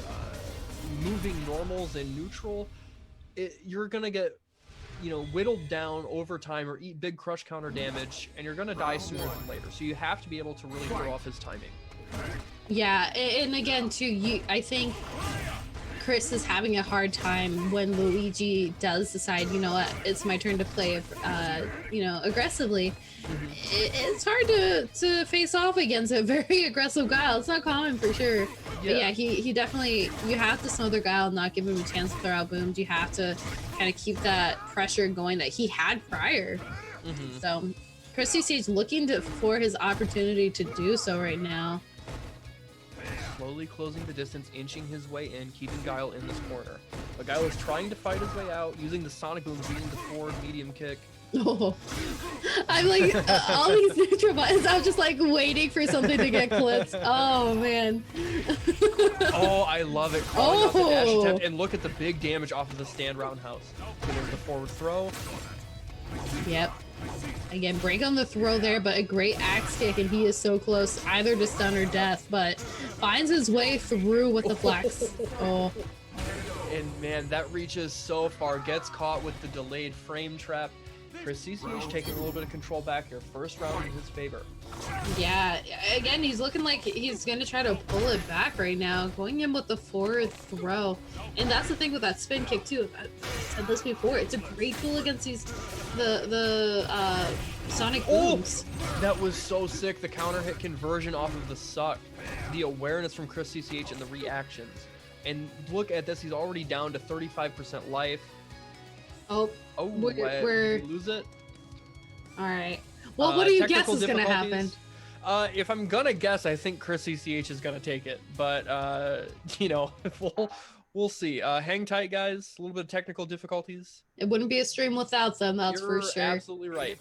A: moving normals in neutral, you're gonna get whittled down over time or eat big crush counter damage, and you're gonna die sooner than later. So you have to be able to really throw off his timing.
B: Yeah, and again too, I think Chris is having a hard time when Luigi does decide, it's my turn to play, aggressively. It's hard to face off against a very aggressive Guile. It's not common for sure. Yeah. But yeah, he definitely, you have to smother Guile, not give him a chance to throw out booms. You have to kind of keep that pressure going that he had prior. So Chris CC is looking for his opportunity to do so right now.
A: Slowly closing the distance, inching his way in, keeping Guile in this corner. But Guile is trying to fight his way out, using the Sonic Boom, beating the forward medium kick.
B: Oh, I'm like, all these neutral buttons, I'm just like waiting for something to get clipped. Oh, man.
A: Oh, I love it. Calling out the dash attempt, and look at the big damage off of the stand roundhouse. So there's the forward throw.
B: Yep. Again, break on the throw there, but a great axe kick, and he is so close either to stun or death, but finds his way through with the flex. Oh.
A: And man, that reaches so far, gets caught with the delayed frame trap. Chris CCH taking a little bit of control back here. First round in his favor.
B: Yeah, again, he's looking like he's going to try to pull it back right now, going in with the forward throw. And that's the thing with that spin kick too. I said this before. It's a great tool against the Sonic Booms.
A: That was so sick. The counter hit conversion off of the suck. The awareness from Chris CCH and the reactions. And look at this. He's already down to 35% life. Did we lose it? All
B: right. Well, what do you guess is going to happen?
A: If I'm going to guess, I think Chris CCH is going to take it. But, we'll see. Hang tight, guys. A little bit of technical difficulties.
B: It wouldn't be a stream without them, that's for sure.
A: You're absolutely right.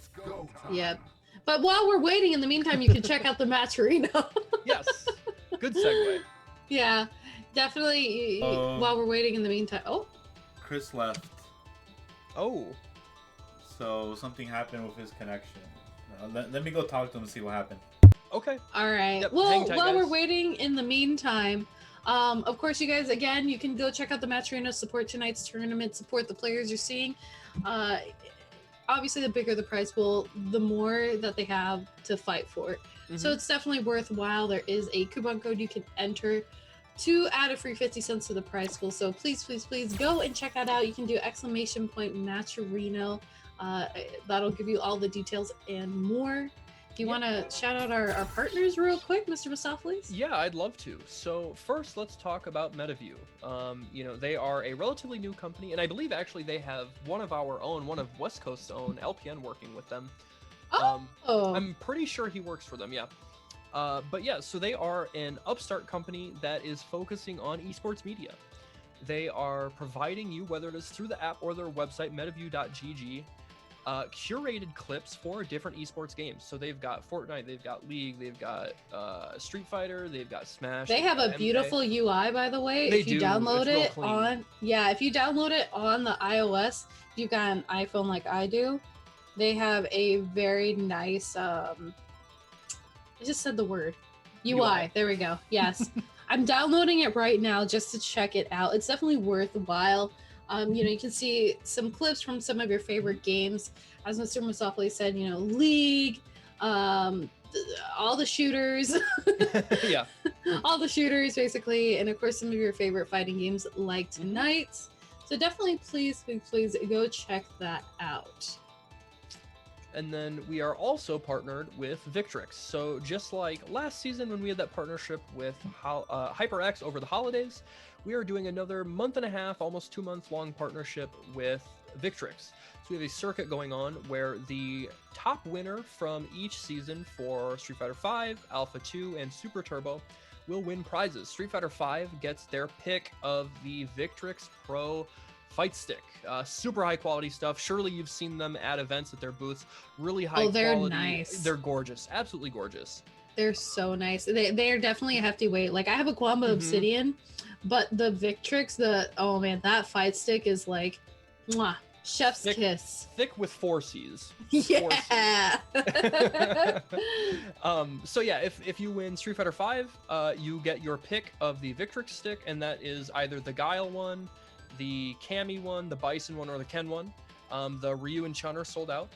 B: Yep. But while we're waiting, in the meantime, you can check out the match arena.
A: Yes. Good segue.
B: Yeah, definitely. While we're waiting in the meantime. Oh.
C: Chris left.
A: Oh.
C: So something happened with his connection. Let me go talk to him and see what happened.
A: Okay.
B: All right.
A: Yep.
B: Well, while we're waiting in the meantime, of course, you guys, again, you can go check out the match arena, support tonight's tournament, support the players you're seeing. Obviously, the bigger the prize pool, the more that they have to fight for. So it's definitely worthwhile. There is a coupon code you can enter to add a free 50 cents to the prize pool. So please, please, please go and check that out. You can do !match arena. That'll give you all the details and more. Do you want to shout out our partners real quick, Mr. Mustaflis?
A: Yeah, I'd love to. So first, let's talk about MetaView. They are a relatively new company, and I believe actually they have one of West Coast's own, LPN, working with them. I'm pretty sure he works for them, yeah. But yeah, so they are an upstart company that is focusing on esports media. They are providing you, whether it is through the app or their website, metaview.gg, curated clips for different esports games. So they've got Fortnite, they've got League, they've got Street Fighter, they've got Smash.
B: They have a beautiful UI, by the way. If you download it on, if you download it on the iOS, if you've got an iPhone like I do, they have a very nice, I just said the word, UI. There we go. Yes. I'm downloading it right now just to check it out. It's definitely worthwhile. You can see some clips from some of your favorite games. As Mr. Musafli said, League, all the shooters.
A: Yeah.
B: All the shooters, basically. And of course, some of your favorite fighting games like tonight. So definitely, please go check that out.
A: And then we are also partnered with Victrix. So just like last season when we had that partnership with HyperX over the holidays, we are doing another month and a half, almost 2 month long partnership with Victrix. So we have a circuit going on where the top winner from each season for Street Fighter V, Alpha 2, and Super Turbo will win prizes. Street Fighter V gets their pick of the Victrix Pro Fight Stick. Super high quality stuff. Surely you've seen them at events at their booths. Really high
B: they're
A: quality.
B: Nice.
A: They're gorgeous. Absolutely gorgeous.
B: They're so nice. They're definitely a hefty weight. Like I have a Quamba Obsidian, but the Victrix, oh man, that fight stick is like, mwah, chef's kiss.
A: Thick with 4 C's.
B: Yeah.
A: 4 C's. So yeah, if you win Street Fighter V, you get your pick of the Victrix stick, and that is either the Guile one, the Cammy one, the Bison one, or the Ken one. The Ryu and Chun are sold out.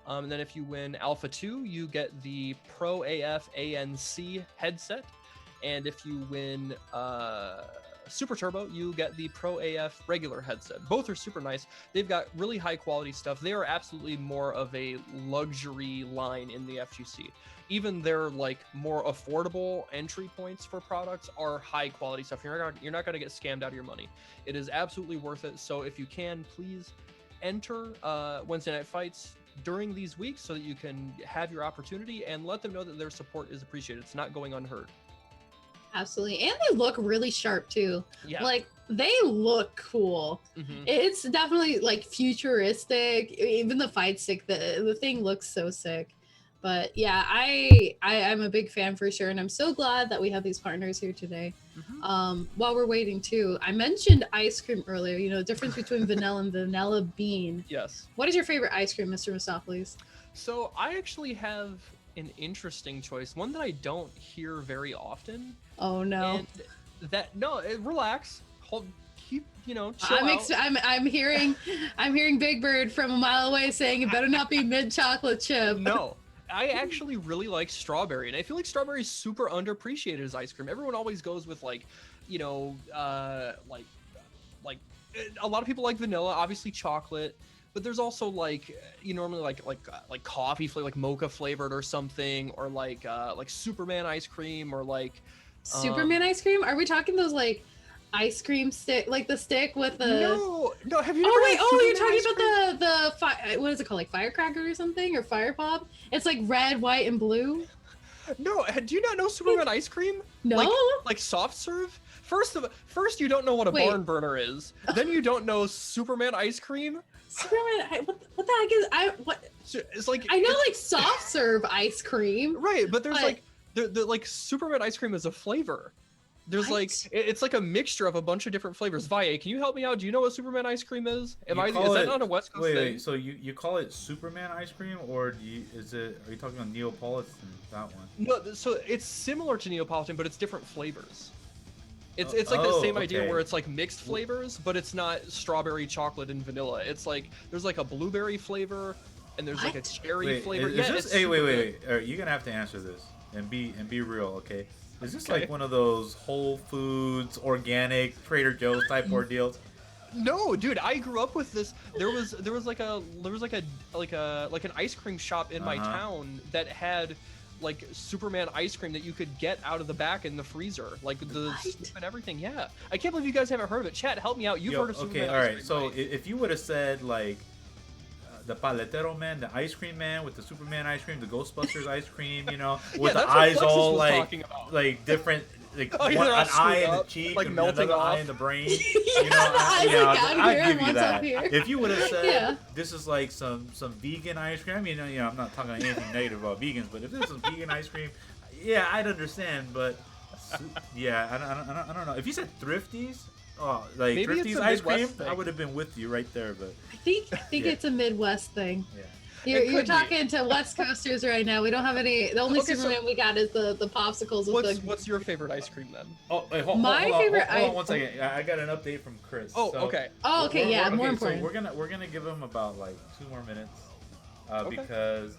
A: And then if you win Alpha 2, you get the Pro AF ANC headset. And if you win Super Turbo, you get the Pro AF regular headset. Both are super nice. They've got really high quality stuff. They are absolutely more of a luxury line in the FGC. Even their like more affordable entry points for products are high quality stuff. You're not going to get scammed out of your money. It is absolutely worth it. So if you can, please enter Wednesday Night Fights during these weeks so that you can have your opportunity, and let them know that their support is appreciated. It's not going unheard.
B: Absolutely. And they look really sharp too.
A: Yeah.
B: Like they look cool. It's definitely like futuristic. Even the fight stick, the thing looks so sick. But yeah, I'm a big fan for sure, and I'm so glad that we have these partners here today. While we're waiting too, I mentioned ice cream earlier. You know, the difference between vanilla and vanilla bean.
A: Yes.
B: What is your favorite ice cream, Mr. Mistopheles?
A: So I actually have an interesting choice, one that I don't hear very often.
B: Oh no.
A: And relax. Keep, chill out.
B: I'm hearing Big Bird from a mile away saying it better not be mint chocolate chip.
A: No. I actually really like strawberry, and I feel like strawberry is super underappreciated as ice cream. Everyone always goes with like a lot of people like vanilla, obviously chocolate, but there's also like normally like coffee flavor, like mocha flavored or something, or like Superman ice cream, or like
B: Superman ice cream. Are we talking those like ice cream stick, like the stick with the
A: no have you never
B: you're talking about the what is it called, like firecracker or something, or fire pop? It's like red, white, and blue.
A: No, do you not know Superman ice cream?
B: No.
A: Like soft serve? First you don't know what a barn burner is. Then you don't know Superman ice cream.
B: Superman, what the heck is
A: It's like,
B: I know like soft serve ice cream.
A: Right, but there's like Superman ice cream is a flavor. There's
B: what?
A: it's like a mixture of a bunch of different flavors. Valle, can you help me out? Do you know what Superman ice cream is? Is that not a West Coast thing?
C: Wait, so you call it Superman ice cream, or are you talking about Neapolitan, that one?
A: No, so it's similar to Neapolitan, but it's different flavors. It's like the same idea where it's like mixed flavors, but it's not strawberry, chocolate, and vanilla. It's like there's like a blueberry flavor, and there's like a cherry flavor.
C: Wait. You're gonna have to answer this and be real, okay? Is this like one of those Whole Foods, organic, Trader Joe's type ordeals?
A: No, dude, I grew up with this. There was like an ice cream shop in my town that had like Superman ice cream that you could get out of the back in the freezer, like the scoop and everything. Yeah, I can't believe you guys haven't heard of it. Chat, help me out. You've heard of Superman
C: all right.
A: ice cream,
C: So
A: right?
C: if you would have said like the Paletero man, the ice cream man with the Superman ice cream, the Ghostbusters ice cream, with the eyes all like different, like an eye in the cheek,
A: like
C: and
A: melting
C: another
A: off.
C: eye in the brain.
B: I'd
C: give you that. If you would have said this is like some vegan ice cream, I mean, I'm not talking anything negative about vegans, but if this is vegan ice cream, yeah, I'd understand. But yeah, I don't know. If you said Thrifties. Oh, like
A: maybe
C: Thrifties ice cream, I would have been with you right there, but
B: I think it's a Midwest thing.
C: Yeah.
B: You're talking to West Coasters right now. We don't have any. The only Superman we got is the popsicles.
A: What's your favorite ice cream then?
C: Oh, wait, hold on 1 second. I got an update from Chris.
A: Okay.
B: Oh, okay. More important.
C: So we're gonna give him about like 2 more minutes, because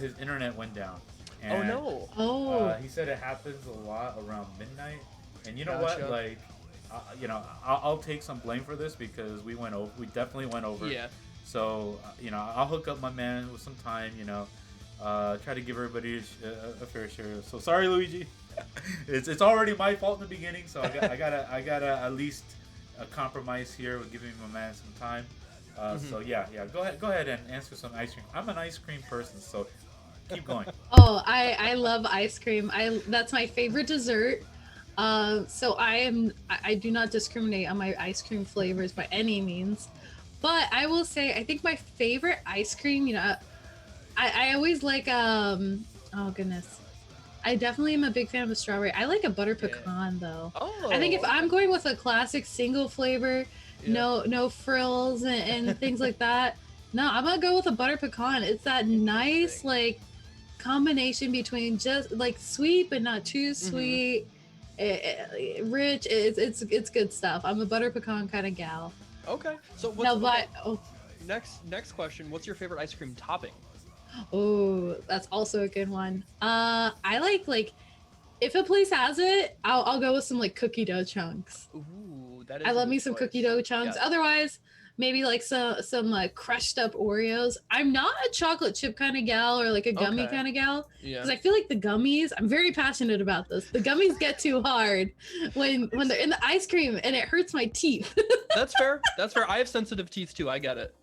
C: his internet went down. And,
A: oh no!
C: He said it happens a lot around midnight. And you know
A: Gotcha.
C: what? Like, you know, I'll take some blame for this because we went over. We definitely went over.
A: Yeah.
C: So you know, I'll hook up my man with some time. You know, try to give everybody a fair share. So sorry, Luigi. it's already my fault in the beginning. So I gotta at least compromise here with giving my man some time. So yeah. Go ahead and answer some ice cream. I'm an ice cream person, so keep going.
B: Oh, I love ice cream. That's my favorite dessert. So I do not discriminate on my ice cream flavors by any means, but I will say I think my favorite ice cream, you know, I always like oh goodness, I definitely am a big fan of the strawberry. I like a butter pecan though.
A: Oh.
B: I think if I'm going with a classic single flavor, no frills and things like that, no, I'm gonna go with a butter pecan. It's that nice like combination between just like sweet but not too sweet. Rich, it's good stuff. I'm a butter pecan kind of gal.
A: Okay, so next question, what's your favorite ice cream topping?
B: Oh, that's also a good one. I like if a place has it, I'll go with some like cookie dough chunks.
A: Ooh, that is
B: I love me some cookie dough chunks.
A: Yeah.
B: Otherwise, maybe like some crushed up Oreos. I'm not a chocolate chip kind of gal or like a gummy kind of gal.
A: Yeah.
B: Because I feel like the gummies, I'm very passionate about this. The gummies get too hard when they're in the ice cream and it hurts my teeth.
A: That's fair. That's fair. I have sensitive teeth too. I get it.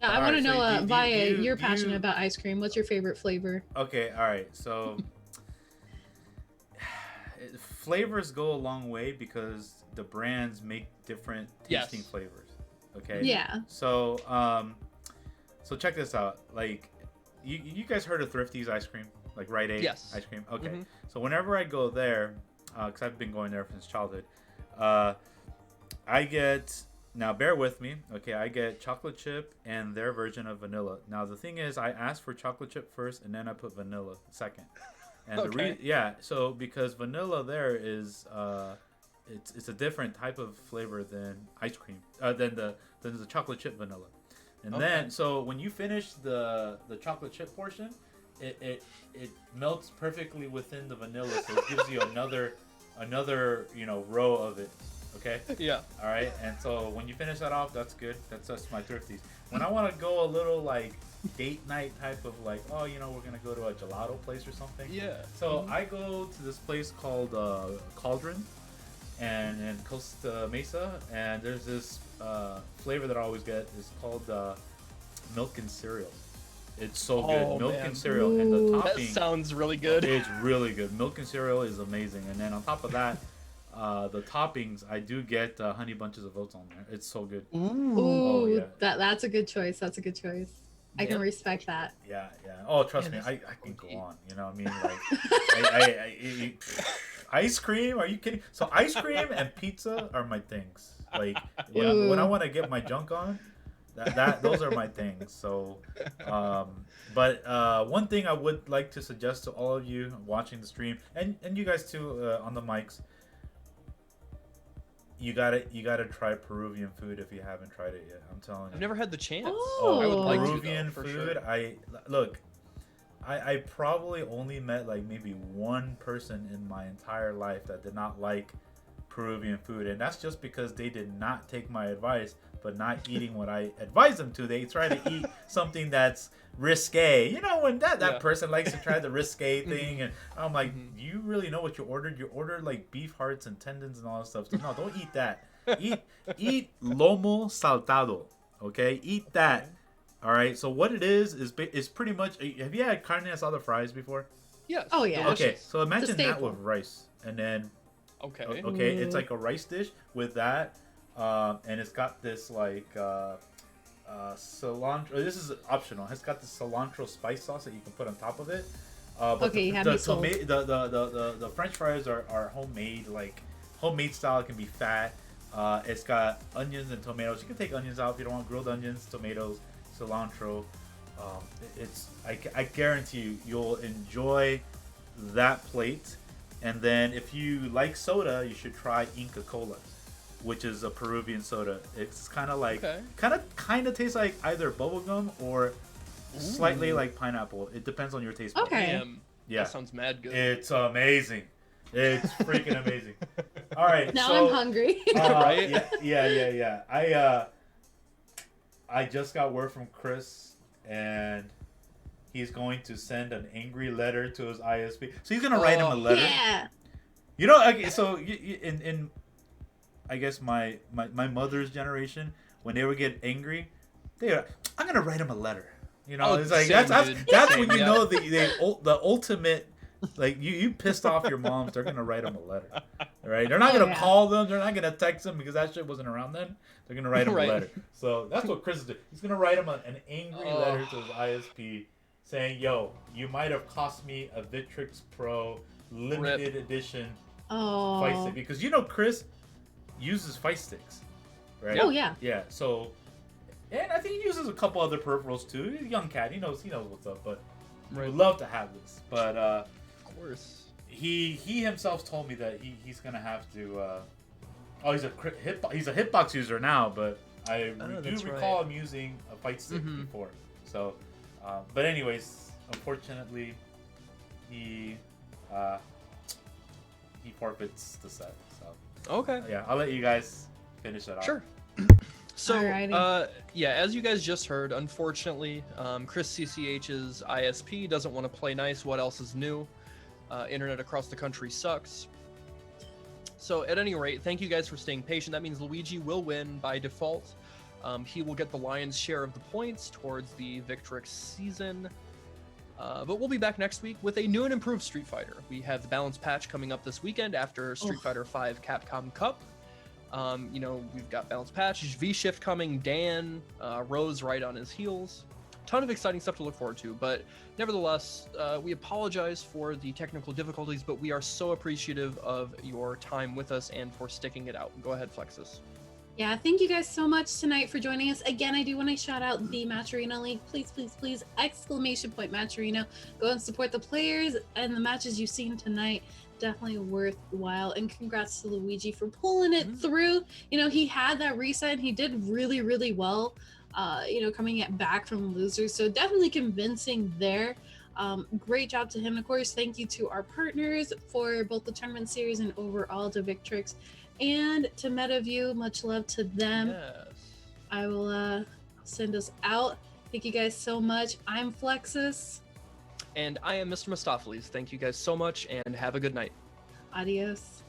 B: I want to know, Vaya, you're passionate about ice cream. What's your favorite flavor?
C: Okay, all right. So flavors go a long way because the brands make different tasting flavors. Okay.
B: Yeah.
C: So so check this out. Like you guys heard of Thrifty's ice cream? Like Rite Aid ice cream? Okay.
A: Mm-hmm.
C: So whenever I go there, because I've been going there since childhood, I get, now bear with me, okay, I get chocolate chip and their version of vanilla. Now the thing is, I asked for chocolate chip first and then I put vanilla second. And so because vanilla there is it's a different type of flavor than ice cream, than the chocolate chip vanilla. And then so when you finish the chocolate chip portion, it melts perfectly within the vanilla, so it gives you another row of it. Okay.
A: Yeah.
C: All right. And so when you finish that off, that's good. That's my Thrifties. When I want to go a little like date night type of like, oh, we're gonna go to a gelato place or something.
A: Yeah.
C: So I go to this place called Cauldron, and in Costa Mesa, and there's this flavor that I always get. It's called milk and cereal. It's so good. Milk and cereal, and the topping.
A: That sounds really good.
C: It's really good. Milk and cereal is amazing, and then on top of that. The toppings, I do get honey bunches of oats on there. It's so good.
B: Ooh, that's a good choice. That's a good choice. I can respect that.
C: Yeah. Oh, trust me, I can go on. You know what I mean? Like, ice cream? Are you kidding? So ice cream and pizza are my things. Like when I want to get my junk on, those are my things. So, but one thing I would like to suggest to all of you watching the stream, and you guys too on the mics. You gotta try Peruvian food if you haven't tried it yet. I'm telling you.
A: I've never had the chance.
B: I would
A: like
C: Peruvian
A: to, though, for
C: food.
A: Sure.
C: I probably only met like maybe one person in my entire life that did not like Peruvian food, and that's just because they did not take my advice, but not eating what I advised them to. They try to eat something that's risque. When that person likes to try the risque thing, and I'm like, do you really know what you ordered? You ordered like beef hearts and tendons and all that stuff. So no, don't eat that. Eat lomo saltado. Okay, eat that. All right. So what it is pretty much. Have you had carne asada fries before?
A: Yes.
B: Oh yeah.
C: Okay, so imagine that with rice, and then.
A: Okay.
C: Okay, it's like a rice dish with that, and it's got this like cilantro. This is optional. It's got this cilantro spice sauce that you can put on top of it. But the French fries are homemade, like homemade style. It can be fat. It's got onions and tomatoes. You can take onions out if you don't want grilled onions, tomatoes, cilantro. I guarantee you'll enjoy that plate. And then if you like soda, you should try Inca Cola, which is a Peruvian soda. It's kind of like kind of tastes like either bubblegum or slightly like pineapple. It depends on your taste buds.
B: Okay.
A: Damn.
C: Yeah.
A: That sounds mad good.
C: It's amazing. It's freaking amazing. All right.
B: Now
C: so,
B: I'm hungry.
A: Right?
C: Yeah. I just got word from Chris, and he's going to send an angry letter to his ISP. So he's gonna write him a letter.
B: Yeah.
C: You know, okay, so in I guess my mother's generation, when they would get angry, I'm gonna write him a letter. You know, it's like
A: same,
C: that's when you
A: yeah.
C: know the ultimate. Like you pissed off your moms, they're gonna write them a letter, right? They're not gonna call them, they're not gonna text them because that shit wasn't around then. They're gonna write them a letter. So that's what Chris is doing. He's gonna write him an angry letter to his ISP saying, "Yo, you might have cost me a Victrix Pro limited edition fight stick because you know Chris uses fight sticks, right?
B: Oh yeah.
C: Yeah. So, and I think he uses a couple other peripherals too. He's a young cat. He knows what's up, but would love to have this, but
A: of course.
C: He himself told me that he's gonna have to. He's a hitbox user now, but I do recall him using a fight stick before. So, but anyways, unfortunately, he forfeits the set. So
A: Okay.
C: yeah, I'll let you guys finish that off.
A: Sure. So, as you guys just heard, unfortunately, Chris CCH's ISP doesn't want to play nice. What else is new? Internet across the country sucks. So, at any rate, thank you guys for staying patient. That means Luigi will win by default. He will get the lion's share of the points towards the Victrix season. But we'll be back next week with a new and improved Street Fighter. We have the balance patch coming up this weekend after Street Fighter V Capcom Cup. We've got balance patch, V-Shift coming, Dan, Rose right on his heels. Ton of exciting stuff to look forward to, but nevertheless, we apologize for the technical difficulties, but we are so appreciative of your time with us and for sticking it out. Go ahead, Flexus.
B: Yeah, thank you guys so much tonight for joining us. Again, I do want to shout out the Match Arena League. Please, please, please, exclamation point Match Arena. Go and support the players and the matches you've seen tonight. Definitely worthwhile. And congrats to Luigi for pulling it through. You know, he had that reset and he did really, really well, coming back from losers. So definitely convincing there. Great job to him. Of course, thank you to our partners for both the tournament series and overall to Victrix. And to MetaView, much love to them.
A: Yes.
B: I will send us out. Thank you guys so much. I'm Flexus.
A: And I am Mr. Mistopheles. Thank you guys so much and have a good night.
B: Adios.